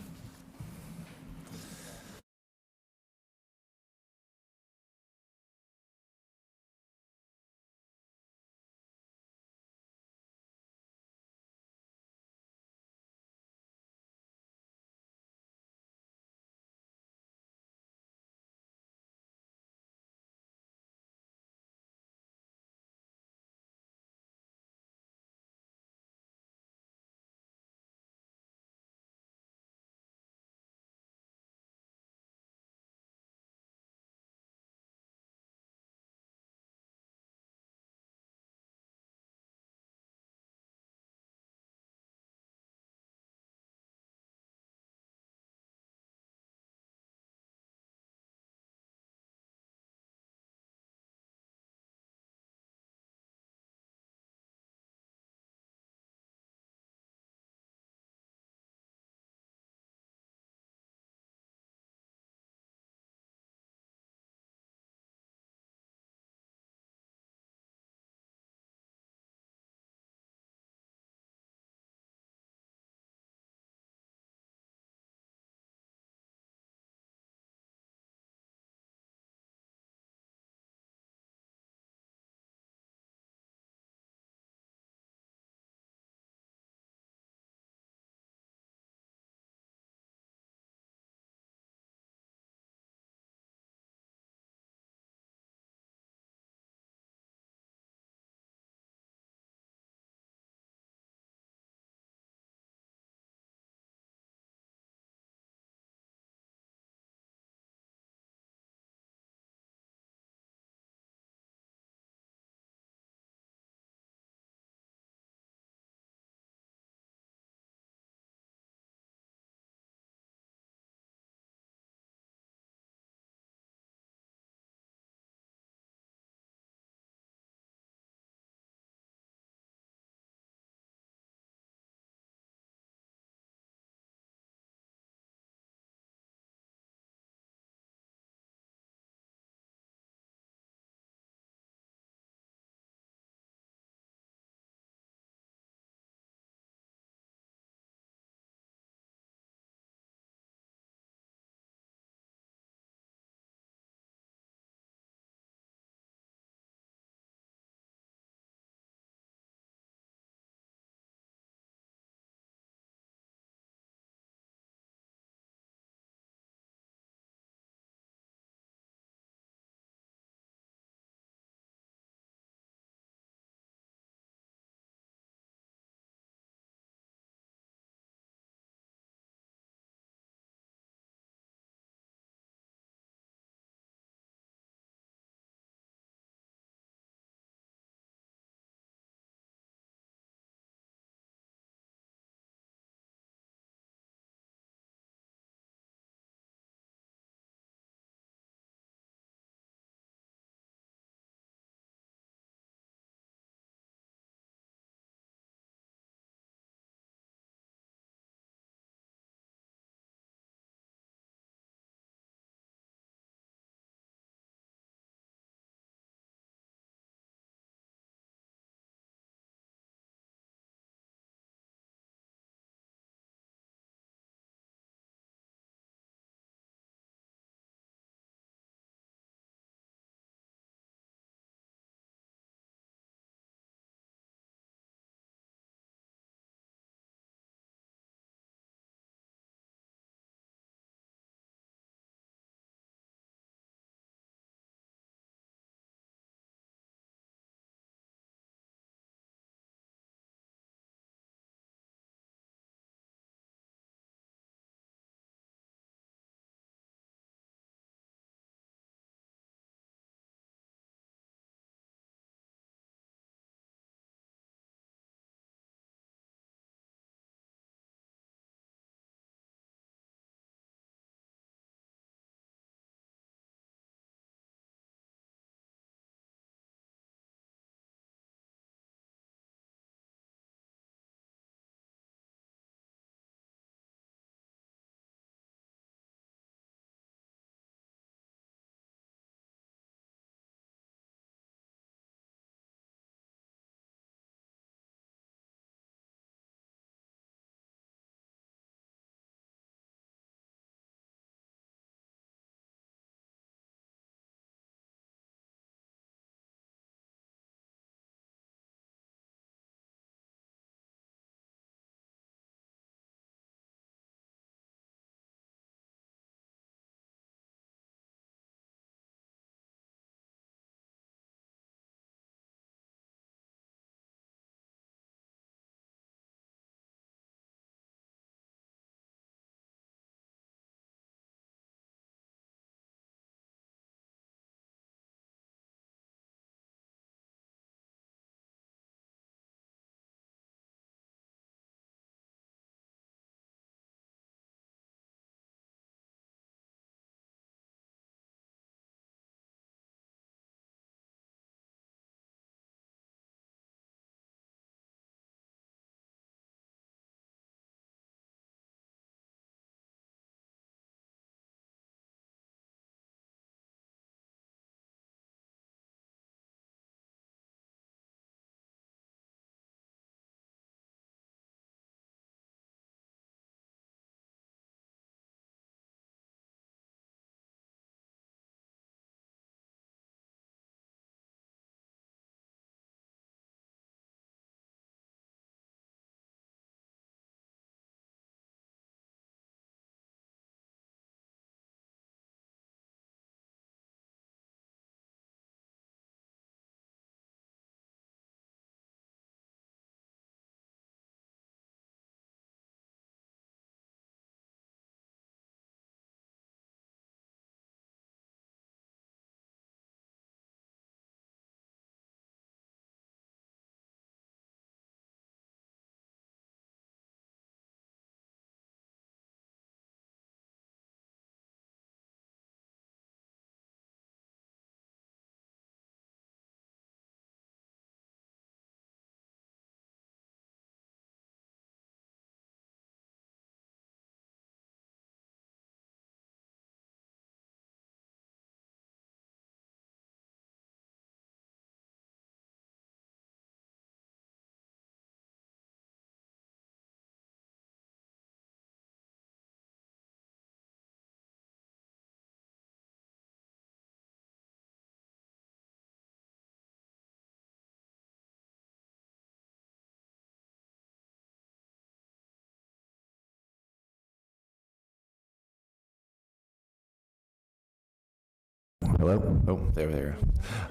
Hello? Oh, there.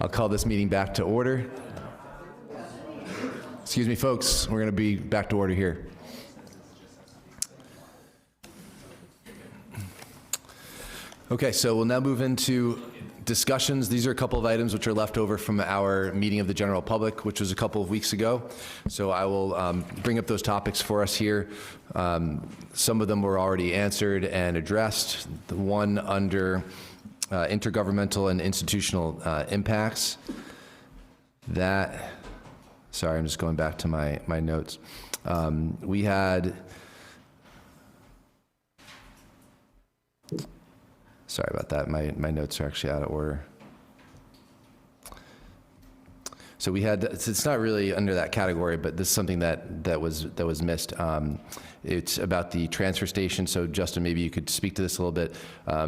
I'll call this meeting back to order. Excuse me, folks, we're going to be back to order here. Okay, so we'll now move into discussions. These are a couple of items which are left over from our meeting of the general public, which was a couple of weeks ago. So I will bring up those topics for us here. Some of them were already answered and addressed. The one under intergovernmental and institutional impacts. Sorry, I'm just going back to my notes. We had, sorry about that, my notes are actually out of order. So we had, it's not really under that category, but this is something that was missed. It's about the transfer station. So Justin, maybe you could speak to this a little bit.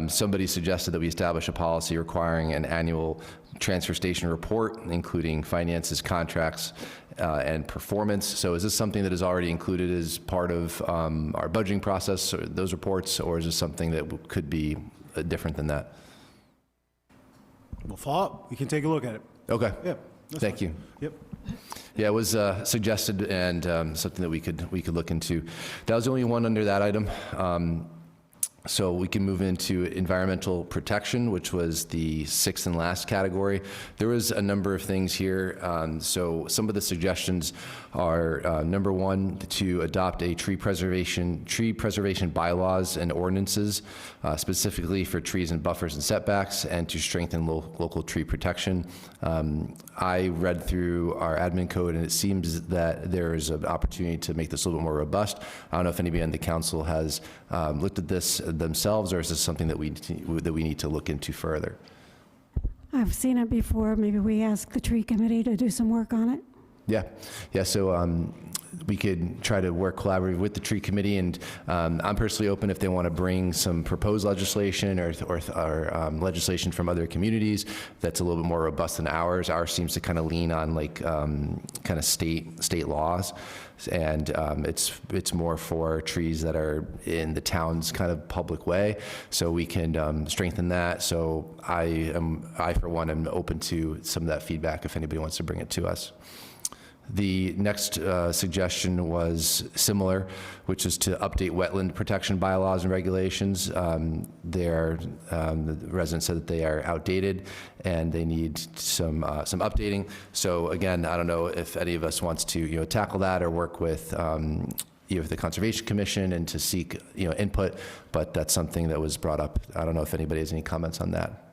Somebody suggested that we establish a policy requiring an annual transfer station report, including finances, contracts, and performance. So is this something that is already included as part of our budgeting process, or those reports, or is this something that could be different than that? We'll follow up. We can take a look at it. Okay. Yeah. Thank you. Yep. Yeah, it was suggested and something that we could look into. That was the only one under that item. So we can move into environmental protection, which was the sixth and last category. There was a number of things here. So some of the suggestions are, number one, to adopt a tree preservation bylaws and ordinances, specifically for trees and buffers and setbacks, and to strengthen local tree protection. I read through our admin code, and it seems that there is an opportunity to make this a little bit more robust. I don't know if anybody on the council has looked at this themselves, or is this something that we need to look into further? I've seen it before. Maybe we ask the tree committee to do some work on it. Yeah. So we could try to work collaboratively with the tree committee, and I'm personally open if they want to bring some proposed legislation or legislation from other communities that's a little bit more robust than ours. Ours seems to kind of lean on like kind of state laws, and it's more for trees that are in the town's kind of public way, so we can strengthen that. So I for one am open to some of that feedback if anybody wants to bring it to us. The next suggestion was similar, which is to update wetland protection bylaws and regulations. The residents said that they are outdated and they need some updating. So again, I don't know if any of us wants to tackle that or work with the Conservation Commission and to seek input, but that's something that was brought up. I don't know if anybody has any comments on that.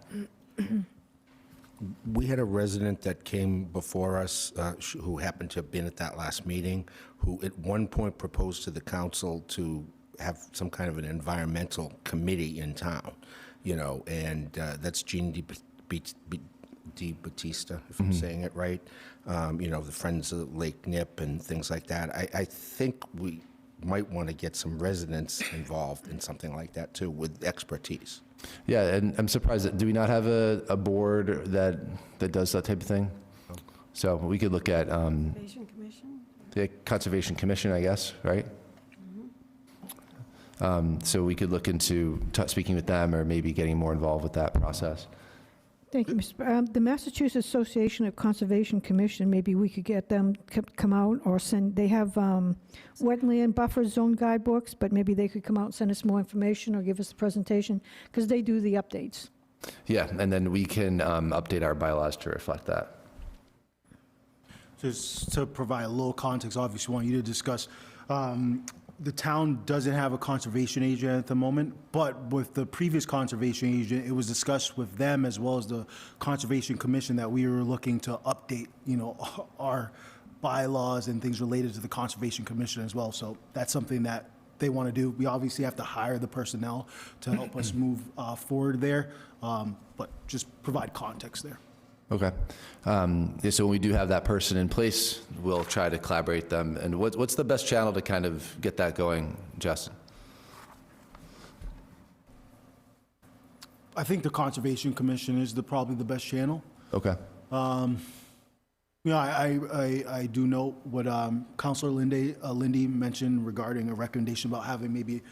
We had a resident that came before us who happened to have been at that last meeting, who at one point proposed to the council to have some kind of an environmental committee in town, and that's Jean Di Battista, if I'm saying it right, the Friends of Lake Nip and things like that. I think we might want to get some residents involved in something like that too, with expertise. Yeah, and I'm surprised that, do we not have a board that does that type of thing? So we could look at Conservation Commission? the Conservation Commission, I guess, right? So we could look into speaking with them or maybe getting more involved with that process. Thank you, Mr. The Massachusetts Association of Conservation Commission, maybe we could get them come out or send, they have wetland buffer zone guidebooks, but maybe they could come out and send us more information or give us a presentation, because they do the updates. Yeah, and then we can update our bylaws to reflect that. Just to provide a little context, obviously, I want you to discuss, the town doesn't have a conservation agent at the moment, but with the previous conservation agent, it was discussed with them as well as the Conservation Commission that we were looking to update, our bylaws and things related to the Conservation Commission as well. So that's something that they want to do. We obviously have to hire the personnel to help us move forward there, but just provide context there. Okay. So when we do have that person in place, we'll try to collaborate them. And what's the best channel to kind of get that going, Justin? I think the Conservation Commission is probably the best channel. Okay. I do know what Councilor Lindy mentioned regarding a recommendation about having maybe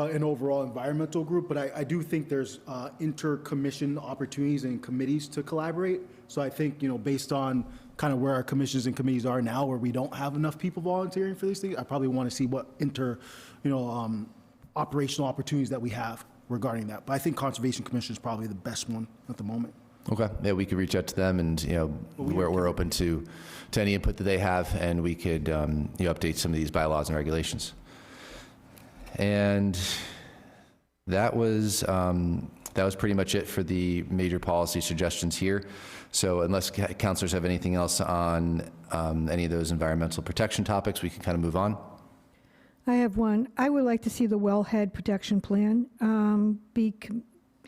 an overall environmental group, but I do think there's inter-commission opportunities and committees to collaborate. So I think, based on kind of where our commissions and committees are now, where we don't have enough people volunteering for these things, I probably want to see what operational opportunities that we have regarding that. But I think Conservation Commission is probably the best one at the moment. Okay, yeah, we could reach out to them, and we're open to any input that they have, and we could update some of these bylaws and regulations. And that was pretty much it for the major policy suggestions here. So unless councilors have anything else on any of those environmental protection topics, we can kind of move on. I have one. I would like to see the wellhead protection plan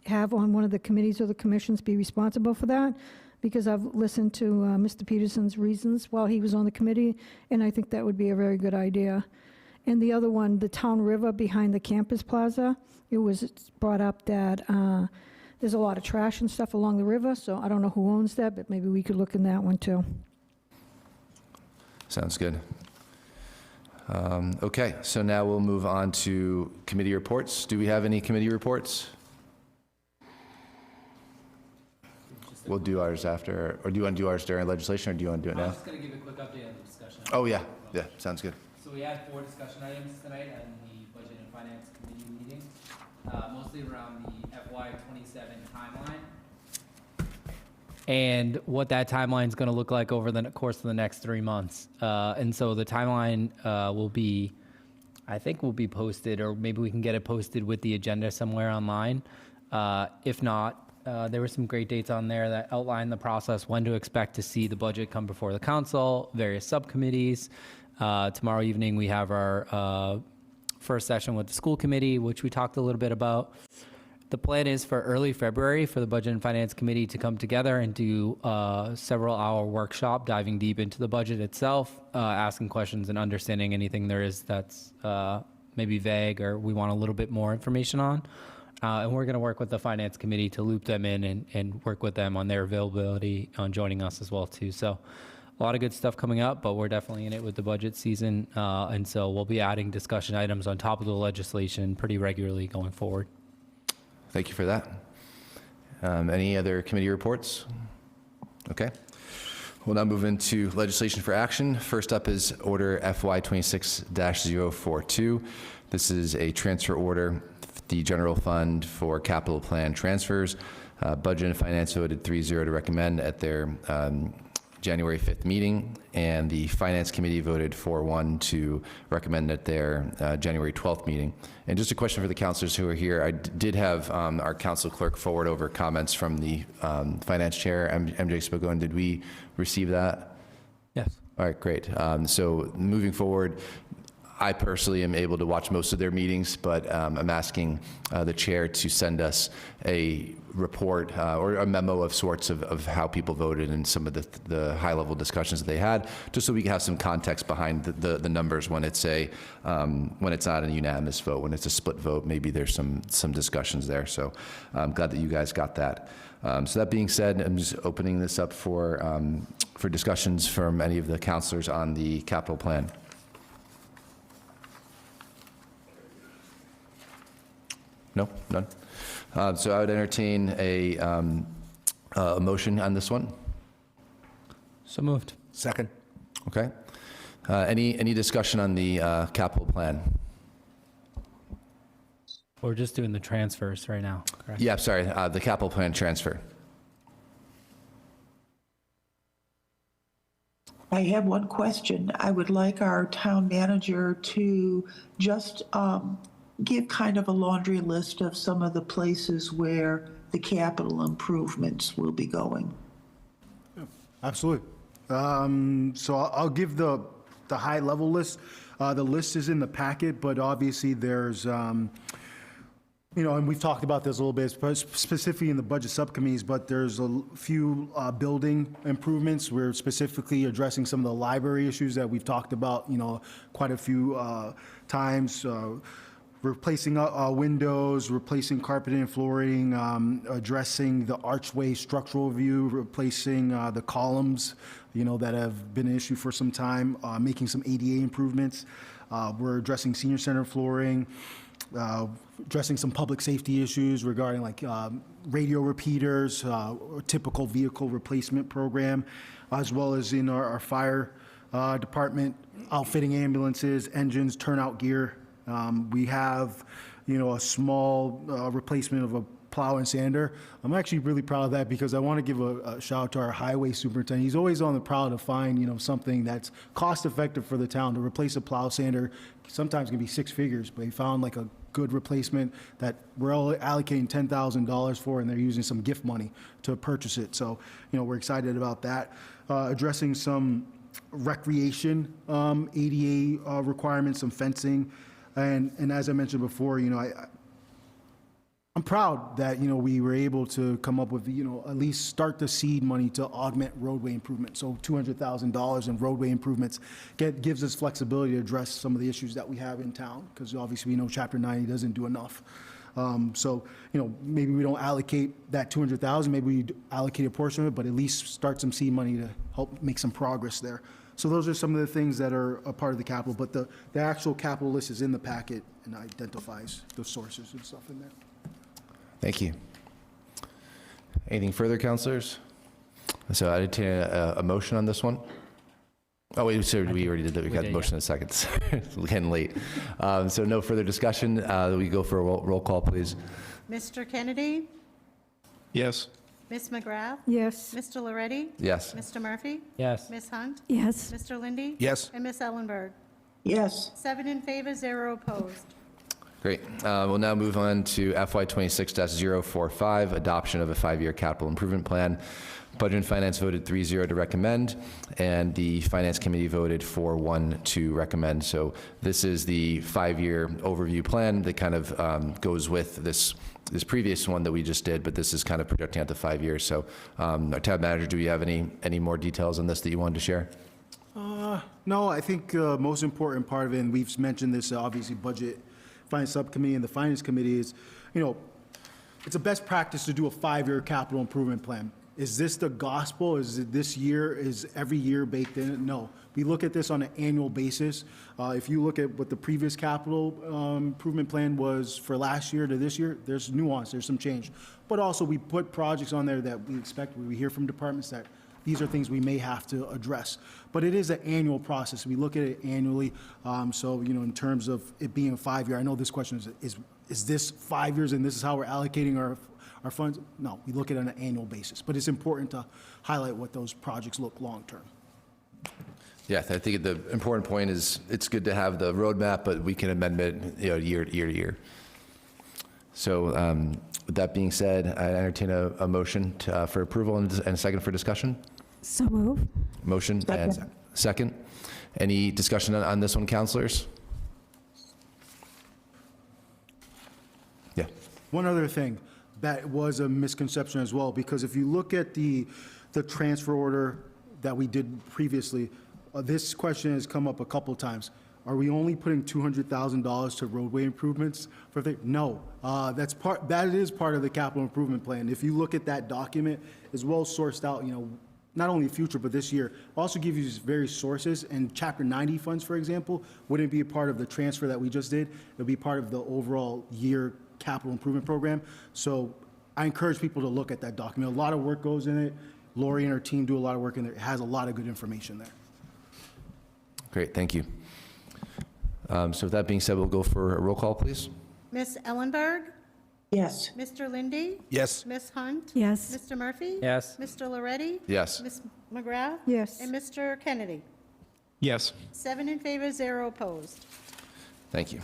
have on one of the committees or the commissions be responsible for that, because I've listened to Mr. Peterson's reasons while he was on the committee, and I think that would be a very good idea. And the other one, the town river behind the campus plaza, it was brought up that there's a lot of trash and stuff along the river, so I don't know who owns that, but maybe we could look in that one too. Sounds good. Okay, so now we'll move on to committee reports. Do we have any committee reports? We'll do ours after, or do you want to do ours during legislation, or do you want to do it now? I'm just going to give a quick update on the discussion. Oh, yeah, sounds good. So we had 4 discussion items tonight on the Budget and Finance Committee meeting, mostly around the FY27 timeline and what that timeline is going to look like over the course of the next 3 months. And so the timeline will be posted, or maybe we can get it posted with the agenda somewhere online. If not, there were some great dates on there that outline the process, when to expect to see the budget come before the council, various subcommittees. Tomorrow evening, we have our first session with the school committee, which we talked a little bit about. The plan is for early February for the Budget and Finance Committee to come together and do a several-hour workshop diving deep into the budget itself, asking questions and understanding anything there is that's maybe vague or we want a little bit more information on. And we're going to work with the Finance Committee to loop them in and work with them on their availability on joining us as well, too. So a lot of good stuff coming up, but we're definitely in it with the budget season. And so we'll be adding discussion items on top of the legislation pretty regularly going forward. Thank you for that. Any other committee reports? Okay. We'll now move into legislation for action. First up is Order FY26-042. This is a transfer order, the general fund for capital plan transfers. Budget and Finance voted 3-0 to recommend at their January 5th meeting, and the Finance Committee voted 4-1 to recommend at their January 12th meeting. And just a question for the councilors who are here. I did have our council clerk forward over comments from the Finance Chair, MJ Spagone. Did we receive that? Yes. All right, great. So moving forward, I personally am able to watch most of their meetings, but I'm asking the chair to send us a report or a memo of sorts of how people voted and some of the high-level discussions that they had, just so we can have some context behind the numbers when it's when it's not a unanimous vote, when it's a split vote. Maybe there's some discussions there. So I'm glad that you guys got that. So that being said, I'm just opening this up for discussions from any of the councilors on the capital plan. No, none. So I would entertain a motion on this one. So moved. Second. Okay. Any discussion on the capital plan? We're just doing the transfers right now, correct? Yeah, sorry, the capital plan transfer. I have one question. I would like our town manager to just give kind of a laundry list of some of the places where the capital improvements will be going. Absolutely. So I'll give the high-level list. The list is in the packet, but obviously there's, and we've talked about this a little bit, specifically in the budget subcommittees, but there's a few building improvements. We're specifically addressing some of the library issues that we've talked about, quite a few times. Replacing windows, replacing carpeting and flooring, addressing the archway structural view, replacing the columns, that have been an issue for some time, making some ADA improvements. We're addressing senior center flooring. addressing some public safety issues regarding like radio repeaters, typical vehicle replacement program, as well as in our fire department, outfitting ambulances, engines, turnout gear. We have, a small replacement of a plow and sander. I'm actually really proud of that because I want to give a shout out to our highway superintendent. He's always on the prowl to find, something that's cost effective for the town. To replace a plow sander sometimes can be 6 figures, but he found like a good replacement that we're all allocating $10,000 for, and they're using some gift money to purchase it. So, we're excited about that. Addressing some recreation ADA requirements, some fencing. And as I mentioned before, I'm proud that, we were able to come up with, at least start the seed money to augment roadway improvement. So $200,000 in roadway improvements gives us flexibility to address some of the issues that we have in town, because obviously we know Chapter 90 doesn't do enough. So, maybe we don't allocate that $200,000, maybe we allocate a portion of it, but at least start some seed money to help make some progress there. So those are some of the things that are a part of the capital, but the actual capital list is in the packet and identifies the sources and stuff in there. Thank you. Anything further, councilors? So I entertain a motion on this one. Oh, wait, so we already did that. We got the motion in a second. It's getting late. So no further discussion. We go for a roll call, please. Mr. Kennedy? Yes. Ms. McGrath? Yes. Mr. Loretti? Yes. Mr. Murphy? Yes. Ms. Hunt? Yes. Mr. Lindy? Yes. And Ms. Ellenberg? Yes. 7 in favor, 0 opposed. Great. We'll now move on to FY 26-045, adoption of a 5-year capital improvement plan. Budget and Finance voted 3-0 to recommend, and the Finance Committee voted 4-1 to recommend. So this is the 5-year overview plan that kind of goes with this previous one that we just did, but this is kind of projecting out to 5 years. So our tab manager, do you have any more details on this that you wanted to share? No, I think most important part of it, and we've mentioned this, obviously, Budget Finance Subcommittee and the Finance Committee is, it's a best practice to do a 5-year capital improvement plan. Is this the gospel? Is it this year? Is every year baked in? No. We look at this on an annual basis. If you look at what the previous capital improvement plan was for last year to this year, there's nuance, there's some change. But also we put projects on there that we expect, we hear from departments that these are things we may have to address. But it is an annual process. We look at it annually. So, in terms of it being a 5-year, I know this question is this 5 years and this is how we're allocating our funds? No, we look at it on an annual basis. But it's important to highlight what those projects look long-term. Yeah, I think the important point is it's good to have the roadmap, but we can amend it year to year. So with that being said, I entertain a motion for approval and a second for discussion. So move. Motion and second. Any discussion on this one, councilors? Yeah. One other thing, that was a misconception as well, because if you look at the transfer order that we did previously, this question has come up a couple of times. Are we only putting $200,000 to roadway improvements? No, that is part of the capital improvement plan. If you look at that document, as well sourced out, not only future, but this year, also give you various sources, and Chapter 90 funds, for example, wouldn't be a part of the transfer that we just did. It'll be part of the overall year capital improvement program. So I encourage people to look at that document. A lot of work goes in it. Lori and her team do a lot of work in there. It has a lot of good information there. Great, thank you. So with that being said, we'll go for a roll call, please. Ms. Ellenberg? Yes. Mr. Lindy? Yes. Ms. Hunt? Yes. Mr. Murphy? Yes. Mr. Loretti? Yes. Ms. McGrath? Yes. And Mr. Kennedy? Yes. 7 in favor, 0 opposed. Thank you.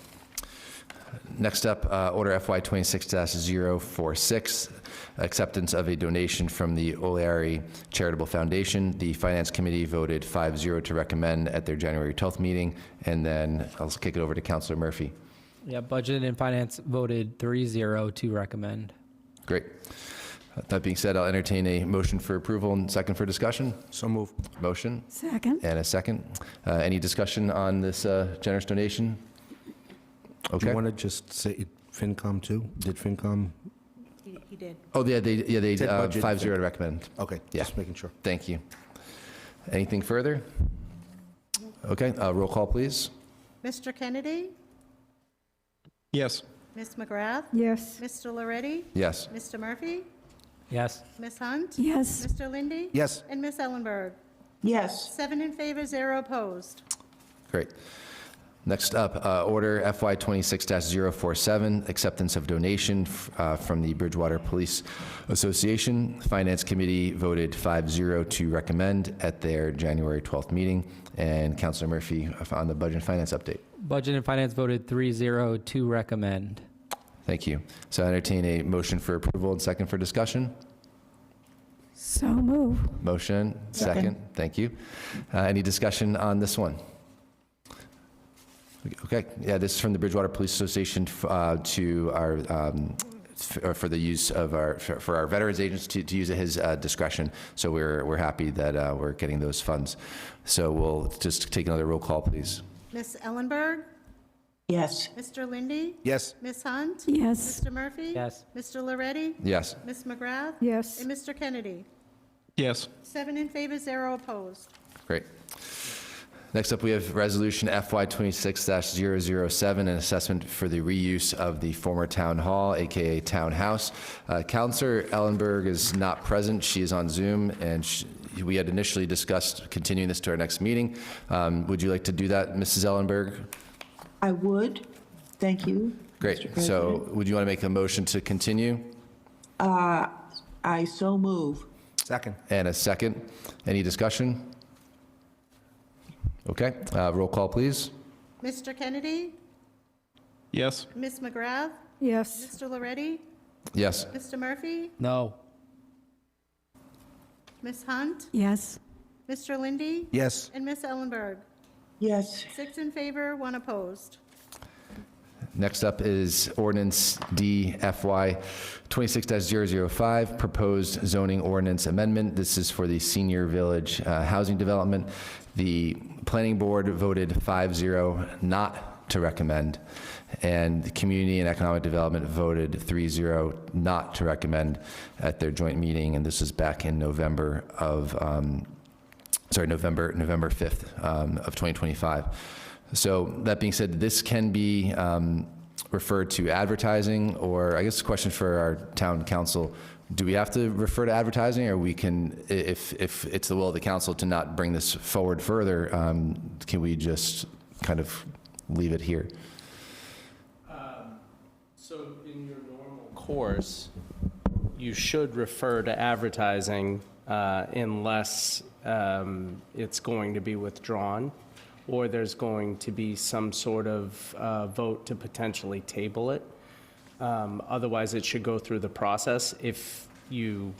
Next up, order FY 26-046, acceptance of a donation from the O'Leary Charitable Foundation. The Finance Committee voted 5-0 to recommend at their January 12th meeting, and then I'll kick it over to Councilor Murphy. Yeah, Budget and Finance voted 3-0 to recommend. Great. That being said, I'll entertain a motion for approval and second for discussion. So move. Motion Second. and a second. Any discussion on this generous donation? Do Okay. you want to just say FinCom too? Did FinCom? He did. Oh, yeah, they Said budget. 5-0 to recommend. Okay, Yeah. just making sure. Thank you. Anything further? Okay, roll call, please. Mr. Kennedy? Yes. Ms. McGrath? Yes. Mr. Loretti? Yes. Mr. Murphy? Yes. Ms. Hunt? Yes. Mr. Lindy? Yes. And Ms. Ellenberg? Yes. 7 in favor, 0 opposed. Great. Next up, order FY 26-047, acceptance of donation from the Bridgewater Police Association. Finance Committee voted 5-0 to recommend at their January 12th meeting. And Councilor Murphy on the Budget and Finance update. Budget and Finance voted 3-0 to recommend. Thank you. So I entertain a motion for approval and second for discussion. So move. Motion, second. Thank you. Any discussion on this one? Okay, yeah, this is from the Bridgewater Police Association to our, for the use of for our veterans agents to use at his discretion. So we're happy that we're getting those funds. So we'll just take another roll call, please. Ms. Ellenberg? Yes. Mr. Lindy? Yes. Ms. Hunt? Yes. Mr. Murphy? Yes. Mr. Loretti? Yes. Ms. McGrath? Yes. And Mr. Kennedy? Yes. 7 in favor, 0 opposed. Great. Next up, we have Resolution FY 26-007, an assessment for the reuse of the former town hall, AKA townhouse. Councilor Ellenberg is not present. She is on Zoom, and we had initially discussed continuing this to our next meeting. Would you like to do that, Mrs. Ellenberg? I would. Thank you. Great. Mr. President. So would you want to make a motion to continue? I so move. Second. And a second. Any discussion? Okay. Roll call, please. Mr. Kennedy? Yes. Ms. McGrath? Yes. Mr. Loretti? Yes. Mr. Murphy? No. Ms. Hunt? Yes. Mr. Lindy? Yes. And Ms. Ellenberg? Yes. 6 in favor, 1 opposed. Next up is ordinance DFY 26-005, proposed zoning ordinance amendment. This is for the senior village housing development. The planning board voted 5-0 not to recommend, and the community and economic development voted 3-0 not to recommend at their joint meeting, and this is back in November of, November 5th of 2025. So that being said, this can be referred to advertising, or I guess a question for our town council, do we have to refer to advertising, or we can, if it's the will of the council to not bring this forward further, can we just kind of leave it here? So in your normal course, you should refer to advertising unless it's going to be withdrawn, or there's going to be some sort of vote to potentially table it. Otherwise, it should go through the process. If you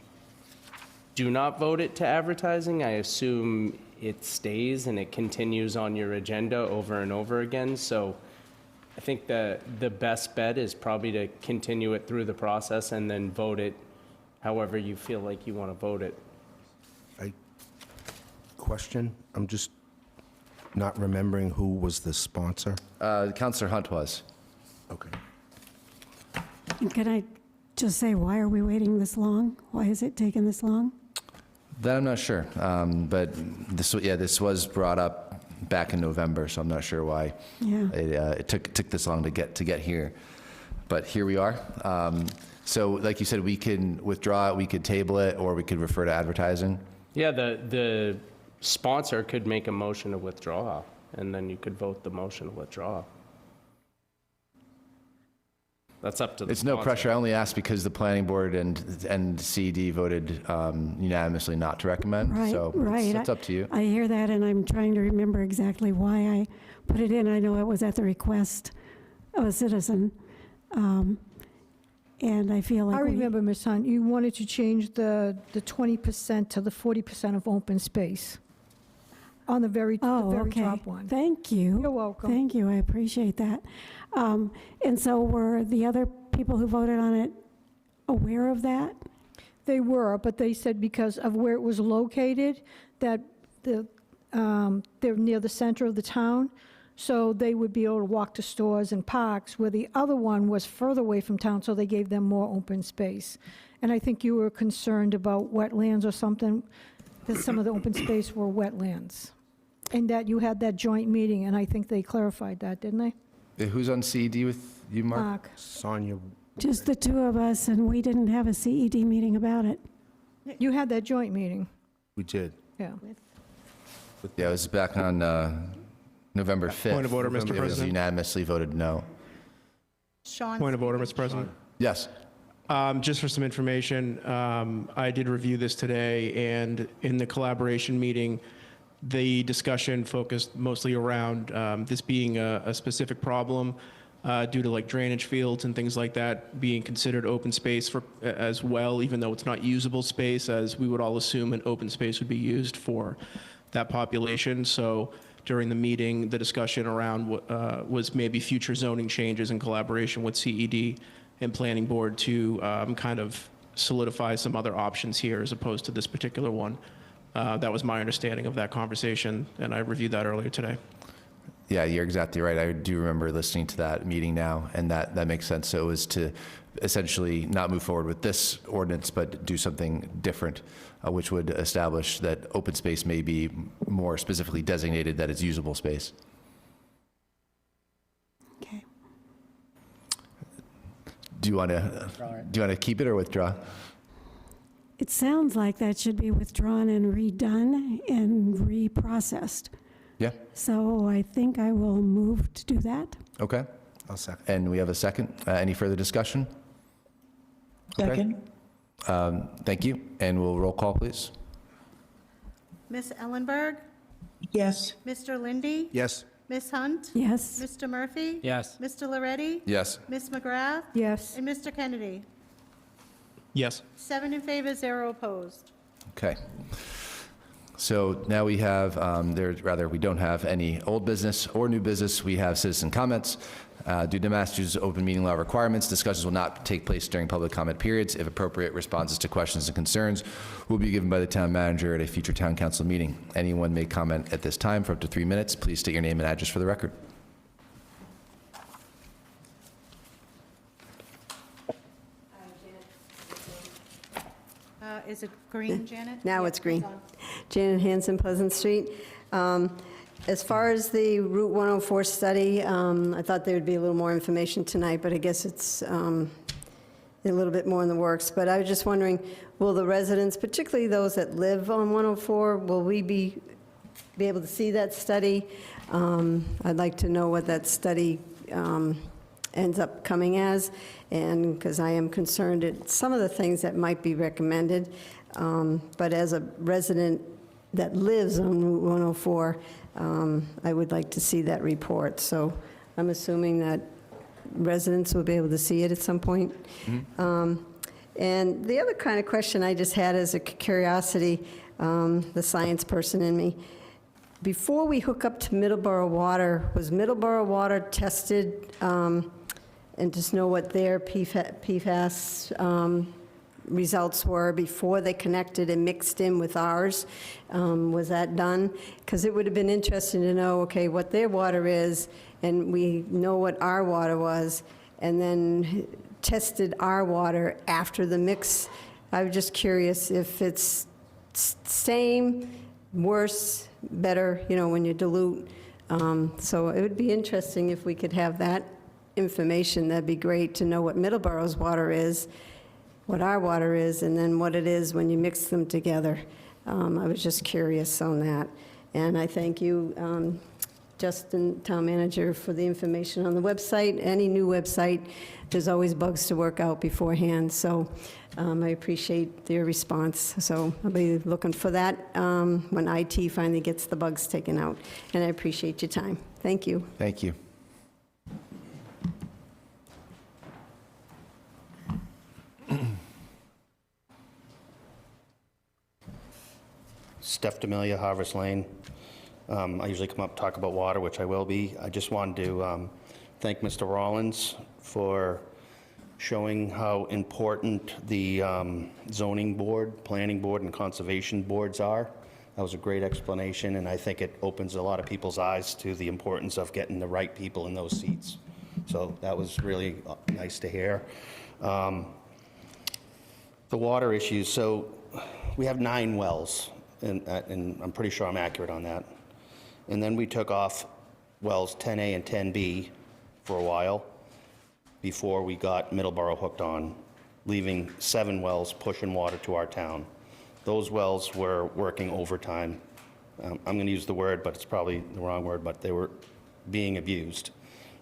do not vote it to advertising, I assume it stays and it continues on your agenda over and over again. So I think the best bet is probably to continue it through the process and then vote it however you feel like you want to vote it. Question? I'm just not remembering who was the sponsor. Councilor Hunt was. Okay. Can I just say, why are we waiting this long? Why has it taken this long? That I'm not sure, but this was brought up back in November, so I'm not sure why it took this long to get here. But here we are. So like you said, we can withdraw it, we could table it, or we could refer to advertising. Yeah, the sponsor could make a motion to withdraw, and then you could vote the motion to withdraw. That's up to the It's no sponsor. pressure. I only asked because the planning board and CD voted unanimously not to recommend. Right, So right. it's up to you. I hear that, and I'm trying to remember exactly why I put it in. I know it was at the request of a citizen, and I feel like I remember, Ms. Hunt, you wanted to change the 20% to the 40% of open space on the very top one. Thank you. You're welcome. Thank you. I appreciate that. And so were the other people who voted on it aware of that? They were, but they said because of where it was located, that they're near the center of the town, so they would be able to walk to stores and parks, where the other one was further away from town, so they gave them more open space. And I think you were concerned about wetlands or something, that some of the open space were wetlands, and that you had that joint meeting, and I think they clarified that, didn't they? Who's on CD with You, Mark? Mark. Sonia, Just the two of us, and we didn't have a CED meeting about it. You had that joint meeting, we did. yeah. Yeah, it was back on November 5th. Point of order, Mr. It was President. unanimously voted no. Sean? Point of order, Mr. President. Yes. Just for some information, I did review this today, and in the collaboration meeting, the discussion focused mostly around this being a specific problem due to like drainage fields and things like that being considered open space for as well, even though it's not usable space, as we would all assume an open space would be used for that population. So during the meeting, the discussion around was maybe future zoning changes in collaboration with CED and Planning Board to kind of solidify some other options here as opposed to this particular one. That was my understanding of that conversation, and I reviewed that earlier today. Yeah, you're exactly right. I do remember listening to that meeting now, and that makes sense. So it was to essentially not move forward with this ordinance, but do something different, which would establish that open space may be more specifically designated that it's usable space. Okay. Do you want to keep it or withdraw? It sounds like that should be withdrawn and redone and reprocessed. Yeah. So I think I will move to do that. Okay. I'll second. And we have a second. Any further discussion? Second? Thank you. And we'll roll call, please. Ms. Ellenberg? Yes. Mr. Lindy? Yes. Ms. Hunt? Yes. Mr. Murphy? Yes. Mr. Loretti? Yes. Ms. McGrath? Yes. And Mr. Kennedy? Yes. 7 in favor, 0 opposed. Okay. So now we have, we don't have any old business or new business. We have citizen comments. Due to Massachusetts open meeting law requirements, discussions will not take place during public comment periods. If appropriate, responses to questions and concerns will be given by the town manager at a future town council meeting. Anyone may comment at this time for up to 3 minutes. Please state your name and address for the record. Is it green, Janet? Now Yeah, it's green. on. Janet Hanson, Pleasant Street. As far as the Route 104 study, I thought there would be a little more information tonight, but I guess it's a little bit more in the works. But I was just wondering, will the residents, particularly those that live on 104, will we be able to see that study? I'd like to know what that study ends up coming as, and because I am concerned at some of the things that might be recommended. But as a resident that lives on Route 104, I would like to see that report. So I'm assuming that residents will be able to see it at some point. And the other kind of question I just had as a curiosity, the science person in me, before we hook up to Middleborough Water, was Middleborough Water tested and just know what their PFAS results were before they connected and mixed in with ours? Was that done? Because it would have been interesting to know, okay, what their water is, and we know what our water was, and then tested our water after the mix. I was just curious if it's same, worse, better, when you dilute. So it would be interesting if we could have that information. That'd be great to know what Middleborough's water is, what our water is, and then what it is when you mix them together. I was just curious on that. And I thank you, Justin, Town Manager, for the information on the website. Any new website, there's always bugs to work out beforehand. So I appreciate your response. So I'll be looking for that when IT finally gets the bugs taken out. And I appreciate your time. Thank you. Thank you. Steph D'Amelia, Harvest Lane. I usually come up and talk about water, which I will be. I just wanted to thank Mr. Rollins for showing how important the zoning board, planning board, and conservation boards are. That was a great explanation, and I think it opens a lot of people's eyes to the importance of getting the right people in those seats. So that was really nice to hear. The water issues, so we have 9 wells, and I'm pretty sure I'm accurate on that. And then we took off wells 10A and 10B for a while. before we got Middleborough hooked on, leaving 7 wells pushing water to our town. Those wells were working overtime. I'm going to use the word, but it's probably the wrong word, but they were being abused.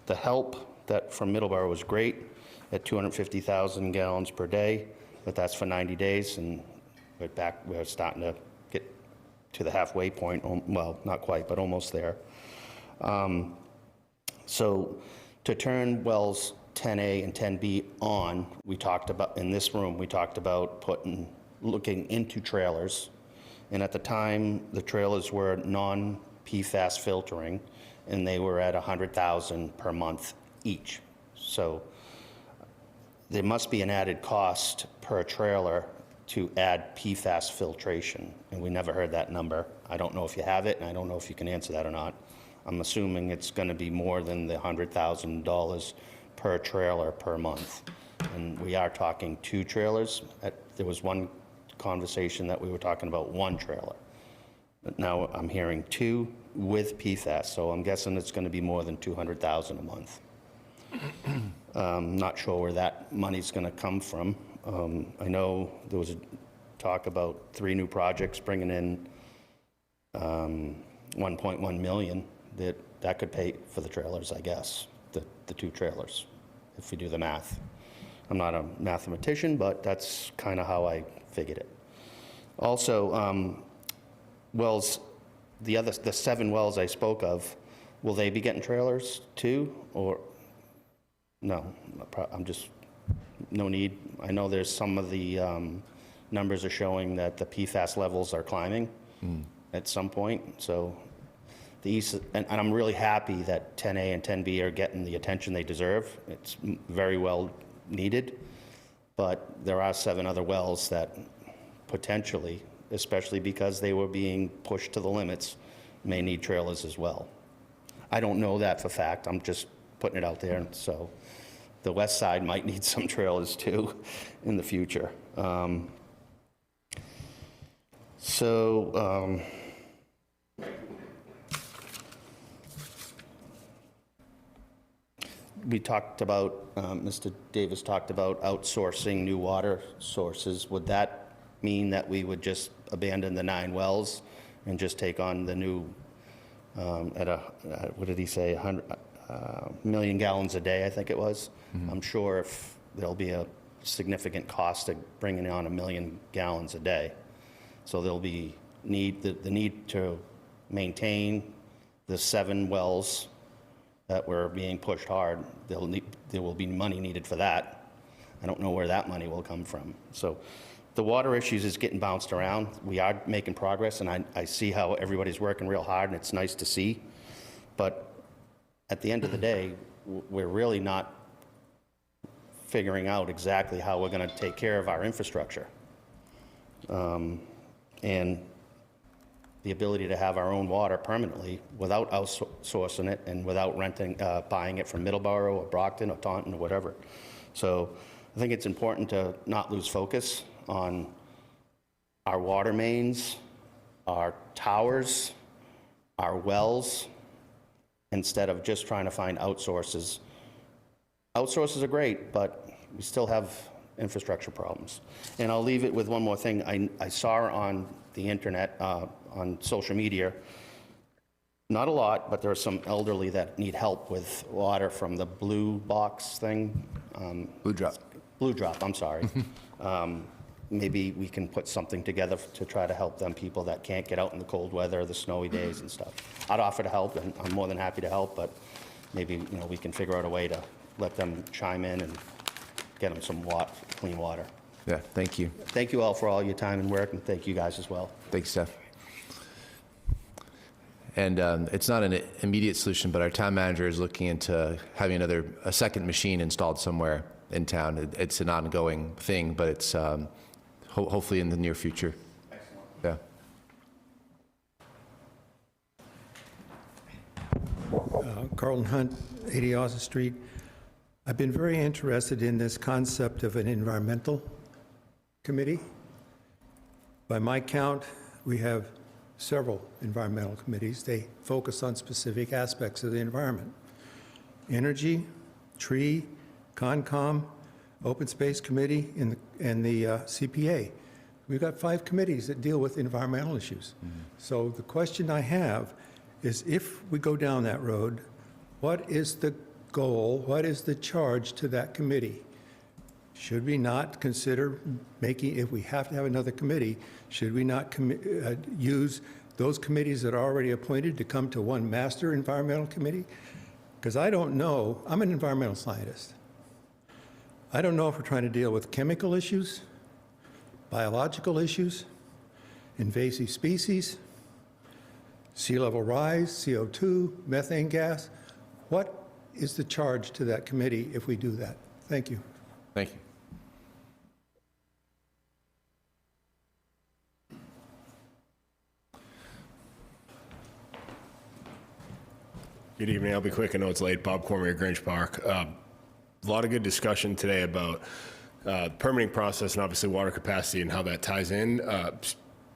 The help that from Middleborough was great at 250,000 gallons per day, but that's for 90 days, and we're starting to get to the halfway point. Well, not quite, but almost there. So to turn wells 10A and 10B on, we talked about, in this room, we talked about looking into trailers. And at the time, the trailers were non-PFAS filtering, and they were at 100,000 per month each. So there must be an added cost per trailer to add PFAS filtration, and we never heard that number. I don't know if you have it, and I don't know if you can answer that or not. I'm assuming it's going to be more than the $100,000 per trailer per month. And we are talking 2 trailers. There was one conversation that we were talking about 1 trailer. But now I'm hearing 2 with PFAS, so I'm guessing it's going to be more than $200,000 a month. Not sure where that money's going to come from. I know there was a talk about 3 new projects bringing in 1.1 million. That could pay for the trailers, I guess, the 2 trailers, if we do the math. I'm not a mathematician, but that's kind of how I figured it. Also, wells, the 7 wells I spoke of, will they be getting trailers too, or no? I'm just, no need. I know there's some of the numbers are showing that the PFAS levels are climbing at some point, so the east, and I'm really happy that 10A and 10B are getting the attention they deserve. It's very well needed, but there are 7 other wells that potentially, especially because they were being pushed to the limits, may need trailers as well. I don't know that for fact. I'm just putting it out there. So the west side might need some trailers too in the future. We talked about, Mr. Davis talked about outsourcing new water sources. Would that mean that we would just abandon the 9 wells and just take on the new, what did he say, 100 million gallons a day, I think it was? I'm sure if there'll be a significant cost of bringing on 1 million gallons a day. So there'll be the need to maintain the 7 wells that were being pushed hard. There will be money needed for that. I don't know where that money will come from. So the water issues is getting bounced around. We are making progress, and I see how everybody's working real hard, and it's nice to see. But at the end of the day, we're really not figuring out exactly how we're going to take care of our infrastructure. And the ability to have our own water permanently without outsourcing it and without renting, buying it from Middleborough or Brockton or Taunton or whatever. So I think it's important to not lose focus on our water mains, our towers, our wells, instead of just trying to find outsources. Outsources are great, but we still have infrastructure problems. And I'll leave it with one more thing. I saw on the internet, on social media, not a lot, but there are some elderly that need help with water from the blue box thing. Blue Drop. Blue Drop, I'm sorry. Maybe we can put something together to try to help them people that can't get out in the cold weather, the snowy days and stuff. I'd offer to help, and I'm more than happy to help, but maybe we can figure out a way to let them chime in and get them some clean water. Yeah, thank you. Thank you all for all your time and work, and thank you guys as well. Thanks, Steph. And it's not an immediate solution, but our town manager is looking into having a second machine installed somewhere in town. It's an ongoing thing, but it's hopefully in the near future. Excellent. Yeah. Carlton Hunt, 80 Austin Street. I've been very interested in this concept of an environmental committee. By my count, we have several environmental committees. They focus on specific aspects of the environment. Energy, tree, Concom, Open Space Committee, and the CPA. We've got 5 committees that deal with environmental issues. So the question I have is, if we go down that road, what is the goal, what is the charge to that committee? Should we not consider making, if we have to have another committee, should we not use those committees that are already appointed to come to one master environmental committee? Because I don't know, I'm an environmental scientist. I don't know if we're trying to deal with chemical issues, biological issues, invasive species, sea level rise, CO2, methane gas. What is the charge to that committee if we do that? Thank you. Thank you. Good evening. I'll be quick. I know it's late. Bob Cormier, Grange Park. A lot of good discussion today about permitting process and obviously water capacity and how that ties in.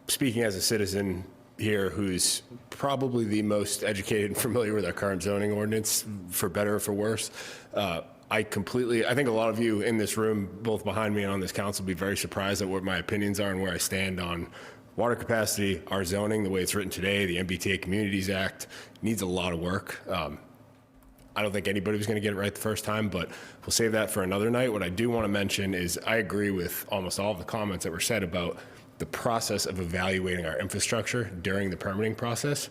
Speaking as a citizen here who's probably the most educated and familiar with our current zoning ordinance, for better or for worse, I think a lot of you in this room, both behind me and on this council, will be very surprised at what my opinions are and where I stand on water capacity. Our zoning, the way it's written today, the MBTA Communities Act, needs a lot of work. I don't think anybody was going to get it right the first time, but we'll save that for another night. What I do want to mention is I agree with almost all of the comments that were said about the process of evaluating our infrastructure during the permitting process.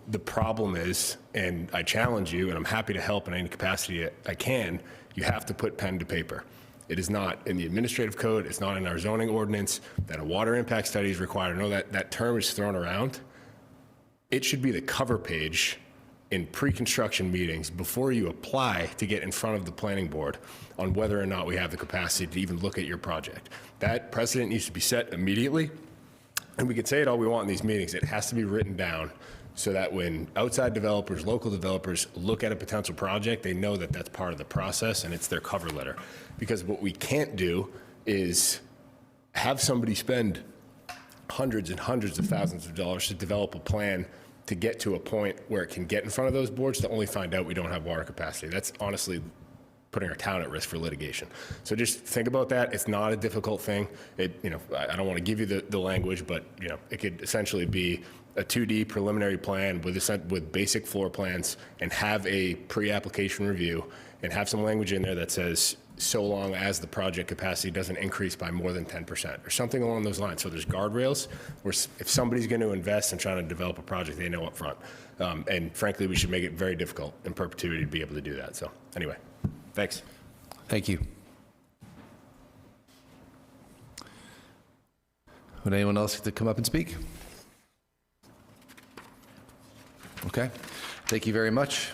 The problem is, and I challenge you, and I'm happy to help in any capacity I can, you have to put pen to paper. It is not in the administrative code, it's not in our zoning ordinance, that a water impact study is required. I know that term is thrown around. It should be the cover page in pre-construction meetings before you apply to get in front of the planning board on whether or not we have the capacity to even look at your project. That precedent needs to be set immediately, and we can say it all we want in these meetings. It has to be written down so that when outside developers, local developers look at a potential project, they know that that's part of the process and it's their cover letter. Because what we can't do is have somebody spend hundreds and hundreds of thousands of dollars to develop a plan to get to a point where it can get in front of those boards to only find out we don't have water capacity. That's honestly putting our town at risk for litigation. So just think about that. It's not a difficult thing. I don't want to give you the language, but it could essentially be a 2D preliminary plan with basic floor plans and have a pre-application review and have some language in there that says, so long as the project capacity doesn't increase by more than 10% or something along those lines. So there's guardrails where if somebody's going to invest and trying to develop a project, they know up front. And frankly, we should make it very difficult in perpetuity to be able to do that. So anyway, thanks. Thank you. Would anyone else like to come up and speak? Okay, thank you very much.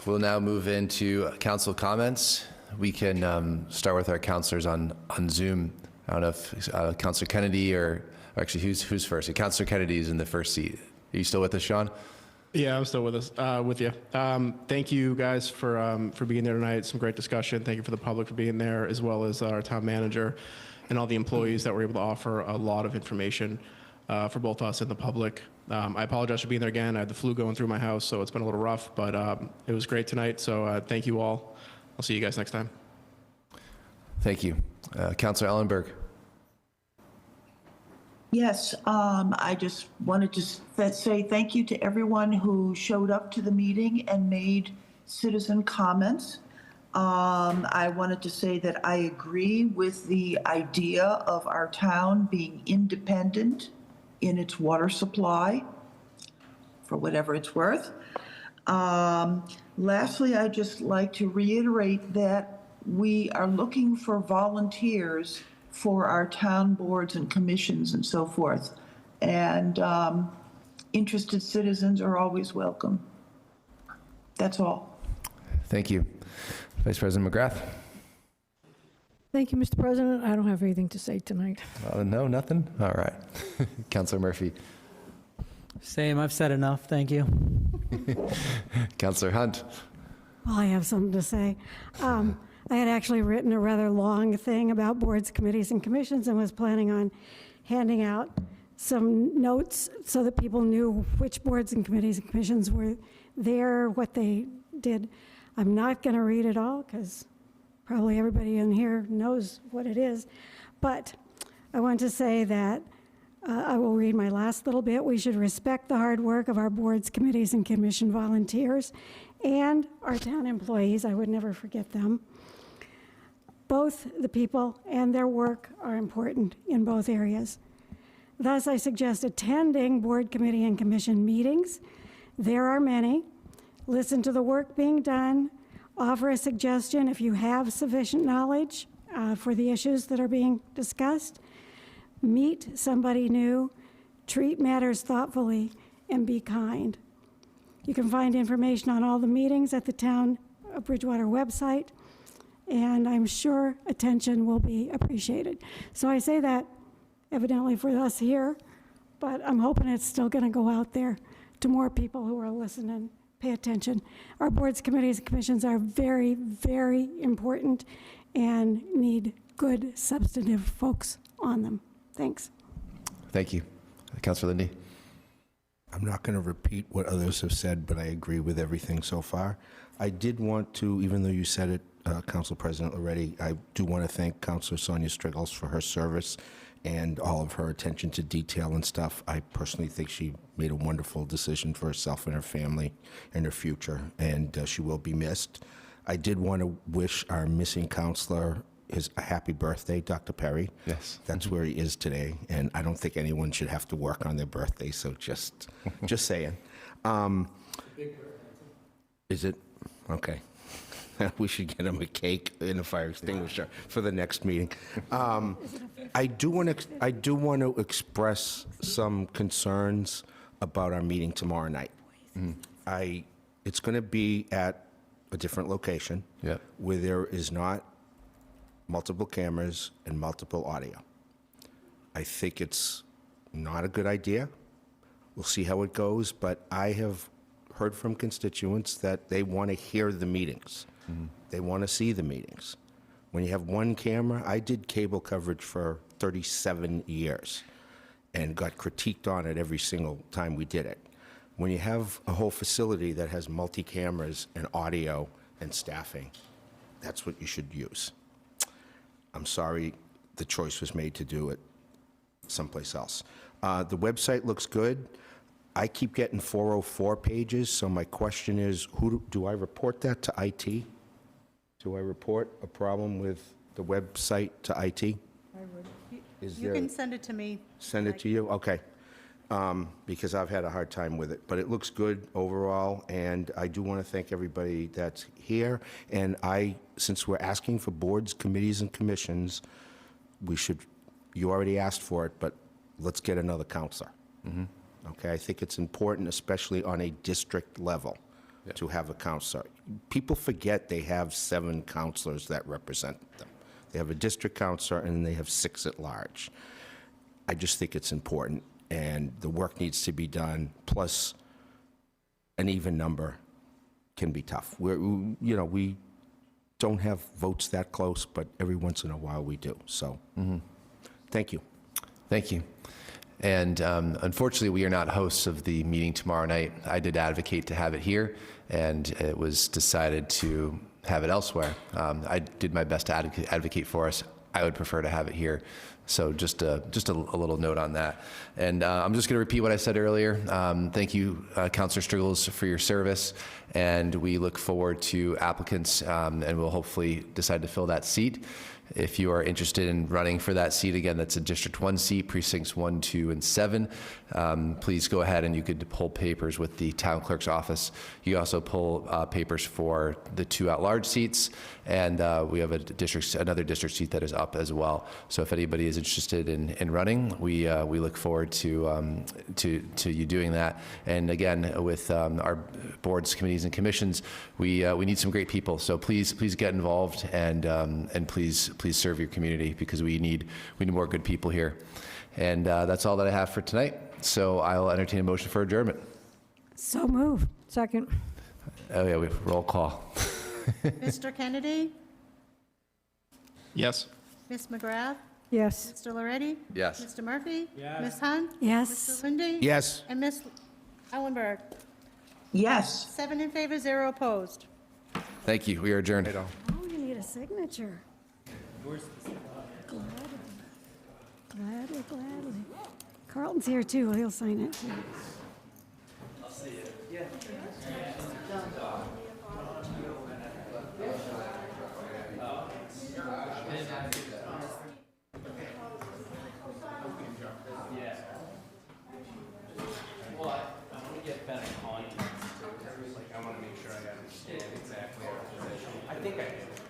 We'll now move into council comments. We can start with our councilors on Zoom. I don't know if Councilor Kennedy or actually who's first? Councilor Kennedy is in the first seat. Are you still with us, Sean? Yeah, I'm still with us, with you. Thank you guys for being there tonight. Some great discussion. Thank you for the public for being there, as well as our town manager and all the employees that were able to offer a lot of information for both us and the public. I apologize for being there again. I had the flu going through my house, so it's been a little rough, but it was great tonight. So thank you all. I'll see you guys next time. Thank you. Councilor Ellenberg. Yes, I just wanted to say thank you to everyone who showed up to the meeting and made citizen comments. I wanted to say that I agree with the idea of our town being independent in its water supply, for whatever it's worth. Lastly, I'd just like to reiterate that we are looking for volunteers for our town boards and commissions and so forth. And interested citizens are always welcome. That's all. Thank you. Vice President McGrath. Thank you, Mr. President. I don't have anything to say tonight. No, nothing? All right. Councilor Murphy. Same, I've said enough, thank you. Councilor Hunt. Well, I have something to say. I had actually written a rather long thing about boards, committees, and commissions and was planning on handing out some notes so that people knew which boards and committees and commissions were there, what they did. I'm not going to read it all because Probably everybody in here knows what it is. But I want to say that I will read my last little bit. We should respect the hard work of our boards, committees, and commission volunteers and our town employees. I would never forget them. Both the people and their work are important in both areas. Thus, I suggest attending board, committee, and commission meetings. There are many. Listen to the work being done. Offer a suggestion if you have sufficient knowledge for the issues that are being discussed. Meet somebody new. Treat matters thoughtfully, and be kind. You can find information on all the meetings at the Town of Bridgewater website, and I'm sure attention will be appreciated. So I say that evidently for us here, but I'm hoping it's still going to go out there to more people who are listening. Pay attention. Our boards, committees, and commissions are very, very important and need good, substantive folks on them. Thanks. Thank you. Councilor Lindy. I'm not going to repeat what others have said, but I agree with everything so far. I did want to, even though you said it, Council President already, I do want to thank Councilor Sonia Striggles for her service and all of her attention to detail and stuff. I personally think she made a wonderful decision for herself and her family and her future, and she will be missed. I did want to wish our missing counselor a happy birthday, Dr. Perry. Yes. That's where he is today, and I don't think anyone should have to work on their birthday, so just saying. Is it? Okay. We should get him a cake and a fire extinguisher for the next meeting. I do want to express some concerns about our meeting tomorrow night. It's going to be at a different location where there is not multiple cameras and multiple audio. I think it's not a good idea. We'll see how it goes, but I have heard from constituents that they want to hear the meetings. They want to see the meetings. When you have one camera, I did cable coverage for 37 years and got critiqued on it every single time we did it. When you have a whole facility that has multi-cameras and audio and staffing, that's what you should use. I'm sorry the choice was made to do it someplace else. The website looks good. I keep getting 404 pages, so my question is, do I report that to IT? Do I report a problem with the website to IT? You can send it to me. Send it to you? Okay. Because I've had a hard time with it. But it looks good overall, and I do want to thank everybody that's here. And since we're asking for boards, committees, and commissions, you already asked for it, but let's get another counselor. Okay, I think it's important, especially on a district level, to have a counselor. People forget they have 7 counselors that represent them. They have a district counselor, and they have 6 at large. I just think it's important, and the work needs to be done, plus an even number can be tough. We don't have votes that close, but every once in a while we do. So, thank you. Thank you. And unfortunately, we are not hosts of the meeting tomorrow night. I did advocate to have it here, and it was decided to have it elsewhere. I did my best to advocate for us. I would prefer to have it here. So just a little note on that. And I'm just going to repeat what I said earlier. Thank you, Councilor Striggles, for your service. And we look forward to applicants, and we'll hopefully decide to fill that seat. If you are interested in running for that seat, again, that's a District 1 seat, precincts 1, 2, and 7. Please go ahead and you could pull papers with the town clerk's office. You also pull papers for the 2 at-large seats, and we have another district seat that is up as well. So if anybody is interested in running, we look forward to you doing that. And again, with our boards, committees, and commissions, we need some great people. So please get involved and please serve your community, because we need more good people here. And that's all that I have for tonight. So I'll entertain a motion for adjournment. So move. Second. Oh yeah, we have roll call. Mr. Kennedy? Yes. Ms. McGrath? Yes. Mr. Loretti? Yes. Mr. Murphy? Yes. Ms. Hunt? Yes. Mr. Lindy? Yes. And Ms. Ellenberg? Yes. 7 in favor, 0 opposed. Thank you. We are adjourned. Oh, you need a a signature. Gladly, gladly. Carlton's here too, he'll sign it too. I want to make sure I understand exactly our position. I think I do.